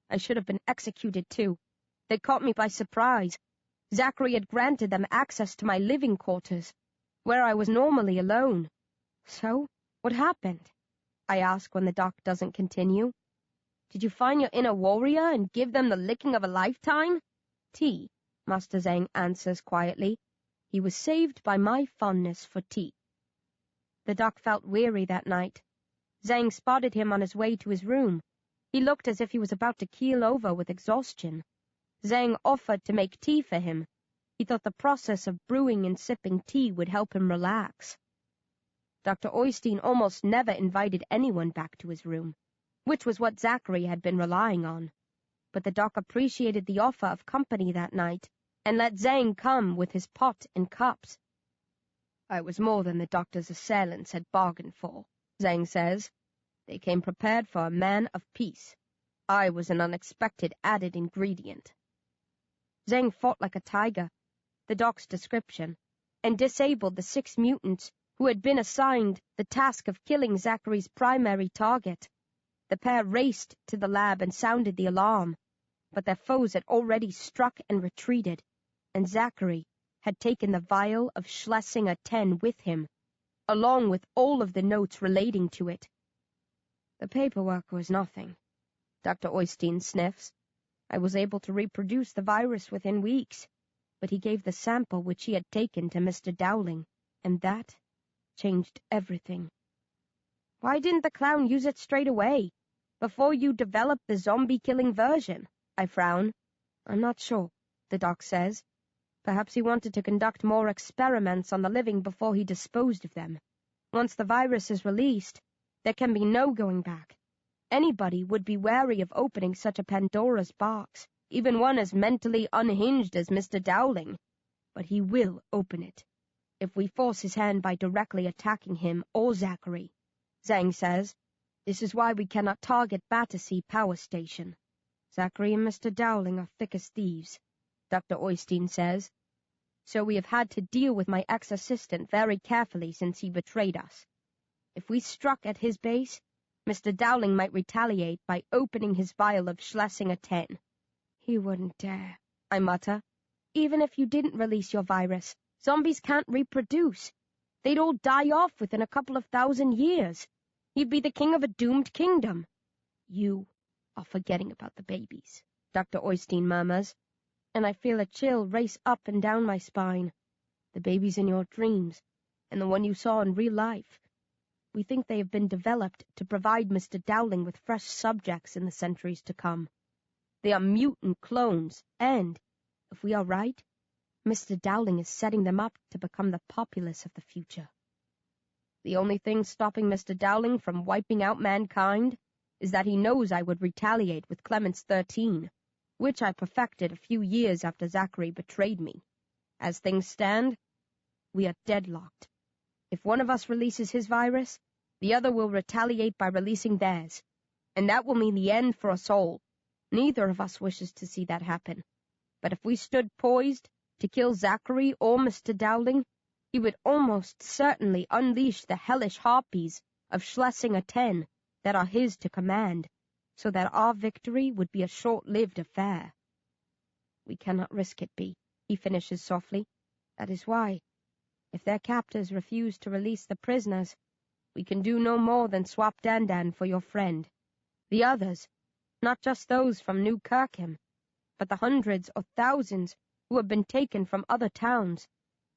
Speaker 2: I should have been executed too. They caught me by surprise. Zachary had granted them access to my living quarters, where I was normally alone. So, what happened? I ask when the doc doesn't continue. Did you find your inner warrior and give them the licking of a lifetime? Tea, Master Zhang answers quietly. He was saved by my fondness for tea. The doc felt weary that night. Zhang spotted him on his way to his room. He looked as if he was about to keel over with exhaustion. Zhang offered to make tea for him. He thought the process of brewing and sipping tea would help him relax. Dr. Oystein almost never invited anyone back to his room, which was what Zachary had been relying on. But the doc appreciated the offer of company that night and let Zhang come with his pot and cups. I was more than the doctor's assailants had bargained for, Zhang says. They came prepared for a man of peace. I was an unexpected added ingredient. Zhang fought like a tiger, the doc's description, and disabled the 6 mutants who had been assigned the task of killing Zachary's primary target. The pair raced to the lab and sounded the alarm, but their foes had already struck and retreated, and Zachary had taken the vial of Schlesinger 10 with him, along with all of the notes relating to it. The paperwork was nothing. Dr. Oystein sniffs. I was able to reproduce the virus within weeks, but he gave the sample which he had taken to Mr. Dowling, and that changed everything. Why didn't the clown use it straight away, before you developed the zombie-killing version? I frown. I'm not sure, the doc says. Perhaps he wanted to conduct more experiments on the living before he disposed of them. Once the virus is released, there can be no going back. Anybody would be wary of opening such a Pandora's box.
Speaker 1: even one as mentally unhinged as Mr. Dowling. But he will open it, if we force his hand by directly attacking him or Zachary, Zhang says. This is why we cannot target Battersea Power Station. Zachary and Mr. Dowling are thick as thieves, Dr. Oystein says. So we have had to deal with my ex-assistant very carefully since he betrayed us. If we struck at his base, Mr. Dowling might retaliate by opening his vial of Schlesinger 10. He wouldn't dare, I mutter. Even if you didn't release your virus, zombies can't reproduce. They'd all die off within a couple of thousand years. You'd be the king of a doomed kingdom. You are forgetting about the babies, Dr. Oystein murmurs, and I feel a chill race up and down my spine. The babies in your dreams, and the one you saw in real life. We think they have been developed to provide Mr. Dowling with fresh subjects in the centuries to come. They are mutant clones, and, if we are right, Mr. Dowling is setting them up to become the populace of the future. The only thing stopping Mr. Dowling from wiping out mankind is that he knows I would retaliate with Clemens 13, which I perfected a few years after Zachary betrayed me. As things stand, we are deadlocked. If one of us releases his virus, the other will retaliate by releasing theirs, and that will mean the end for us all. Neither of us wishes to see that happen. But if we stood poised to kill Zachary or Mr. Dowling, he would almost certainly unleash the hellish harpies of Schlesinger 10 that are his to command, so that our victory would be a short-lived affair. We cannot risk it, B, he finishes softly. That is why, if their captors refuse to release the prisoners, we can do no more than swap Dandan for your friend. The others, not just those from New Kirkham, but the hundreds or thousands who have been taken from other towns,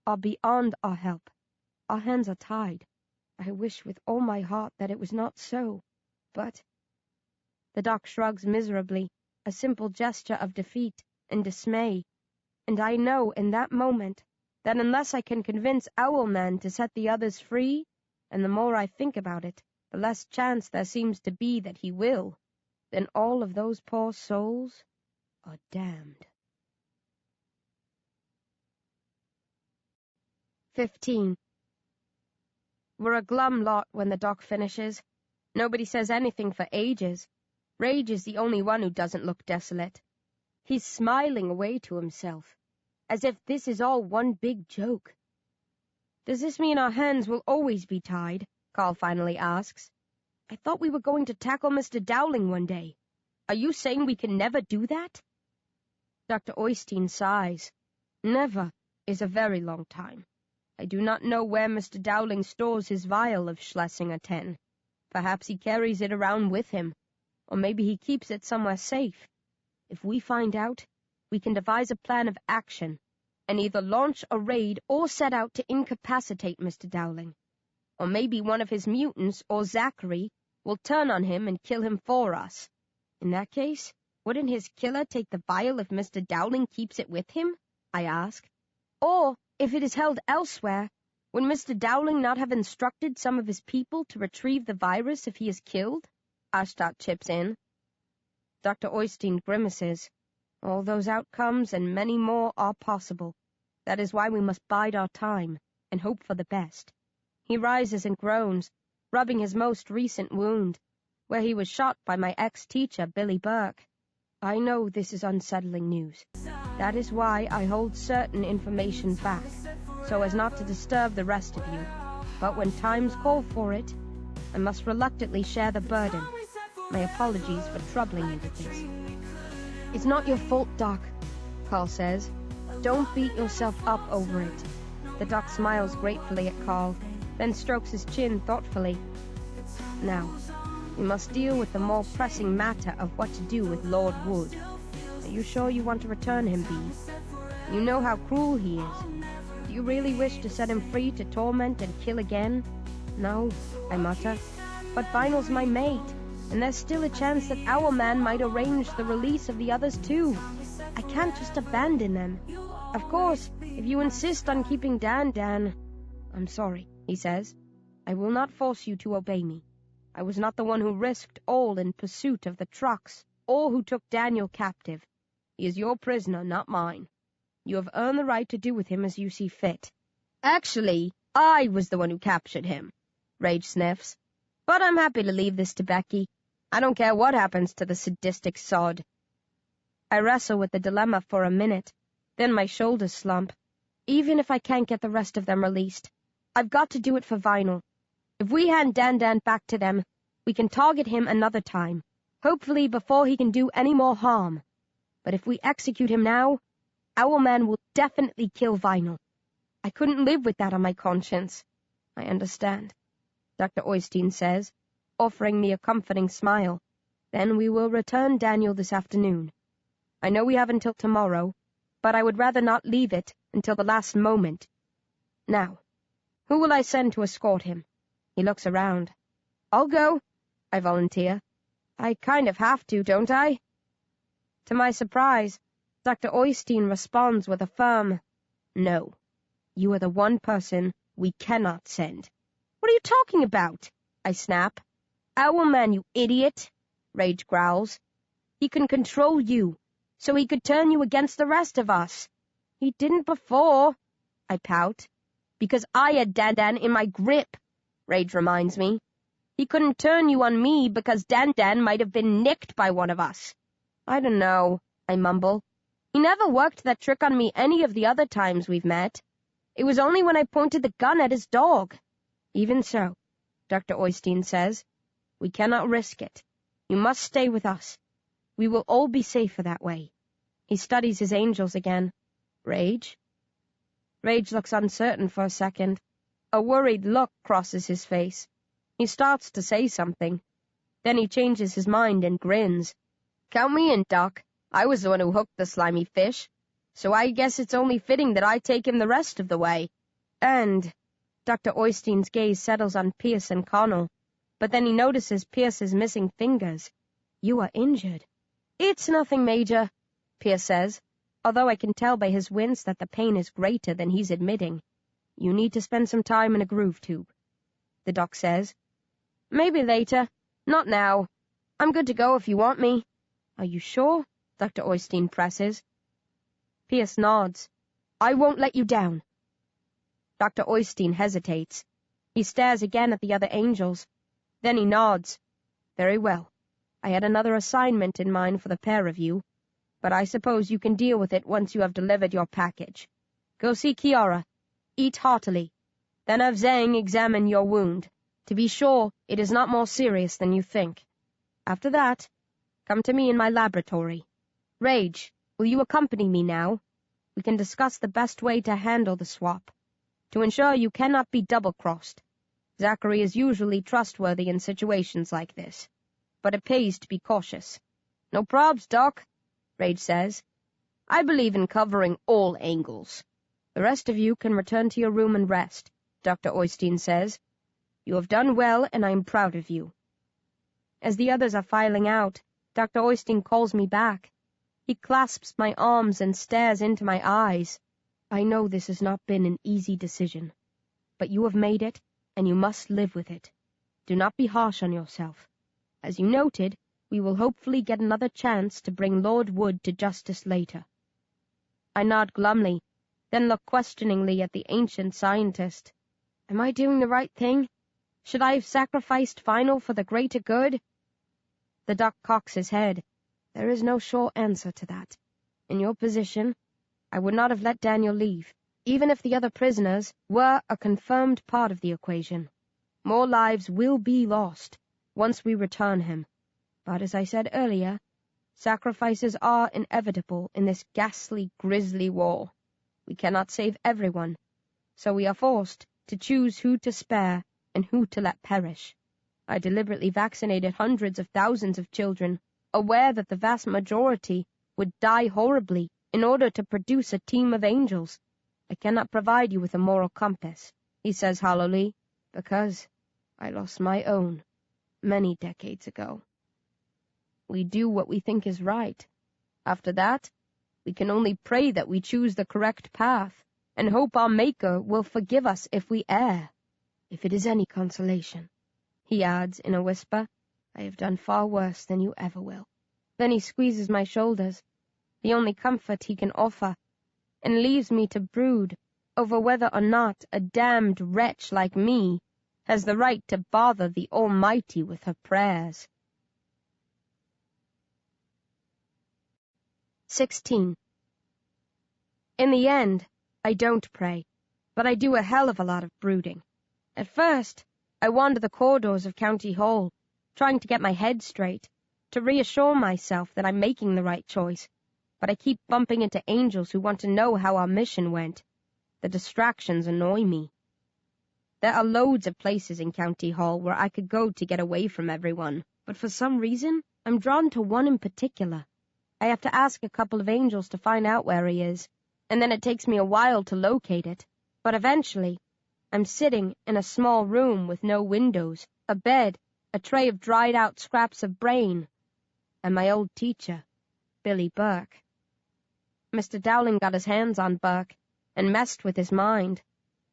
Speaker 1: are beyond our help. Our hands are tied. I wish with all my heart that it was not so, but... The doc shrugs miserably, a simple gesture of defeat and dismay, and I know in that moment that unless I can convince Owlman to set the others free, and the more I think about it, the less chance there seems to be that he will, then all of those poor souls are damned. 15. We're a glum lot when the doc finishes. Nobody says anything for ages. Rage is the only one who doesn't look desolate. He's smiling away to himself, as if this is all one big joke. Does this mean our hands will always be tied? Carl finally asks. I thought we were going to tackle Mr. Dowling one day. Are you saying we can never do that? Dr. Oystein sighs. Never is a very long time. I do not know where Mr. Dowling stores his vial of Schlesinger 10. Perhaps he carries it around with him, or maybe he keeps it somewhere safe. If we find out, we can devise a plan of action, and either launch a raid or set out to incapacitate Mr. Dowling. Or maybe one of his mutants, or Zachary, will turn on him and kill him for us. In that case, wouldn't his killer take the vial if Mr. Dowling keeps it with him? I ask. Or, if it is held elsewhere, would Mr. Dowling not have instructed some of his people to retrieve the virus if he is killed? Ashtat chips in. Dr. Oystein grimaces. All those outcomes and many more are possible. That is why we must bide our time and hope for the best. He rises and groans, rubbing his most recent wound, where he was shot by my ex-teacher, Billy Burke. I know this is unsettling news. That is why I hold certain information back, so as not to disturb the rest of you. But when times call for it, I must reluctantly share the burden. My apologies for troubling you with this. It's not your fault, Doc, Carl says. Don't beat yourself up over it. The doc smiles gratefully at Carl, then strokes his chin thoughtfully. Now, we must deal with the more pressing matter of what to do with Lord Wood. Are you sure you want to return him, Bee? You know how cruel he is. Do you really wish to set him free to torment and kill again? No, I mutter. But Vinyl's my mate, and there's still a chance that Owlman might arrange the release of the others too. I can't just abandon them. Of course, if you insist on keeping Dan... I'm sorry, he says. I will not force you to obey me. I was not the one who risked all in pursuit of the trucks, or who took Daniel captive.
Speaker 2: He is your prisoner, not mine. You have earned the right to do with him as you see fit. Actually, I was the one who captured him, Rage sniffs. But I'm happy to leave this to Becky. I don't care what happens to the sadistic sod. I wrestle with the dilemma for a minute, then my shoulders slump. Even if I can't get the rest of them released, I've got to do it for Vinyl. If we hand Dan back to them, we can target him another time, hopefully before he can do any more harm. But if we execute him now, Owlman will definitely kill Vinyl. I couldn't live with that on my conscience. I understand, Dr. Oystein says, offering me a comforting smile. Then we will return Daniel this afternoon. I know we have until tomorrow, but I would rather not leave it until the last moment. Now, who will I send to escort him? He looks around. I'll go, I volunteer. I kind of have to, don't I? To my surprise, Dr. Oystein responds with a firm, no. You are the one person we cannot send. What are you talking about? I snap. Owlman, you idiot, Rage growls. He can control you, so he could turn you against the rest of us. He didn't before, I pout. Because I had Dan in my grip, Rage reminds me. He couldn't turn you on me because Dan might have been nicked by one of us. I don't know, I mumble. He never worked that trick on me any of the other times we've met. It was only when I pointed the gun at his dog. Even so, Dr. Oystein says, we cannot risk it. You must stay with us. We will all be safer that way. He studies his angels again. Rage? Rage looks uncertain for a second. A worried look crosses his face. He starts to say something. Then he changes his mind and grins. Count me in, Doc. I was the one who hooked the slimy fish, so I guess it's only fitting that I take him the rest of the way. And Dr. Oystein's gaze settles on Pierce and Connell, but then he notices Pierce's missing fingers. You are injured. It's nothing major, Pierce says, although I can tell by his wince that the pain is greater than he's admitting. You need to spend some time in a groove tube, the doc says. Maybe later. Not now. I'm good to go if you want me. Are you sure? Dr. Oystein presses. Pierce nods. I won't let you down. Dr. Oystein hesitates. He stares again at the other angels. Then he nods. Very well. I had another assignment in mind for the pair of you, but I suppose you can deal with it once you have delivered your package. Go see Kiara. Eat heartily. Then have Zhang examine your wound. To be sure, it is not more serious than you think. After that, come to me in my laboratory. Rage, will you accompany me now? We can discuss the best way to handle the swap, to ensure you cannot be double-crossed. Zachary is usually trustworthy in situations like this, but it pays to be cautious. No probs, Doc, Rage says. I believe in covering all angles. The rest of you can return to your room and rest, Dr. Oystein says. You have done well, and I am proud of you. As the others are filing out, Dr. Oystein calls me back. He clasps my arms and stares into my eyes. I know this has not been an easy decision, but you have made it, and you must live with it. Do not be harsh on yourself. As you noted, we will hopefully get another chance to bring Lord Wood to justice later. I nod glumly, then look questioningly at the ancient scientist. Am I doing the right thing? Should I have sacrificed Vinyl for the greater good? The doc cocks his head. There is no sure answer to that. In your position, I would not have let Daniel leave, even if the other prisoners were a confirmed part of the equation. More lives will be lost once we return him. But as I said earlier, sacrifices are inevitable in this ghastly, grisly war. We cannot save everyone, so we are forced to choose who to spare and who to let perish. I deliberately vaccinated hundreds of thousands of children, aware that the vast majority would die horribly in order to produce a team of angels. I cannot provide you with a moral compass, he says hollowly, because I lost my own many decades ago. We do what we think is right. After that, we can only pray that we choose the correct path, and hope our Maker will forgive us if we err. If it is any consolation, he adds in a whisper, I have done far worse than you ever will. Then he squeezes my shoulders. the only comfort he can offer, and leaves me to brood over whether or not a damned wretch like me has the right to bother the Almighty with her prayers. 16. In the end, I don't pray, but I do a hell of a lot of brooding. At first, I wander the corridors of County Hall, trying to get my head straight, to reassure myself that I'm making the right choice, but I keep bumping into angels who want to know how our mission went. The distractions annoy me. There are loads of places in County Hall where I could go to get away from everyone, but for some reason, I'm drawn to one in particular. I have to ask a couple of angels to find out where he is, and then it takes me a while to locate it. But eventually, I'm sitting in a small room with no windows, a bed, a tray of dried-out scraps of brain, and my old teacher, Billy Burke. Mr. Dowling got his hands on Burke and messed with his mind.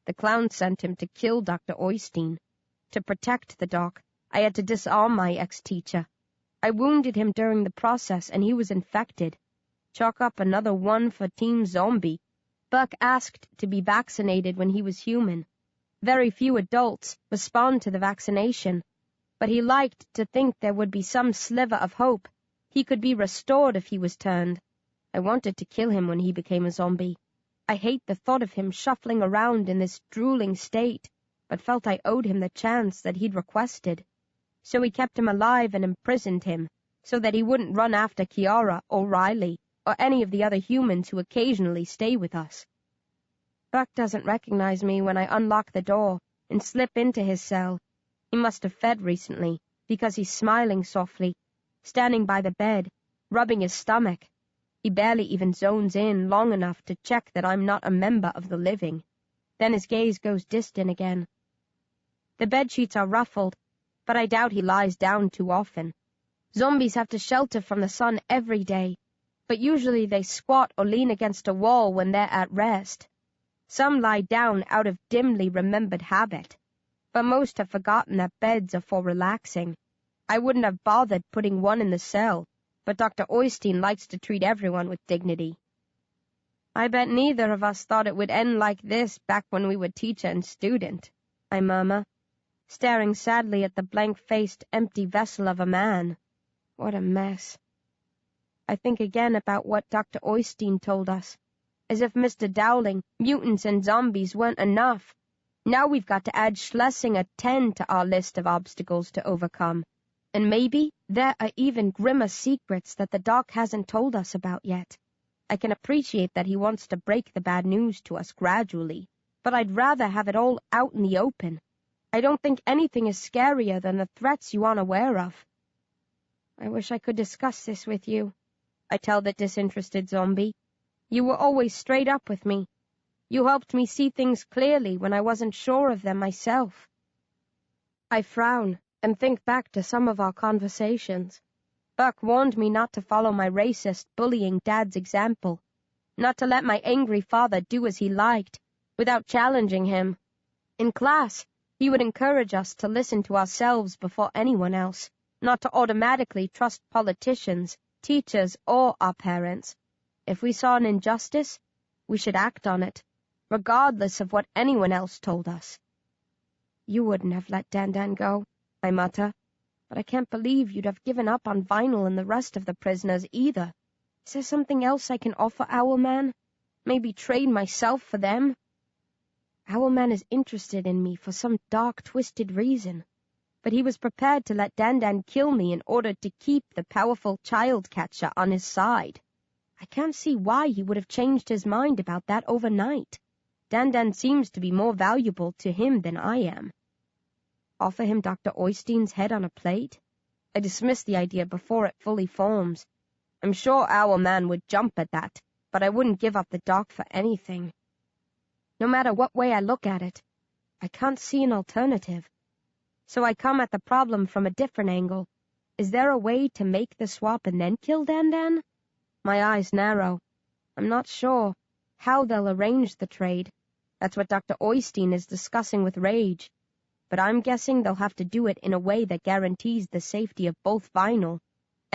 Speaker 2: The clown sent him to kill Dr. Oystein. To protect the doc, I had to disarm my ex-teacher. I wounded him during the process, and he was infected. Chalk up another 1 for Team Zom-B. Burke asked to be vaccinated when he was human. Very few adults respond to the vaccination, but he liked to think there would be some sliver of hope. He could be restored if he was turned. I wanted to kill him when he became a zombie. I hate the thought of him shuffling around in this drooling state, but felt I owed him the chance that he'd requested. So we kept him alive and imprisoned him, so that he wouldn't run after Kiara or Riley, or any of the other humans who occasionally stay with us. Buck doesn't recognize me when I unlock the door and slip into his cell. He must have fed recently, because he's smiling softly, standing by the bed, rubbing his stomach. He barely even zones in long enough to check that I'm not a member of the living. Then his gaze goes distant again. The bedsheets are ruffled, but I doubt he lies down too often. Zombies have to shelter from the sun every day, but usually they squat or lean against a wall when they're at rest. Some lie down out of dimly remembered habit, but most have forgotten that beds are for relaxing. I wouldn't have bothered putting one in the cell, but Dr. Oystein likes to treat everyone with dignity. I bet neither of us thought it would end like this back when we were teacher and student, I murmur, staring sadly at the blank-faced, empty vessel of a man. What a mess. I think again about what Dr. Oystein told us. As if Mr. Dowling, mutants and zombies weren't enough. Now we've got to add Schlesinger 10 to our list of obstacles to overcome. And maybe there are even grimmer secrets that the doc hasn't told us about yet. I can appreciate that he wants to break the bad news to us gradually, but I'd rather have it all out in the open. I don't think anything is scarier than the threats you aren't aware of. I wish I could discuss this with you, I tell the disinterested zombie. You were always straight up with me. You helped me see things clearly when I wasn't sure of them myself. I frown and think back to some of our conversations. Buck warned me not to follow my racist, bullying dad's example, not to let my angry father do as he liked, without challenging him. In class, he would encourage us to listen to ourselves before anyone else, not to automatically trust politicians, teachers, or our parents. If we saw an injustice, we should act on it, regardless of what anyone else told us. You wouldn't have let Dan go, I mutter, but I can't believe you'd have given up on Vinyl and the rest of the prisoners either. Is there something else I can offer Owlman? Maybe trade myself for them? Owlman is interested in me for some dark, twisted reason, but he was prepared to let Dan kill me in order to keep the powerful child catcher on his side. I can't see why he would have changed his mind about that overnight. Dan seems to be more valuable to him than I am. Offer him Dr. Oystein's head on a plate? I dismiss the idea before it fully forms. I'm sure Owlman would jump at that, but I wouldn't give up the doc for anything. No matter what way I look at it, I can't see an alternative. So I come at the problem from a different angle. Is there a way to make the swap and then kill Dan? My eyes narrow. I'm not sure how they'll arrange the trade. That's what Dr. Oystein is discussing with Rage. But I'm guessing they'll have to do it in a way that guarantees the safety of both Vinyl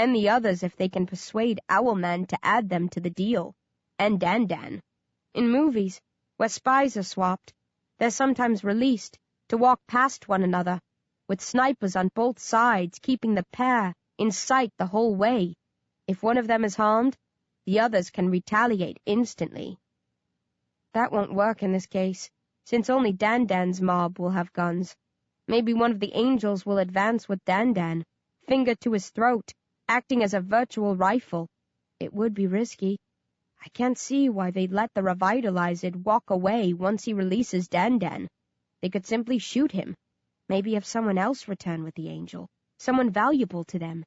Speaker 1: and the others if they can persuade Owlman to add them to the deal, and Dan. In movies, where spies are swapped, they're sometimes released to walk past one another, with snipers on both sides keeping the pair in sight the whole way. If one of them is harmed, the others can retaliate instantly. That won't work in this case, since only Dan's mob will have guns. Maybe one of the angels will advance with Dan, finger to his throat, acting as a virtual rifle. It would be risky. I can't see why they'd let the revitalized walk away once he releases Dan. They could simply shoot him. Maybe have someone else return with the angel, someone valuable to them.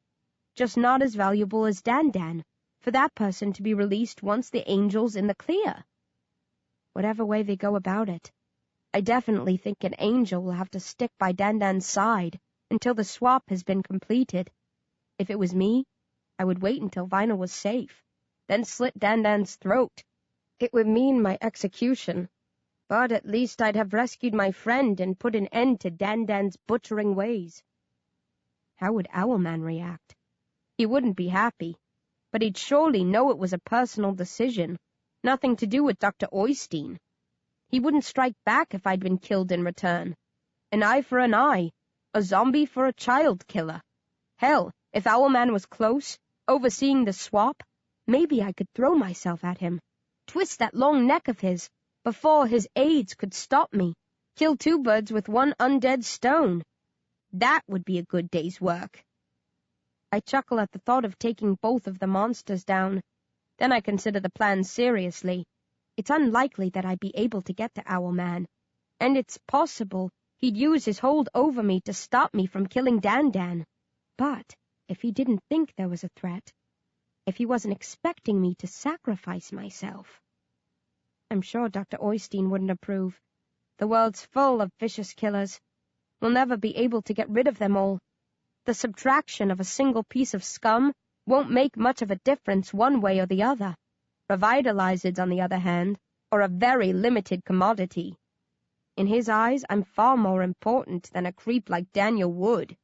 Speaker 1: Just not as valuable as Dan, for that person to be released once the angel's in the clear. Whatever way they go about it, I definitely think an angel will have to stick by Dan's side until the swap has been completed. If it was me, I would wait until Vinyl was safe, then slit Dan's throat. It would mean my execution, but at least I'd have rescued my friend and put an end to Dan's butchering ways. How would Owlman react? He wouldn't be happy, but he'd surely know it was a personal decision, nothing to do with Dr. Oystein. He wouldn't strike back if I'd been killed in return. An eye for an eye, a zombie for a child killer. Hell, if Owlman was close, overseeing the swap, maybe I could throw myself at him, twist that long neck of his, before his aides could stop me, kill two birds with one undead stone. That would be a good day's work. I chuckle at the thought of taking both of the monsters down. Then I consider the plan seriously. It's unlikely that I'd be able to get to Owlman, and it's possible he'd use his hold over me to stop me from killing Dan. But if he didn't think there was a threat, if he wasn't expecting me to sacrifice myself, I'm sure Dr. Oystein wouldn't approve. The world's full of vicious killers. We'll never be able to get rid of them all. The subtraction of a single piece of scum won't make much of a difference one way or the other. Revitalizeds, on the other hand, are a very limited commodity. In his eyes, I'm far more important than a creep like Daniel Wood.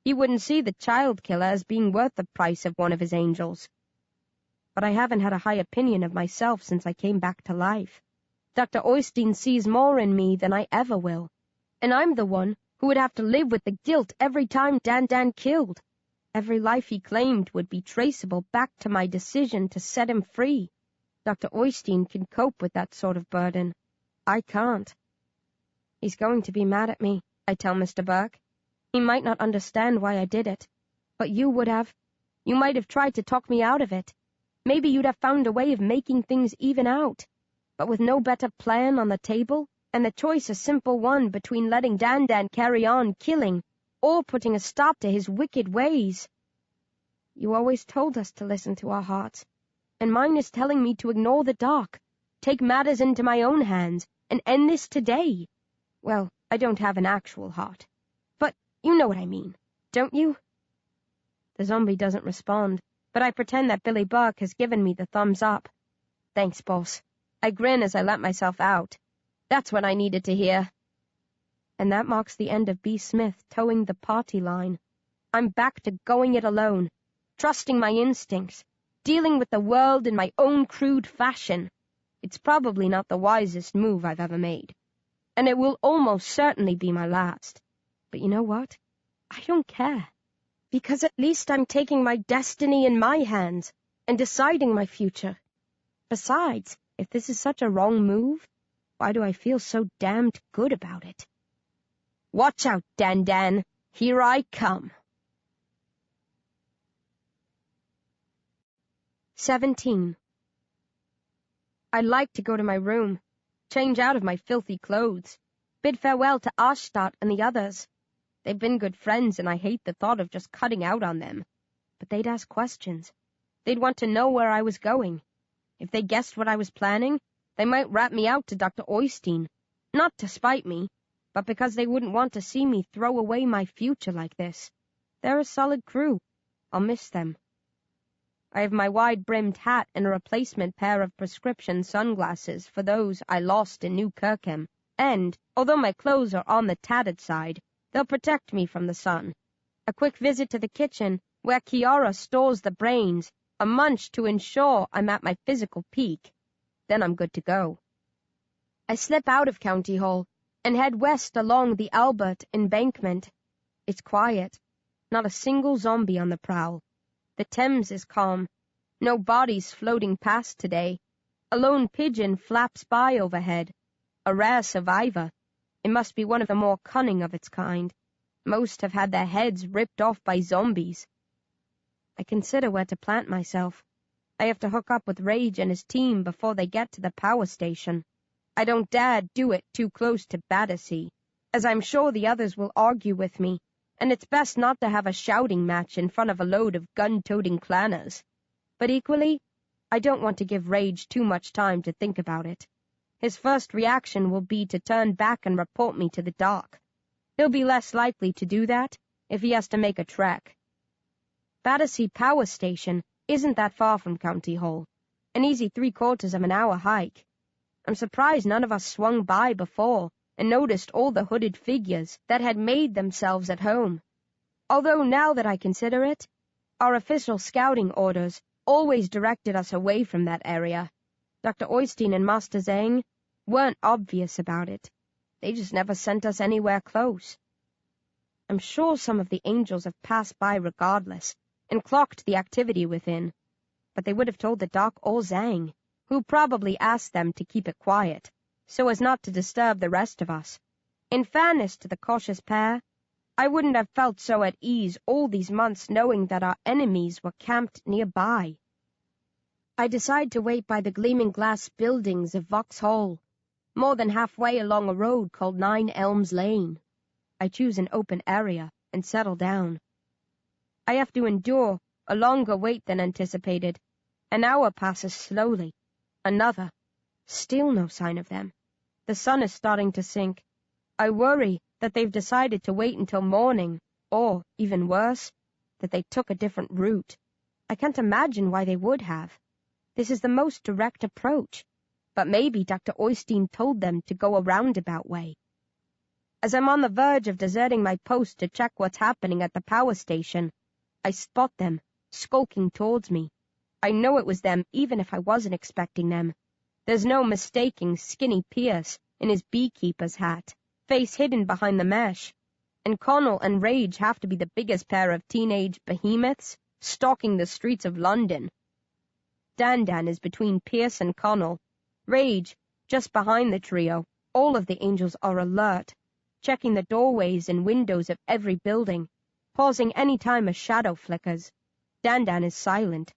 Speaker 1: He wouldn't see the child killer as being worth the price of one of his angels. But I haven't had a high opinion of myself since I came back to life. Dr. Oystein sees more in me than I ever will, and I'm the one who would have to live with the guilt every time Dan killed. Every life he claimed would be traceable back to my decision to set him free. Dr. Oystein can cope with that sort of burden. I can't. He's going to be mad at me, I tell Mr. Burke. He might not understand why I did it, but you would have. You might have tried to talk me out of it. Maybe you'd have found a way of making things even out. But with no better plan on the table, and the choice a simple one between letting Dan carry on killing or putting a stop to his wicked ways. You always told us to listen to our hearts, and mine is telling me to ignore the dark, take matters into my own hands, and end this today. Well, I don't have an actual heart, but you know what I mean, don't you? The zombie doesn't respond, but I pretend that Billy Burke has given me the thumbs up. Thanks, boss. I grin as I let myself out. That's what I needed to hear. And that marks the end of B. Smith towing the party line. I'm back to going it alone, trusting my instincts, dealing with the world in my own crude fashion. It's probably not the wisest move I've ever made, and it will almost certainly be my last. But you know what? I don't care, because at least I'm taking my destiny in my hands and deciding my future. Besides, if this is such a wrong move, why do I feel so damned good about it? Watch out, Dan. Here I come. 17. I'd like to go to my room, change out of my filthy clothes, bid farewell to Ashtat and the others. They've been good friends, and I hate the thought of just cutting out on them. But they'd ask questions. They'd want to know where I was going. If they guessed what I was planning, they might rat me out to Dr. Oystein, not to spite me, but because they wouldn't want to see me throw away my future like this. They're a solid crew. I'll miss them. I have my wide-brimmed hat and a replacement pair of prescription sunglasses for those I lost in New Kirkham, and, although my clothes are on the tattered side, they'll protect me from the sun. A quick visit to the kitchen where Kiara stores the brains, a munch to ensure I'm at my physical peak. Then I'm good to go. I slip out of County Hall and head west along the Albert embankment. It's quiet. Not a single zombie on the prowl. The Thames is calm. No bodies floating past today. A lone pigeon flaps by overhead. A rare survivor. It must be one of the more cunning of its kind. Most have had their heads ripped off by zombies. I consider where to plant myself. I have to hook up with Rage and his team before they get to the power station. I don't dare do it too close to Battersea, as I'm sure the others will argue with me, and it's best not to have a shouting match in front of a load of gun-toting clanners. But equally, I don't want to give Rage too much time to think about it. His first reaction will be to turn back and report me to the dock. He'll be less likely to do that if he has to make a trek. Battersea Power Station isn't that far from County Hall, an easy 3/4 of an hour hike. I'm surprised none of us swung by before and noticed all the hooded figures that had made themselves at home. Although now that I consider it, our official scouting orders always directed us away from that area. Dr. Oystein and Master Zhang weren't obvious about it. They just never sent us anywhere close. I'm sure some of the angels have passed by regardless and clocked the activity within, but they would have told the doc or Zhang, who probably asked them to keep it quiet, so as not to disturb the rest of us. In fairness to the cautious pair, I wouldn't have felt so at ease all these months knowing that our enemies were camped nearby. I decide to wait by the gleaming glass buildings of Vauxhall, more than halfway along a road called 9 Elms Lane. I choose an open area and settle down. I have to endure a longer wait than anticipated. An hour passes slowly. Another. Still no sign of them. The sun is starting to sink. I worry that they've decided to wait until morning, or, even worse, that they took a different route. I can't imagine why they would have. This is the most direct approach, but maybe Dr. Oystein told them to go a roundabout way. As I'm on the verge of deserting my post to check what's happening at the power station, I spot them, skulking towards me. I know it was them even if I wasn't expecting them. There's no mistaking Skinny Pierce in his beekeeper's hat, face hidden behind the mesh. And Connell and Rage have to be the biggest pair of teenage behemoths stalking the streets of London. Dan is between Pierce and Connell. Rage, just behind the trio. All of the angels are alert, checking the doorways and windows of every building, pausing any time a shadow flickers. Dan is silent.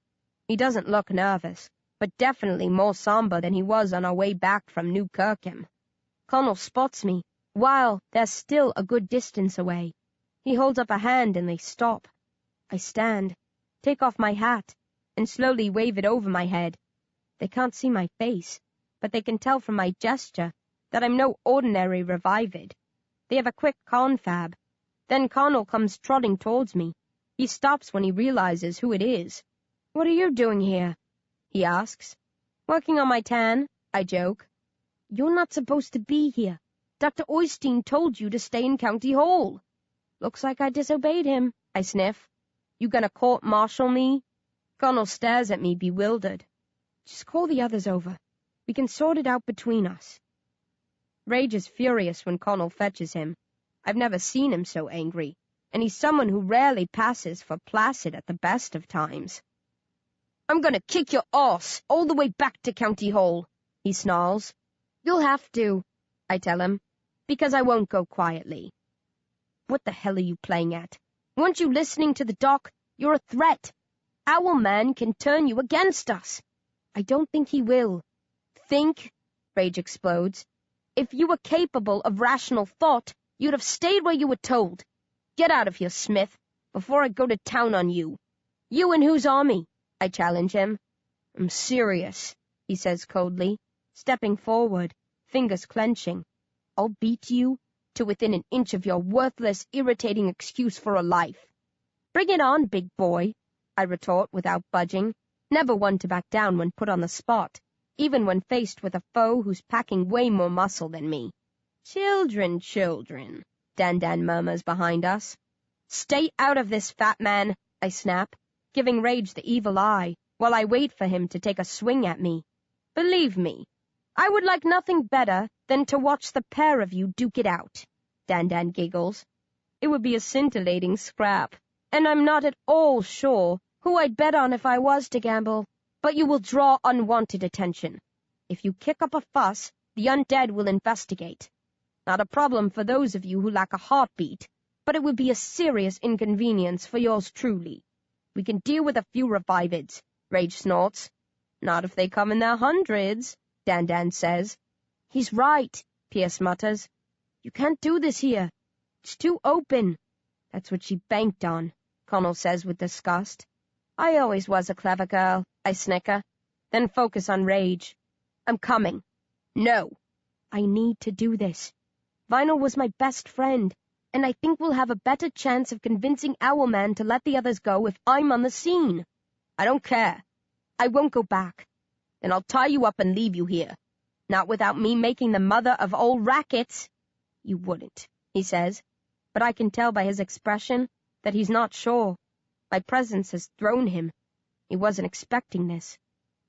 Speaker 1: He doesn't look nervous, but definitely more somber than he was on our way back from New Kirkham. Connell spots me, while they're still a good distance away. He holds up a hand and they stop. I stand, take off my hat, and slowly wave it over my head. They can't see my face, but they can tell from my gesture that I'm no ordinary revivid. They have a quick confab. Then Connell comes trotting towards me. He stops when he realizes who it is. "What are you doing here?" he asks. "Working on my tan," I joke. "You're not supposed to be here. Dr. Oystein told you to stay in County Hall." "Looks like I disobeyed him," I sniff. "You gonna court-martial me?" Connell stares at me, bewildered. "Just call the others over. We can sort it out between us." Rage is furious when Connell fetches him. I've never seen him so angry, and he's someone who rarely passes for placid at the best of times. "I'm gonna kick your arse all the way back to County Hall," he snarls. "You'll have to," I tell him, "because I won't go quietly." "What the hell are you playing at? Weren't you listening to the doc? You're a threat. Owlman can turn you against us." "I don't think he will." "Think?" Rage explodes. "If you were capable of rational thought, you'd have stayed where you were told. Get out of here, Smith, before I go to town on you." "You and whose army?" I challenge him. "I'm serious," he says coldly, stepping forward, fingers clenching. "I'll beat you to within an inch of your worthless, irritating excuse for a life." "Bring it on, big boy," I retort without budging, never one to back down when put on the spot, even when faced with a foe who's packing way more muscle than me. Children, Dan murmurs behind us. "Stay out of this, fat man.
Speaker 2: I snap, giving Rage the evil eye while I wait for him to take a swing at me. Believe me, I would like nothing better than to watch the pair of you duke it out. Dan giggles. It would be a scintillating scrap, and I'm not at all sure who I'd bet on if I was to gamble, but you will draw unwanted attention. If you kick up a fuss, the undead will investigate. Not a problem for those of you who lack a heartbeat, but it would be a serious inconvenience for yours truly. We can deal with a few revivids, Rage snorts. Not if they come in their hundreds, Dan says. He's right, Pierce mutters. You can't do this here. It's too open. That's what she banked on, Connell says with disgust. I always was a clever girl, I snicker, then focus on Rage. I'm coming. No. I need to do this. Vinyl was my best friend, and I think we'll have a better chance of convincing Owlman to let the others go if I'm on the scene. I don't care. I won't go back. Then I'll tie you up and leave you here. Not without me making the mother of all rackets. You wouldn't, he says, but I can tell by his expression that he's not sure. My presence has thrown him. He wasn't expecting this.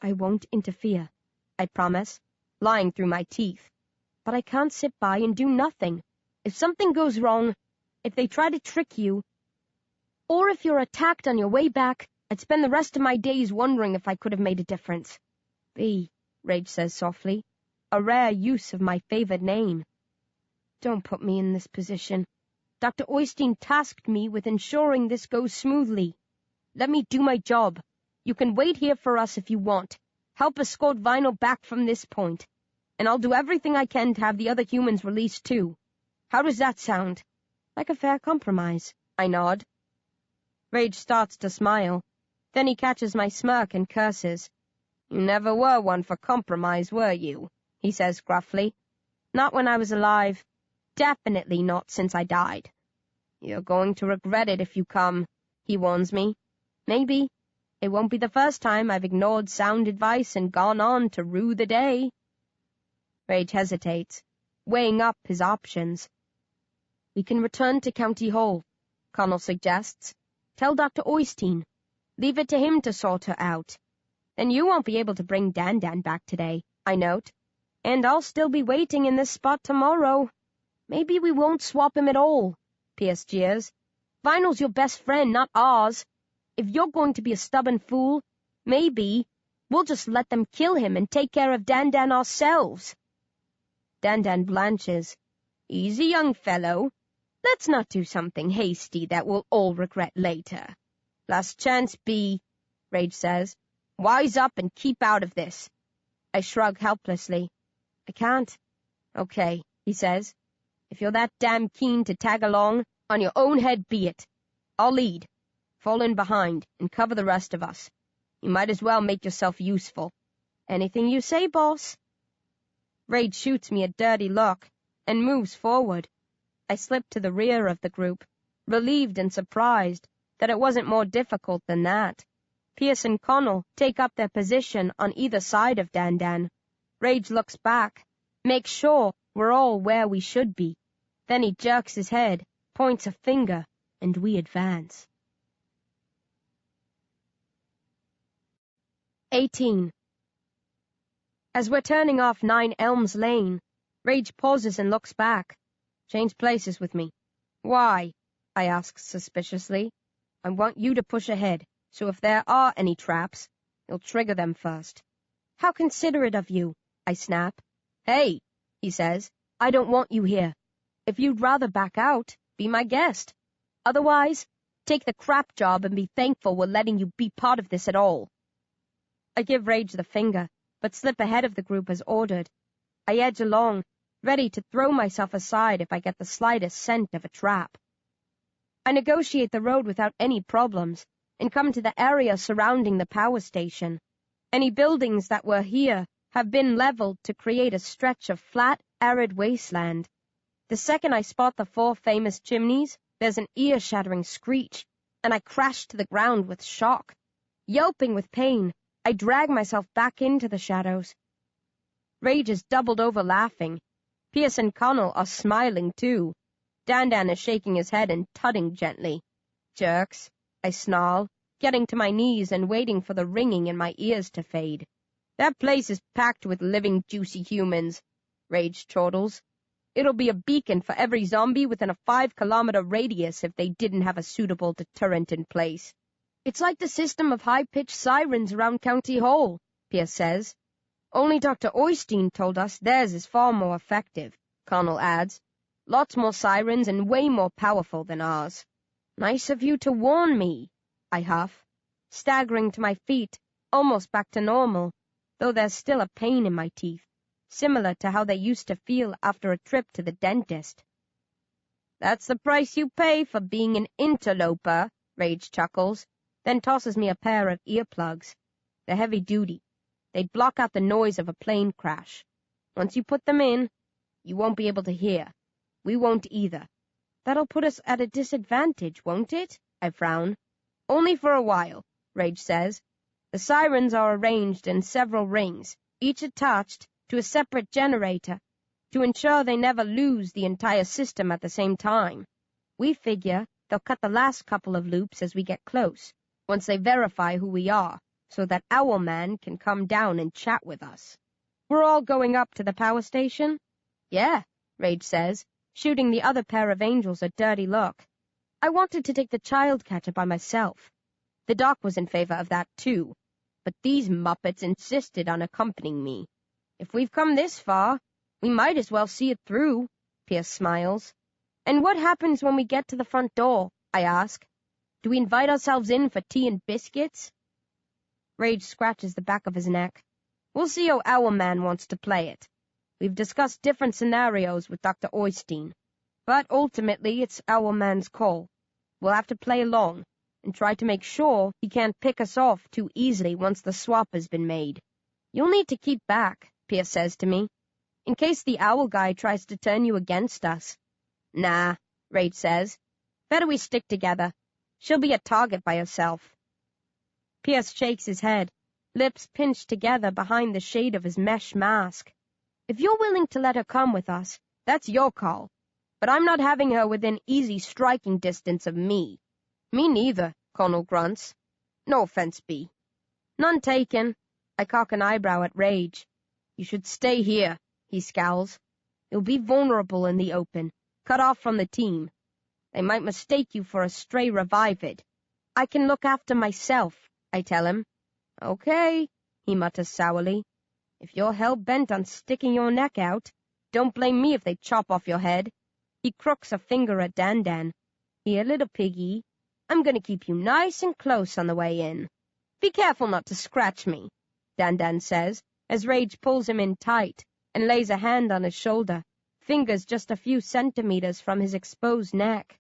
Speaker 2: I won't interfere, I promise, lying through my teeth. But I can't sit by and do nothing. If something goes wrong, if they try to trick you, or if you're attacked on your way back, I'd spend the rest of my days wondering if I could have made a difference. B, Rage says softly, a rare use of my favored name. Don't put me in this position. Dr. Oystein tasked me with ensuring this goes smoothly. Let me do my job. You can wait here for us if you want. Help escort Vinyl back from this point. And I'll do everything I can to have the other humans released too. How does that sound? Like a fair compromise, I nod. Rage starts to smile. Then he catches my smirk and curses. You never were one for compromise, were you? He says gruffly. Not when I was alive. Definitely not since I died. You're going to regret it if you come, he warns me. Maybe. It won't be the first time I've ignored sound advice and gone on to rue the day. Rage hesitates, weighing up his options. We can return to County Hall, Connell suggests. Tell Dr. Oystein. Leave it to him to sort her out. Then you won't be able to bring Dan back today, I note. And I'll still be waiting in this spot tomorrow. Maybe we won't swap him at all, Pierce jeers. Vinyl's your best friend, not ours. If you're going to be a stubborn fool, maybe we'll just let them kill him and take care of Dan ourselves. Dan blanches. Easy, young fellow. Let's not do something hasty that we'll all regret later. Last chance, B, Rage says. Wise up and keep out of this. I shrug helplessly. I can't. Okay, he says. If you're that damn keen to tag along, on your own head be it. I'll lead. Fall in behind and cover the rest of us. You might as well make yourself useful. Anything you say, boss. Rage shoots me a dirty look and moves forward. I slip to the rear of the group, relieved and surprised that it wasn't more difficult than that. Pierce and Connell take up their position on either side of Dan. Rage looks back, makes sure we're all where we should be. Then he jerks his head, points a finger, and we advance. 18. As we're turning off 9 Elms Lane, Rage pauses and looks back. Change places with me. Why? I ask suspiciously. I want you to push ahead, so if there are any traps, you'll trigger them first. How considerate of you, I snap. Hey, he says, I don't want you here. If you'd rather back out, be my guest. Otherwise, take the crap job and be thankful we're letting you be part of this at all. I give Rage the finger, but slip ahead of the group as ordered. I edge along, ready to throw myself aside if I get the slightest scent of a trap. I negotiate the road without any problems, and come to the area surrounding the power station. Any buildings that were here have been leveled to create a stretch of flat, arid wasteland. The second I spot the 4 famous chimneys, there's an ear-shattering screech, and I crash to the ground with shock. Yelping with pain, I drag myself back into the shadows. Rage is doubled over laughing. Pierce and Connell are smiling too. Dan is shaking his head and tutting gently. Jerks.
Speaker 1: I snarl, getting to my knees and waiting for the ringing in my ears to fade. That place is packed with living, juicy humans, raged Chortles. It'll be a beacon for every zombie within a 5-kilometer radius if they didn't have a suitable deterrent in place. It's like the system of high-pitched sirens around County Hall, Pierce says. Only Dr. Oystein told us theirs is far more effective, Connell adds. Lots more sirens and way more powerful than ours. Nice of you to warn me, I huff, staggering to my feet, almost back to normal, though there's still a pain in my teeth, similar to how they used to feel after a trip to the dentist. That's the price you pay for being an interloper, Rage chuckles, then tosses me a pair of earplugs. They're heavy-duty. They block out the noise of a plane crash. Once you put them in, you won't be able to hear. We won't either. That'll put us at a disadvantage, won't it? I frown. Only for a while, Rage says. The sirens are arranged in several rings, each attached to a separate generator, to ensure they never lose the entire system at the same time. We figure they'll cut the last couple of loops as we get close, once they verify who we are, so that Owlman can come down and chat with us. We're all going up to the power station? Yeah, Rage says, shooting the other pair of angels a dirty look. I wanted to take the child catcher by myself. The doc was in favor of that too, but these Muppets insisted on accompanying me. If we've come this far, we might as well see it through, Pierce smiles. And what happens when we get to the front door? I ask. Do we invite ourselves in for tea and biscuits? Rage scratches the back of his neck. We'll see how Owlman wants to play it. We've discussed different scenarios with Dr. Oystein, but ultimately it's Owlman's call. We'll have to play along and try to make sure he can't pick us off too easily once the swap has been made. You'll need to keep back, Pierce says to me, in case the owl guy tries to turn you against us. Nah, Rage says. Better we stick together. She'll be a target by herself. Pierce shakes his head, lips pinched together behind the shade of his mesh mask. If you're willing to let her come with us, that's your call. But I'm not having her within easy striking distance of me. Me neither, Connell grunts. No offense, B. None taken. I cock an eyebrow at Rage. You should stay here, he scowls. You'll be vulnerable in the open, cut off from the team. They might mistake you for a stray revivid. I can look after myself, I tell him. Okay, he mutters sourly. If you're hell-bent on sticking your neck out, don't blame me if they chop off your head. He crooks a finger at Dan. Here, little piggy, I'm going to keep you nice and close on the way in. Be careful not to scratch me, Dan says, as Rage pulls him in tight and lays a hand on his shoulder, fingers just a few centimeters from his exposed neck.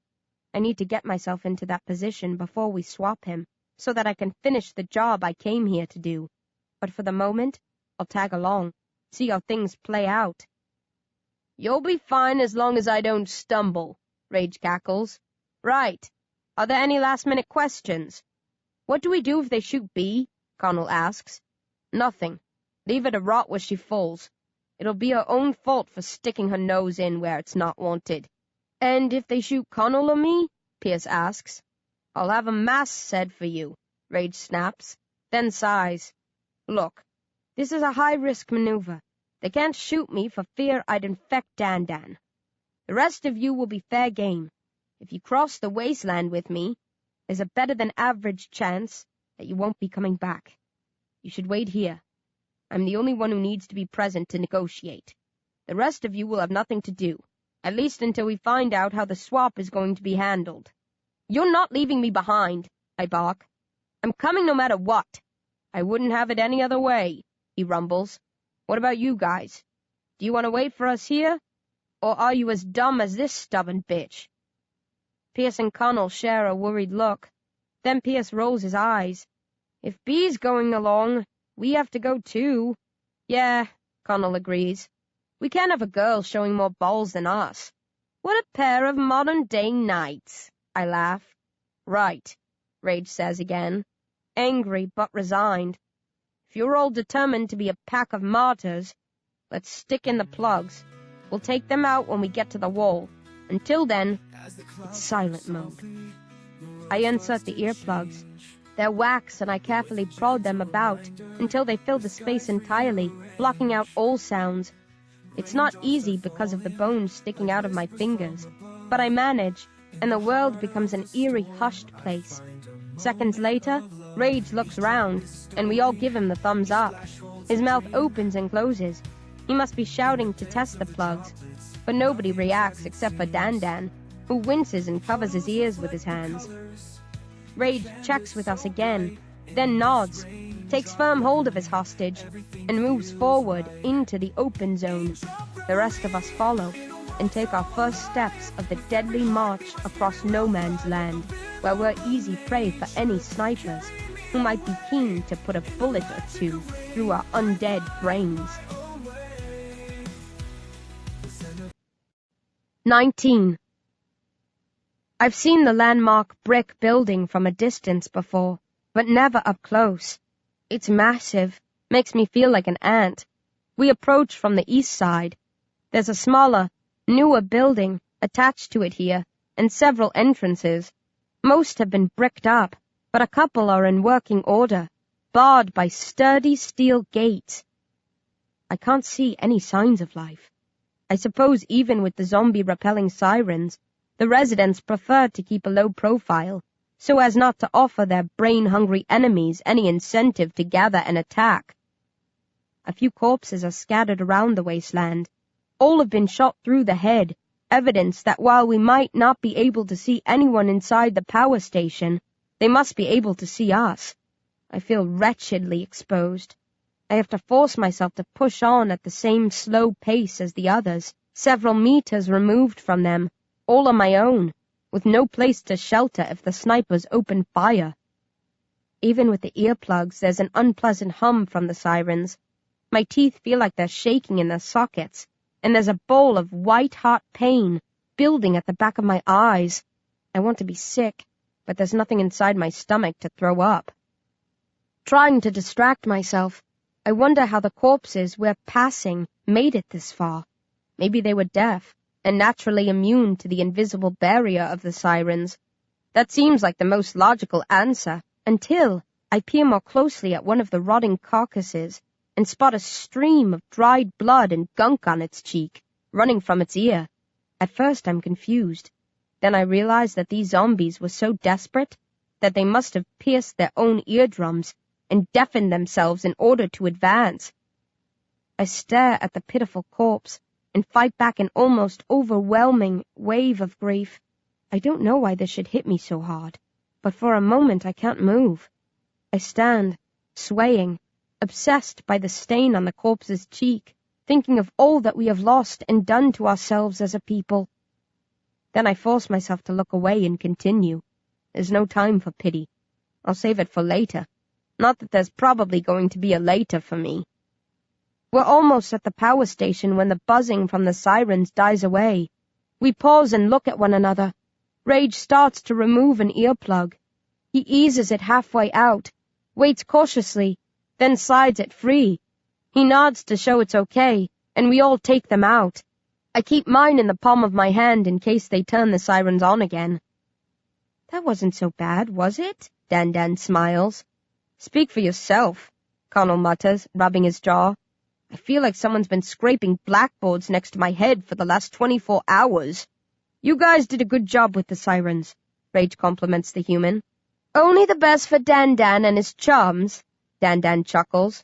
Speaker 1: I need to get myself into that position before we swap him, so that I can finish the job I came here to do. But for the moment, I'll tag along, see how things play out. You'll be fine as long as I don't stumble, Rage cackles. Right. Are there any last-minute questions? What do we do if they shoot B? Connell asks. Nothing. Leave her to rot where she falls. It'll be her own fault for sticking her nose in where it's not wanted. And if they shoot Connell or me? Pierce asks. I'll have a mass said for you, Rage snaps, then sighs. Look, this is a high-risk maneuver. They can't shoot me for fear I'd infect Dan. The rest of you will be fair game. If you cross the wasteland with me, there's a better-than-average chance that you won't be coming back. You should wait here. I'm the only one who needs to be present to negotiate. The rest of you will have nothing to do, at least until we find out how the swap is going to be handled. You're not leaving me behind, I bark. I'm coming no matter what. I wouldn't have it any other way, he rumbles. What about you guys? Do you want to wait for us here? Or are you as dumb as this stubborn bitch? Pierce and Connell share a worried look. Then Pierce rolls his eyes. If B's going along, we have to go too. Yeah, Connell agrees. We can't have a girl showing more balls than us. What a pair of modern-day knights, I laugh. Right, Rage says again, angry but resigned. If you're all determined to be a pack of martyrs, let's stick in the plugs. We'll take them out when we get to the wall. Until then, it's silent mode.
Speaker 2: I insert the earplugs. They're wax, and I carefully prod them about until they fill the space entirely, blocking out all sounds. It's not easy because of the bones sticking out of my fingers, but I manage, and the world becomes an eerie, hushed place. Seconds later, Rage looks round, and we all give him the thumbs up. His mouth opens and closes. He must be shouting to test the plugs, but nobody reacts except for Dan, who winces and covers his ears with his hands. Rage checks with us again, then nods, takes firm hold of his hostage, and moves forward into the open zone. The rest of us follow and take our first steps of the deadly march across no man's land, where we're easy prey for any snipers who might be keen to put a bullet or two through our undead brains. 19. I've seen the landmark brick building from a distance before, but never up close. It's massive, makes me feel like an ant. We approach from the east side. There's a smaller, newer building attached to it here, and several entrances. Most have been bricked up, but a couple are in working order, barred by sturdy steel gates. I can't see any signs of life. I suppose even with the zombie-repelling sirens, the residents prefer to keep a low profile, so as not to offer their brain-hungry enemies any incentive to gather and attack. A few corpses are scattered around the wasteland. All have been shot through the head, evidence that while we might not be able to see anyone inside the power station, they must be able to see us. I feel wretchedly exposed. I have to force myself to push on at the same slow pace as the others, several meters removed from them, all on my own, with no place to shelter if the snipers open fire. Even with the earplugs, there's an unpleasant hum from the sirens. My teeth feel like they're shaking in their sockets, and there's a bowl of white-hot pain building at the back of my eyes. I want to be sick, but there's nothing inside my stomach to throw up. Trying to distract myself, I wonder how the corpses we're passing made it this far. Maybe they were deaf, and naturally immune to the invisible barrier of the sirens. That seems like the most logical answer, until I peer more closely at one of the rotting carcasses and spot a stream of dried blood and gunk on its cheek, running from its ear. At first I'm confused. Then I realize that these zombies were so desperate that they must have pierced their own eardrums and deafened themselves in order to advance. I stare at the pitiful corpse and fight back an almost overwhelming wave of grief. I don't know why this should hit me so hard, but for a moment I can't move. I stand, swaying, obsessed by the stain on the corpse's cheek, thinking of all that we have lost and done to ourselves as a people. Then I force myself to look away and continue. There's no time for pity. I'll save it for later. Not that there's probably going to be a later for me. We're almost at the power station when the buzzing from the sirens dies away. We pause and look at one another. Rage starts to remove an earplug. He eases it halfway out, waits cautiously, then slides it free. He nods to show it's okay, and we all take them out. I keep mine in the palm of my hand in case they turn the sirens on again. That wasn't so bad, was it? Dan smiles. Speak for yourself, Connell mutters, rubbing his jaw. I feel like someone's been scraping blackboards next to my head for the last 24 hours. You guys did a good job with the sirens, Rage compliments the human. Only the best for Dan and his chums, Dan chuckles.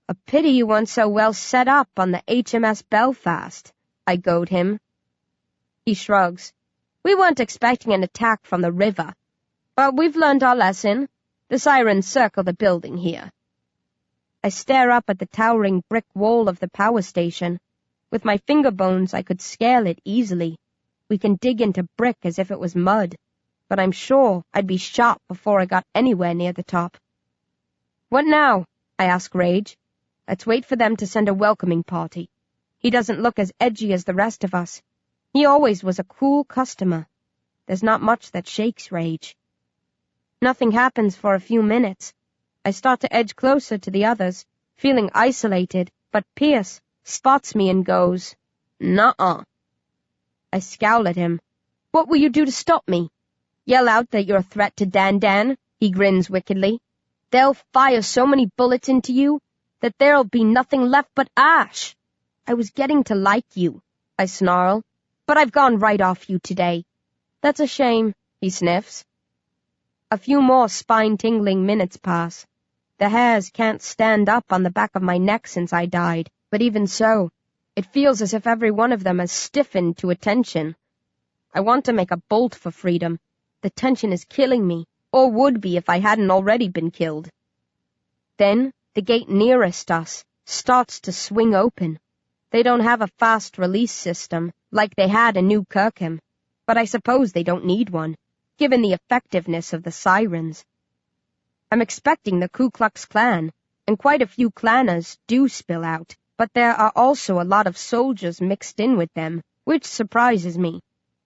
Speaker 2: A pity you weren't so well set up on the HMS Belfast, I goad him. He shrugs. We weren't expecting an attack from the river, but we've learned our lesson. The sirens circle the building here. I stare up at the towering brick wall of the power station. With my finger bones, I could scale it easily. We can dig into brick as if it was mud, but I'm sure I'd be shot before I got anywhere near the top. What now? I ask Rage. Let's wait for them to send a welcoming party. He doesn't look as edgy as the rest of us. He always was a cool customer. There's not much that shakes Rage. Nothing happens for a few minutes. I start to edge closer to the others, feeling isolated, but Pierce spots me and goes, "Nuh-uh." I scowl at him. What will you do to stop me?
Speaker 1: Yell out that you're a threat to Dan, he grins wickedly. They'll fire so many bullets into you that there'll be nothing left but ash. I was getting to like you, I snarl, but I've gone right off you today. That's a shame, he sniffs. A few more spine-tingling minutes pass. The hairs can't stand up on the back of my neck since I died, but even so, it feels as if every one of them has stiffened to attention. I want to make a bolt for freedom. The tension is killing me, or would be if I hadn't already been killed. Then, the gate nearest us starts to swing open. They don't have a fast release system like they had in New Kirkham, but I suppose they don't need one, given the effectiveness of the sirens. I'm expecting the Ku Klux Klan, and quite a few clanners do spill out, but there are also a lot of soldiers mixed in with them, which surprises me.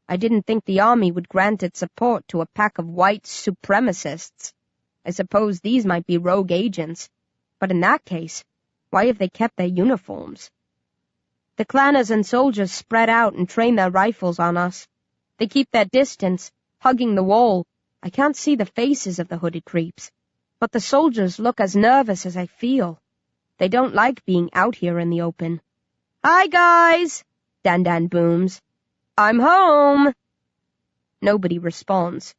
Speaker 1: I didn't think the army would grant its support to a pack of white supremacists. I suppose these might be rogue agents, but in that case, why have they kept their uniforms? The clanners and soldiers spread out and train their rifles on us. They keep their distance, hugging the wall. I can't see the faces of the hooded creeps, but the soldiers look as nervous as I feel. They don't like being out here in the open. "Hi, guys!" Dan booms. "I'm home!" Nobody responds.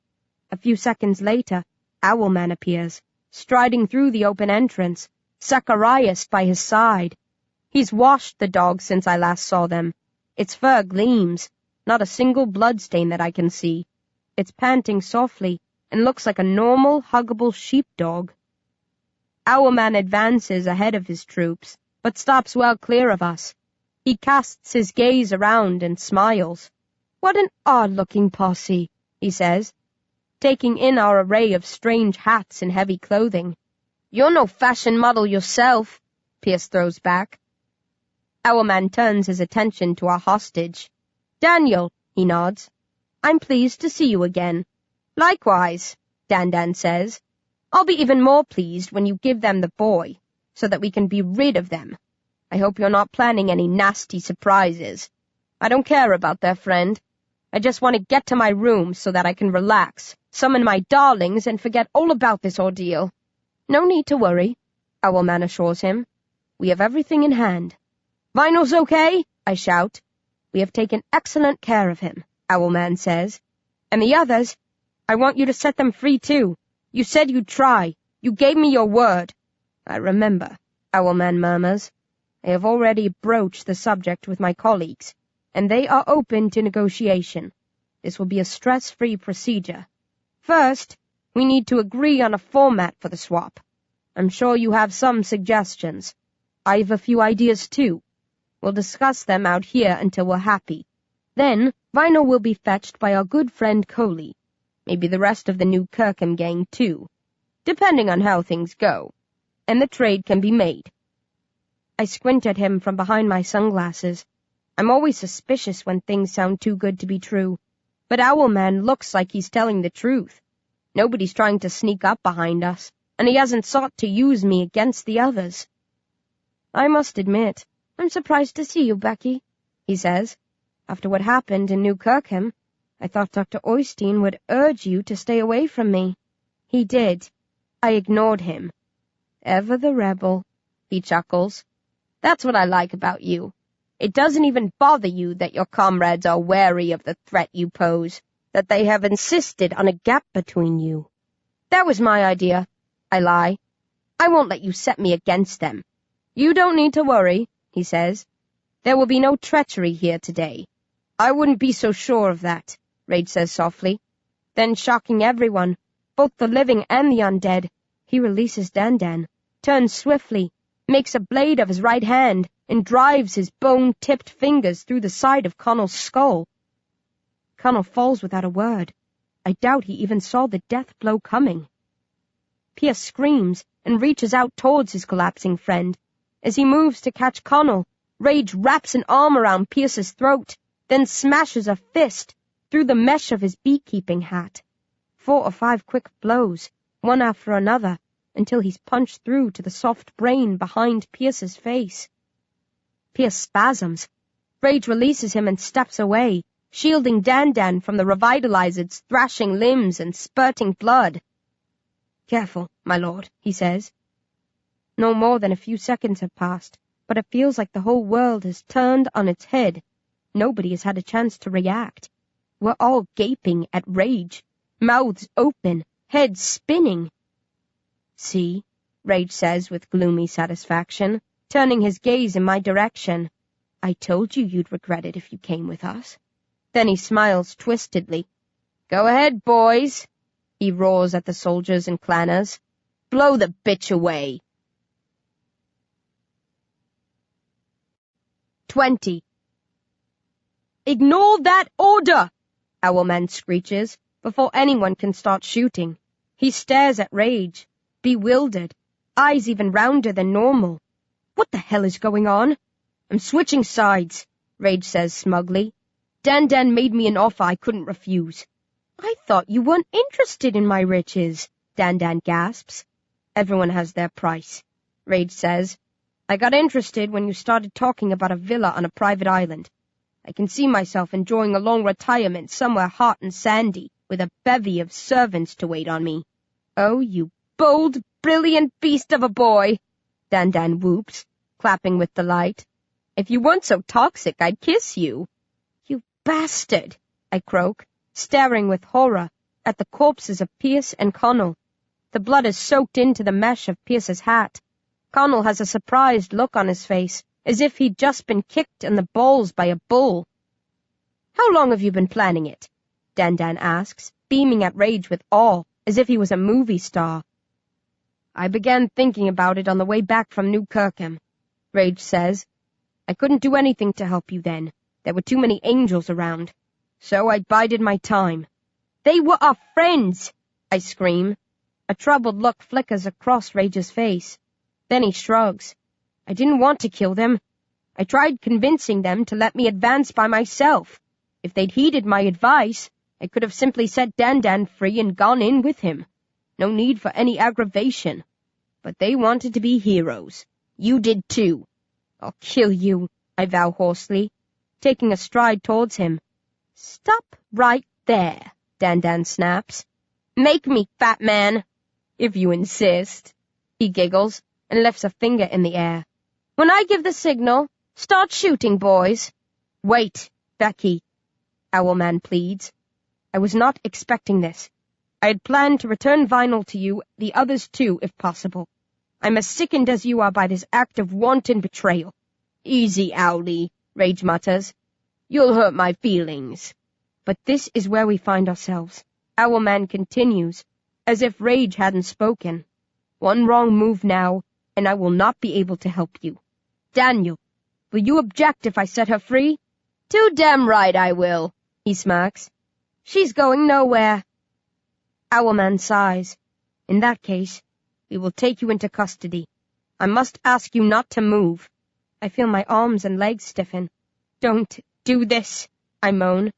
Speaker 1: A few seconds later, Owlman appears, striding through the open entrance, Zacharias by his side. He's washed the dog since I last saw them. Its fur gleams, not a single bloodstain that I can see. It's panting softly and looks like a normal, huggable sheepdog. Owlman advances ahead of his troops, but stops well clear of us. He casts his gaze around and smiles. "What an odd-looking posse," he says, taking in our array of strange hats and heavy clothing. "You're no fashion model yourself," Pierce throws back. Owlman turns his attention to our hostage. "Daniel," he nods. "I'm pleased to see you again." "Likewise," Dan says. "I'll be even more pleased when you give them the boy, so that we can be rid of them. I hope you're not planning any nasty surprises. I don't care about their friend. I just want to get to my room so that I can relax, summon my darlings, and forget all about this ordeal." "No need to worry," Owlman assures him. "We have everything in hand." "Vinyl's okay?" I shout. "We have taken excellent care of him," Owlman says. "And the others? I want you to set them free too. You said you'd try. You gave me your word." "I remember," Owlman murmurs. "I have already broached the subject with my colleagues, and they are open to negotiation. This will be a stress-free procedure. First, we need to agree on a format for the swap. I'm sure you have some suggestions. I have a few ideas too. We'll discuss them out here until we're happy. Then, Vinyl will be fetched by our good friend Coley. Maybe the rest of the New Kirkham gang too, depending on how things go. And the trade can be made." I squint at him from behind my sunglasses. I'm always suspicious when things sound too good to be true, but Owlman looks like he's telling the truth. Nobody's trying to sneak up behind us, and he hasn't sought to use me against the others. "I must admit, I'm surprised to see you, Becky," he says. "After what happened in New Kirkham, I thought Dr. Oystein would urge you to stay away from me." He did. I ignored him. "Ever the rebel," he chuckles. "That's what I like about you. It doesn't even bother you that your comrades are wary of the threat you pose, that they have insisted on a gap between you." "That was my idea," I lie. "I won't let you set me against them." "You don't need to worry," he says. "There will be no treachery here today." "I wouldn't be so sure of that," Rage says softly. Then, shocking everyone, both the living and the undead, he releases Dan, turns swiftly, makes a blade of his right hand, and drives his bone-tipped fingers through the side of Connell's skull. Connell falls without a word. I doubt he even saw the death blow coming. Pierce screams and reaches out towards his collapsing friend. As he moves to catch Connell, Rage wraps an arm around Pierce's throat, then smashes a fist through the mesh of his beekeeping hat. 4 or 5 quick blows, one after another, until he's punched through to the soft brain behind Pierce's face. Pierce spasms. Rage releases him and steps away, shielding Dan from the revitalized's thrashing limbs and spurting blood. "Careful, my lord," he says. No more than a few seconds have passed, but it feels like the whole world has turned on its head. Nobody has had a chance to react. We're all gaping at Rage, mouths open, heads spinning. "See," Rage says with gloomy satisfaction, turning his gaze in my direction. "I told you you'd regret it if you came with us." Then he smiles twistedly. "Go ahead, boys," he roars at the soldiers and clanners. "Blow the bitch away." 20. "Ignore that order!" Owlman screeches, before anyone can start shooting. He stares at Rage, bewildered, eyes even rounder than normal. "What the hell is going on?" "I'm switching sides," Rage says smugly. Dan made me an offer I couldn't refuse." "I thought you weren't interested in my riches," Dan gasps. "Everyone has their price," Rage says. "I got interested when you started talking about a villa on a private island. I can see myself enjoying a long retirement somewhere hot and sandy, with a bevy of servants to wait on me." "Oh, you bold, brilliant beast of a boy," Dan whoops, clapping with delight. "If you weren't so toxic, I'd kiss you." "You bastard," I croak, staring with horror at the corpses of Pierce and Connell. The blood is soaked into the mesh of Pierce's hat. Connell has a surprised look on his face, as if he'd just been kicked in the balls by a bull. "How long have you been planning it?" Dan asks, beaming at Rage with awe, as if he was a movie star. "I began thinking about it on the way back from New Kirkham," Rage says. "I couldn't do anything to help you then. There were too many angels around. So I bided my time." "They were our friends!" I scream. A troubled look flickers across Rage's face. Then he shrugs. "I didn't want to kill them. I tried convincing them to let me advance by myself. If they'd heeded my advice, I could have simply set Dan free and gone in with him. No need for any aggravation. But they wanted to be heroes. You did too." "I'll kill you," I vow hoarsely, taking a stride towards him. "Stop right there," Dan snaps. "Make me, fat man." "If you insist." He giggles and lifts a finger in the air. "When I give the signal, start shooting, boys." "Wait, Becky," Owlman pleads. "I was not expecting this. I had planned to return Vinyl to you, the others too, if possible. I'm as sickened as you are by this act of wanton betrayal." "Easy, Owlie," Rage mutters. "You'll hurt my feelings." "But this is where we find ourselves," Owlman continues, as if Rage hadn't spoken. "One wrong move now, and I will not be able to help you. Daniel, will you object if I set her free?" "Too damn right I will," he smirks. "She's going nowhere." Owlman sighs. "In that case, we will take you into custody. I must ask you not to move." I feel my arms and legs stiffen. "Don't do this," I moan.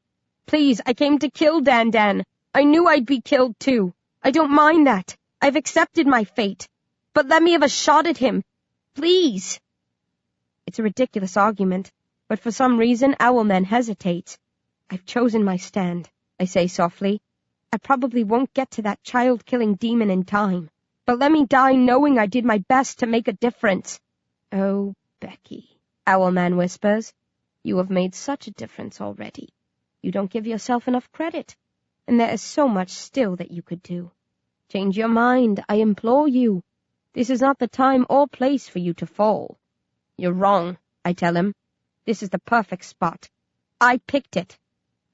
Speaker 1: "Please, I came to kill Dan. I knew I'd be killed too. I don't mind that. I've accepted my fate. But let me have a shot at him. Please." It's a ridiculous argument, but for some reason Owlman hesitates. "I've chosen my stand," I say softly. "I probably won't get to that child-killing demon in time, but let me die knowing I did my best to make a difference." "Oh, Becky," Owlman whispers, "you have made such a difference already. You don't give yourself enough credit, and there is so much still that you could do. Change your mind, I implore you. This is not the time or place for you to fall." "You're wrong," I tell him. "This is the perfect spot. I picked it.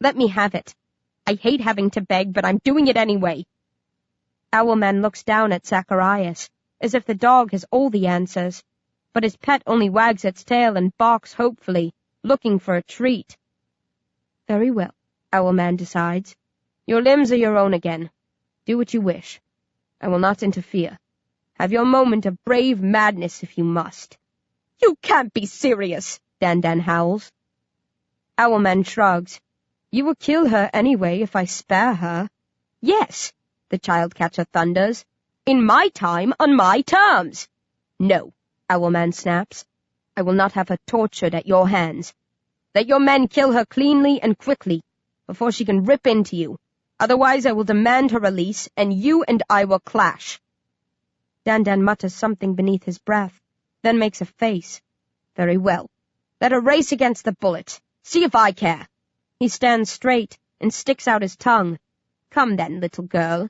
Speaker 1: Let me have it. I hate having to beg, but I'm doing it anyway." Owlman looks down at Zacharias, as if the dog has all the answers, but his pet only wags its tail and barks hopefully, looking for a treat. "Very well," Owlman decides. "Your limbs are your own again. Do what you wish. I will not interfere. Have your moment of brave madness if you must." "You can't be serious," Dan howls. Owlman shrugs. "You will kill her anyway if I spare her." "Yes," the child catcher thunders. "In my time, on my terms." "No," Owlman snaps. "I will not have her tortured at your hands. Let your men kill her cleanly and quickly, before she can rip into you. Otherwise I will demand her release, and you and I will clash."
Speaker 2: Dan mutters something beneath his breath, then makes a face.
Speaker 1: "Very well. Let her race against the bullet. See if I care."
Speaker 2: He stands straight and sticks out his tongue.
Speaker 1: "Come then, little girl.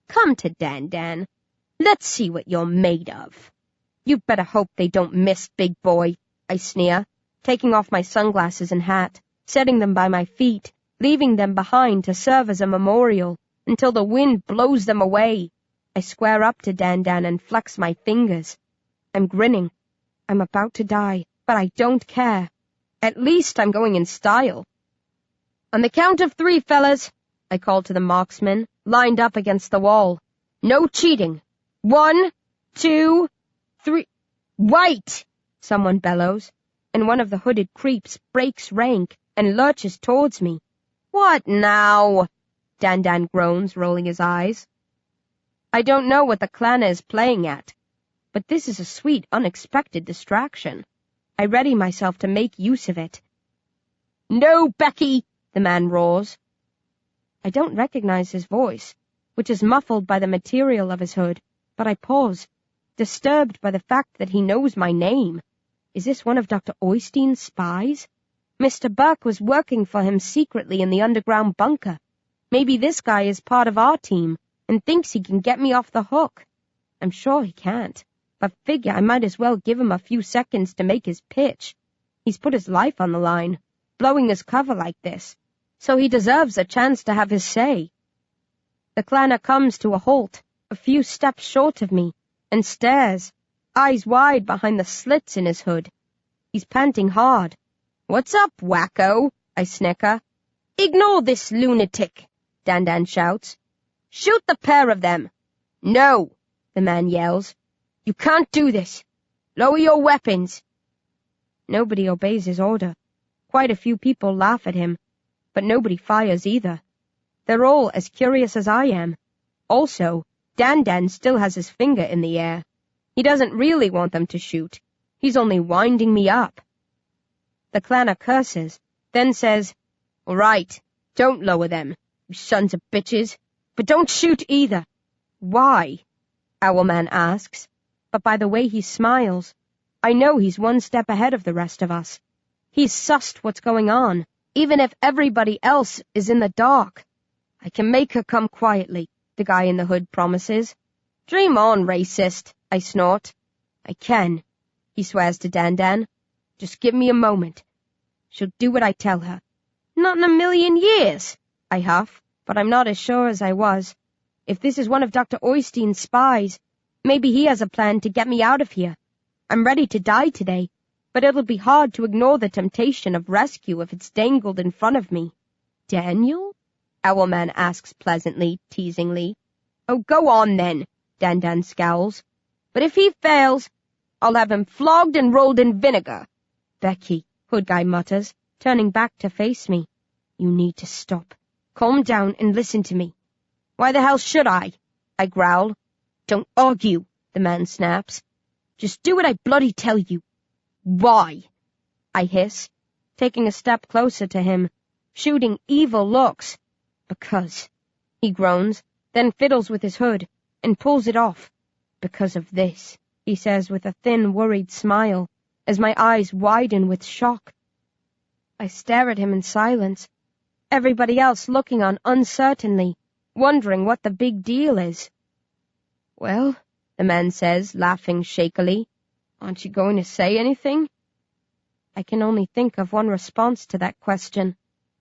Speaker 1: Come to Dan. Let's see what you're made of."
Speaker 2: "You better hope they don't miss, big boy," I sneer, taking off my sunglasses and hat, setting them by my feet, leaving them behind to serve as a memorial until the wind blows them away. I square up to Dan and flex my fingers. I'm grinning. I'm about to die, but I don't care. At least I'm going in style.
Speaker 1: "On the count of 3, fellas," I call to the marksmen, lined up against the wall. "No cheating. 1, 2, 3. Wait!" someone bellows, and one of the hooded creeps breaks rank and lurches towards me. "What now?" Dan groans, rolling his eyes.
Speaker 2: I don't know what the clan is playing at, but this is a sweet, unexpected distraction. I ready myself to make use of it.
Speaker 1: "No, Becky!" the man roars.
Speaker 2: I don't recognize his voice, which is muffled by the material of his hood, but I pause, disturbed by the fact that he knows my name. Is this one of Dr. Oystein's spies? Mr. Burke was working for him secretly in the underground bunker. Maybe this guy is part of our team and thinks he can get me off the hook. I'm sure he can't, but figure I might as well give him a few seconds to make his pitch. He's put his life on the line, blowing his cover like this, so he deserves a chance to have his say. The clanner comes to a halt, a few steps short of me, and stares, eyes wide behind the slits in his hood. He's panting hard.
Speaker 1: "What's up, wacko?" I snicker.
Speaker 2: "Ignore this lunatic," Dan shouts.
Speaker 1: "Shoot the pair of them."
Speaker 2: "No," the man yells. "You can't do this. Lower your weapons." Nobody obeys his order. Quite a few people laugh at him, but nobody fires either. They're all as curious as I am. Also, Dan still has his finger in the air. He doesn't really want them to shoot. He's only winding me up. The clanner curses, then says, "All right, don't lower them, you sons of bitches. But don't shoot either." "Why?" Owlman asks, but by the way he smiles, I know he's one step ahead of the rest of us. He's sussed what's going on, even if everybody else is in the dark. "I can make her come quietly," the guy in the hood promises.
Speaker 1: "Dream on, racist," I snort.
Speaker 2: "I can," he swears to Dan. "Just give me a moment. She'll do what I tell her."
Speaker 1: "Not in a million years,"
Speaker 2: I huff, but I'm not as sure as I was. If this is one of Dr. Oystein's spies, maybe he has a plan to get me out of here. I'm ready to die today, but it'll be hard to ignore the temptation of rescue if it's dangled in front of me.
Speaker 1: "Daniel?" Owlman asks pleasantly, teasingly. "Oh, go on then," Dan scowls. "But if he fails, I'll have him flogged and rolled in vinegar."
Speaker 2: "Becky," Hood Guy mutters, turning back to face me. "You need to stop. Calm down and listen to me."
Speaker 1: "Why the hell should I?" I growl.
Speaker 2: "Don't argue," the man snaps. "Just do what I bloody tell you."
Speaker 1: "Why?"
Speaker 2: I hiss, taking a step closer to him, shooting evil looks. "Because," he groans, then fiddles with his hood and pulls it off. "Because of this," he says with a thin, worried smile, as my eyes widen with shock. I stare at him in silence, everybody else looking on uncertainly, wondering what the big deal is. "Well," the man says, laughing shakily, "aren't you going to say anything?" I can only think of one response to that question.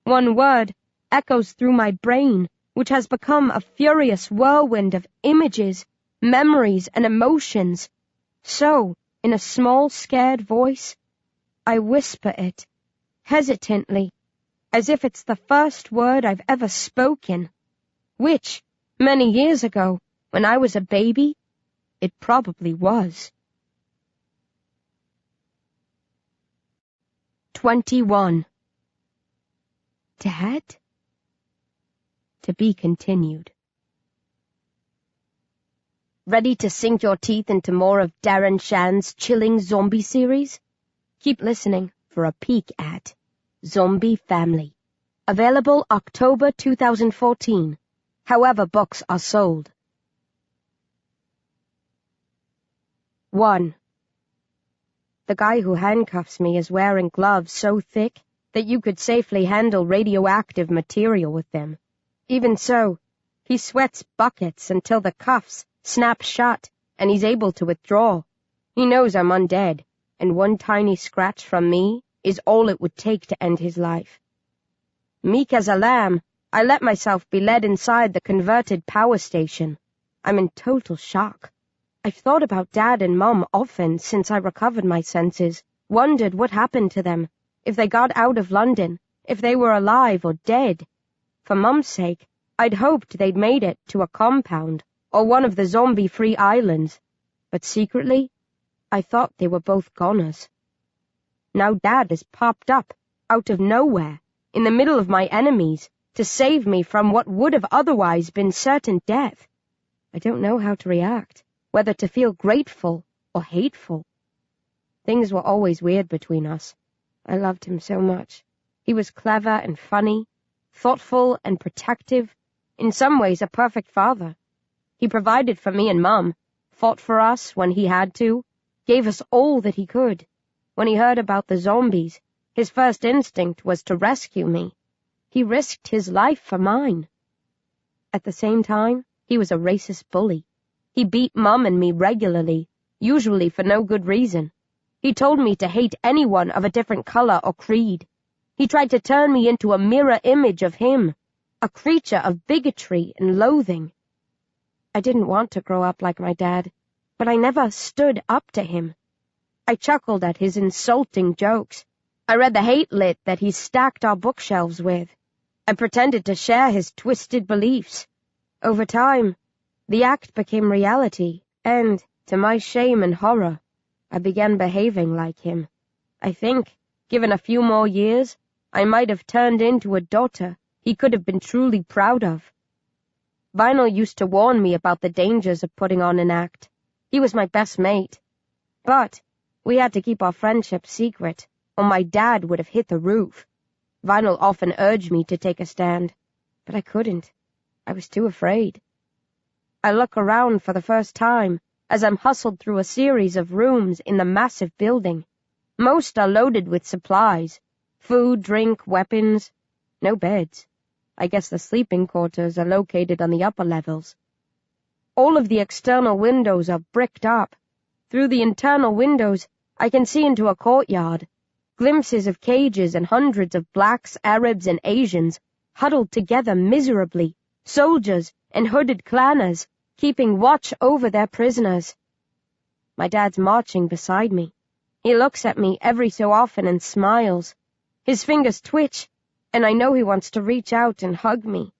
Speaker 2: One word echoes through my brain, which has become a furious whirlwind of images, memories, and emotions. So, in a small, scared voice, I whisper it, hesitantly, as if it's the first word I've ever spoken, which, many years ago, when I was a baby, it probably was. 21. Dad? To be continued.
Speaker 1: Ready to sink your teeth into more of Darren Shan's chilling Zom-B series?
Speaker 2: Keep listening for a peek at
Speaker 1: Zom-B Family.
Speaker 2: Available October 2014. However books are sold. 1. The guy who handcuffs me is wearing gloves so thick that you could safely handle radioactive material with them. Even so, he sweats buckets until the cuffs snap shut and he's able to withdraw. He knows I'm undead, and one tiny scratch from me is all it would take to end his life. Meek as a lamb, I let myself be led inside the converted power station. I'm in total shock. I've thought about Dad and Mum often since I recovered my senses, wondered what happened to them, if they got out of London, if they were alive or dead. For Mum's sake, I'd hoped they'd made it to a compound or one of the zombie-free islands, but secretly, I thought they were both goners. Now Dad has popped up, out of nowhere, in the middle of my enemies, to save me from what would have otherwise been certain death. I don't know how to react, whether to feel grateful or hateful. Things were always weird between us. I loved him so much. He was clever and funny, thoughtful and protective, in some ways a perfect father. He provided for me and Mum, fought for us when he had to, gave us all that he could. When he heard about the zombies, his first instinct was to rescue me. He risked his life for mine. At the same time, he was a racist bully. He beat Mum and me regularly, usually for no good reason. He told me to hate anyone of a different color or creed. He tried to turn me into a mirror image of him, a creature of bigotry and loathing. I didn't want to grow up like my dad, but I never stood up to him. I chuckled at his insulting jokes. I read the hate lit that he stacked our bookshelves with. I pretended to share his twisted beliefs. Over time, the act became reality, and, to my shame and horror, I began behaving like him. I think, given a few more years, I might have turned into a daughter he could have been truly proud of. Vinyl used to warn me about the dangers of putting on an act. He was my best mate. But we had to keep our friendship secret, or my dad would have hit the roof. Vinyl often urged me to take a stand, but I couldn't. I was too afraid. I look around for the first time as I'm hustled through a series of rooms in the massive building. Most are loaded with supplies, food, drink, weapons. No beds. I guess the sleeping quarters are located on the upper levels. All of the external windows are bricked up. Through the internal windows, I can see into a courtyard. Glimpses of cages and hundreds of blacks, Arabs, and Asians huddled together miserably, soldiers and hooded clanners, keeping watch over their prisoners. My dad's marching beside me. He looks at me every so often and smiles. His fingers twitch, and I know he wants to reach out and hug me,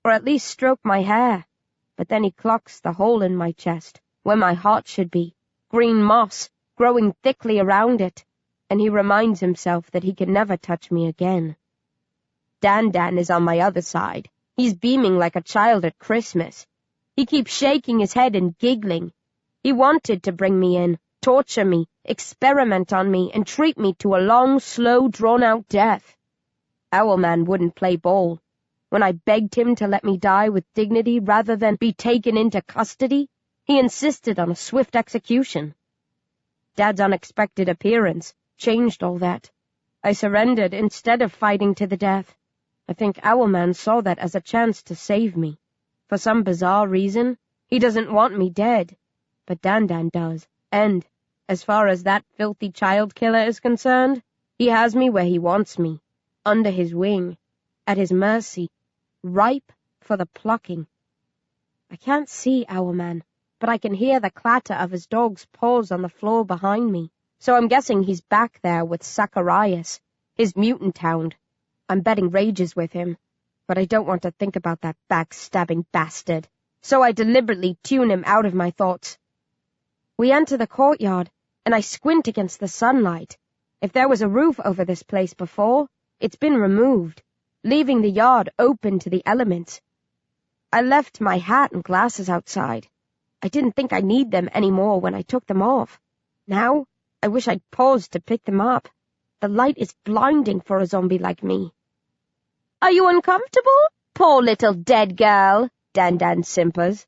Speaker 2: or at least stroke my hair. But then he clocks the hole in my chest, where my heart should be, green moss growing thickly around it, and he reminds himself that he can never touch me again. Dan is on my other side. He's beaming like a child at Christmas. He keeps shaking his head and giggling. He wanted to bring me in, torture me, experiment on me, and treat me to a long, slow, drawn-out death. Owlman wouldn't play ball. When I begged him to let me die with dignity rather than be taken into custody, he insisted on a swift execution. Dad's unexpected appearance changed all that. I surrendered instead of fighting to the death. I think Owlman saw that as a chance to save me. For some bizarre reason, he doesn't want me dead, but Dan does, and, as far as that filthy child killer is concerned, he has me where he wants me, under his wing, at his mercy, ripe for the plucking. I can't see Owlman, but I can hear the clatter of his dog's paws on the floor behind me, so I'm guessing he's back there with Zacharias, his mutant hound. I'm betting rages with him, but I don't want to think about that backstabbing bastard, so I deliberately tune him out of my thoughts. We enter the courtyard, and I squint against the sunlight. If there was a roof over this place before, it's been removed, leaving the yard open to the elements. I left my hat and glasses outside. I didn't think I need them anymore when I took them off. Now, I wish I'd paused to pick them up. The light is blinding for a zombie like me.
Speaker 1: Are you uncomfortable? Poor little dead girl, Dan simpers.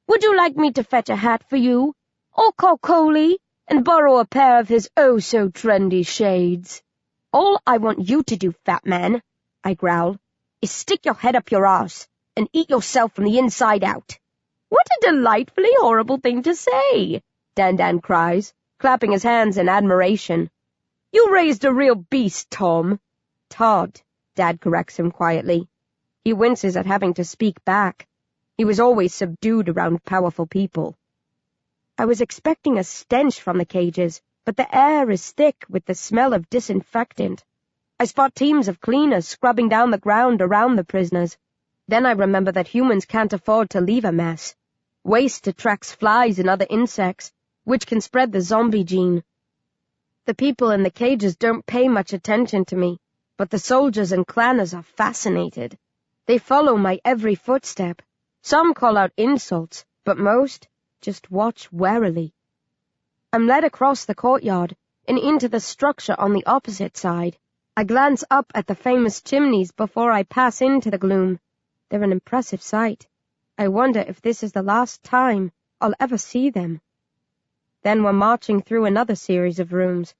Speaker 1: Would you like me to fetch a hat for you? Or call Coley and borrow a pair of his oh-so-trendy shades? All I want you to do, fat man, I growl, is stick your head up your arse and eat yourself from the inside out. What a delightfully horrible thing to say, Dan cries, clapping his hands in admiration. You raised a real beast, Tom. Todd, Dad corrects him quietly. He winces at having to speak back. He was always subdued around powerful people. I was expecting a stench from the cages, but the air is thick with the smell of disinfectant. I spot teams of cleaners scrubbing down the ground around the prisoners. Then I remember that humans can't afford to leave a mess. Waste attracts flies and other insects, which can spread the Zom-B gene. The people in the cages don't pay much attention to me, but the soldiers and clanners are fascinated. They follow my every footstep. Some call out insults, but most just watch warily. I'm led across the courtyard and into the structure on the opposite side. I glance up at the famous chimneys before I pass into the gloom. They're an impressive sight. I wonder if this is the last time I'll ever see them. Then we're marching through another series of rooms.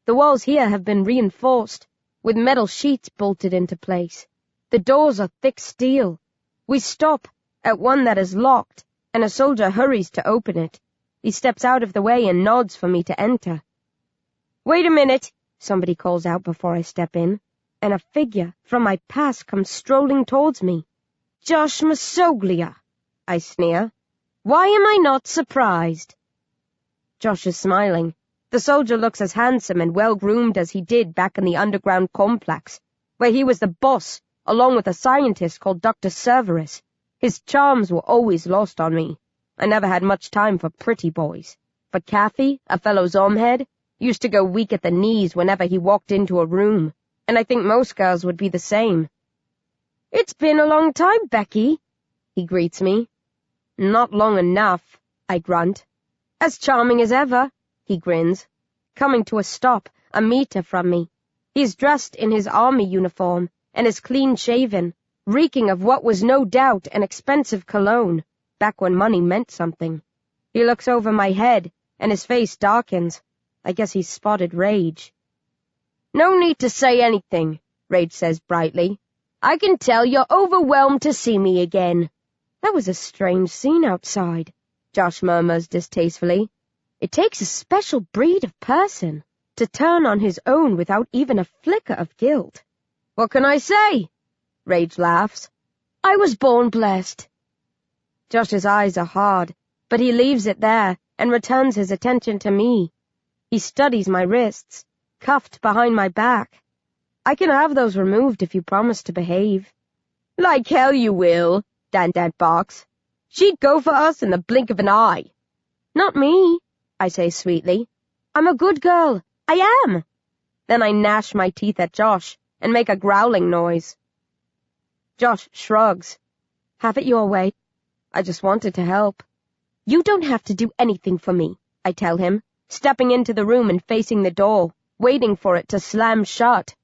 Speaker 1: The walls here have been reinforced, with metal sheets bolted into place. The doors are thick steel. We stop at one that is locked, and a soldier hurries to open it. He steps out of the way and nods for me to enter. Wait a minute, somebody calls out before I step in, and a figure from my past comes strolling towards me. Josh Masoglia, I sneer. Why am I not surprised? Josh is smiling. The soldier looks as handsome and well-groomed as he did back in the underground complex, where he was the boss, along with a scientist called Dr. Cerberus. His charms were always lost on me. I never had much time for pretty boys. But Kathy, a fellow Zom-head, used to go weak at the knees whenever he walked into a room, and I think most girls would be the same. It's been a long time, Becky, he greets me. Not long enough, I grunt. As charming as ever, he grins, coming to a stop a meter from me. He's dressed in his army uniform and is clean-shaven, reeking of what was no doubt an expensive cologne, back when money meant something. He looks over my head, and his face darkens. I guess he's spotted Rage. No need to say anything, Rage says brightly. I can tell you're overwhelmed to see me again. That was a strange scene outside, Josh murmurs distastefully. It takes a special breed of person to turn on his own without even a flicker of guilt. What can I say? Rage laughs. I was born blessed. Josh's eyes are hard, but he leaves it there and returns his attention to me. He studies my wrists, cuffed behind my back. I can have those removed if you promise to behave. Like hell you will, Dan barks. She'd go for us in the blink of an eye. Not me, I say sweetly. I'm a good girl. I am. Then I gnash my teeth at Josh and make a growling noise. Josh shrugs. Have it your way. I just wanted to help. You don't have to do anything for me, I tell him, stepping into the room and facing the door, waiting for it to slam shut.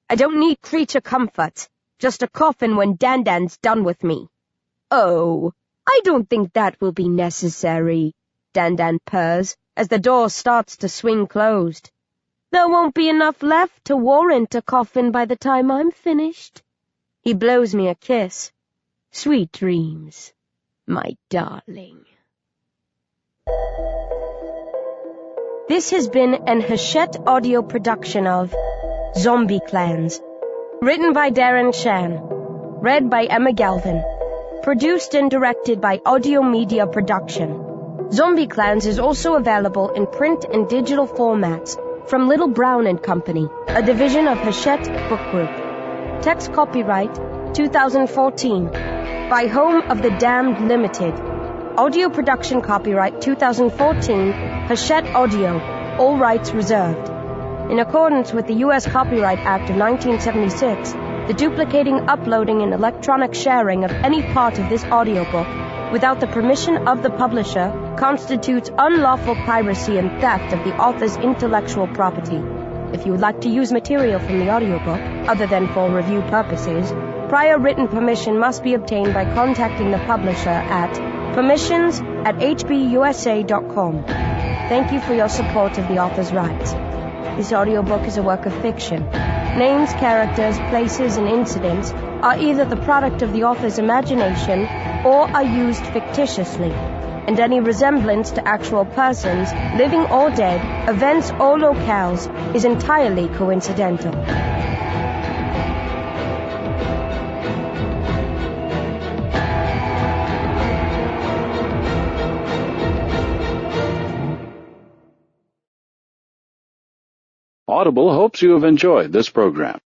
Speaker 1: I don't need creature comforts, just a coffin when Dan's done with me. Oh, I don't think that will be necessary, Dan purrs as the door starts to swing closed. There won't be enough left to warrant a coffin by the time I'm finished. He blows me a kiss. Sweet dreams, my darling. This has been an Hachette audio production of Zombie Clans, written by Darren Shan, read by Emma Galvin, produced and directed by Audio Media Production. Zombie Clans is also available in print and digital formats from Little Brown & Company, a division of Hachette Book Group. Text copyright 2014 by Home of the Damned Limited. Audio production copyright 2014 Hachette Audio, all rights reserved. In accordance with the U.S. Copyright Act of 1976, the duplicating, uploading, and electronic sharing of any part of this audiobook without the permission of the publisher constitutes unlawful piracy and theft of the author's intellectual property. If you would like to use material from the audiobook, other than for review purposes,
Speaker 2: Prior written permission must be obtained by contacting the publisher at permissions@hbusa.com. Thank you for your support of the author's rights. This audiobook is a work of fiction. Names, characters, places, and incidents are either the product of the author's imagination or are used fictitiously, and any resemblance to actual persons, living or dead, events or locales, is entirely coincidental.
Speaker 3: Audible hopes you have enjoyed this program.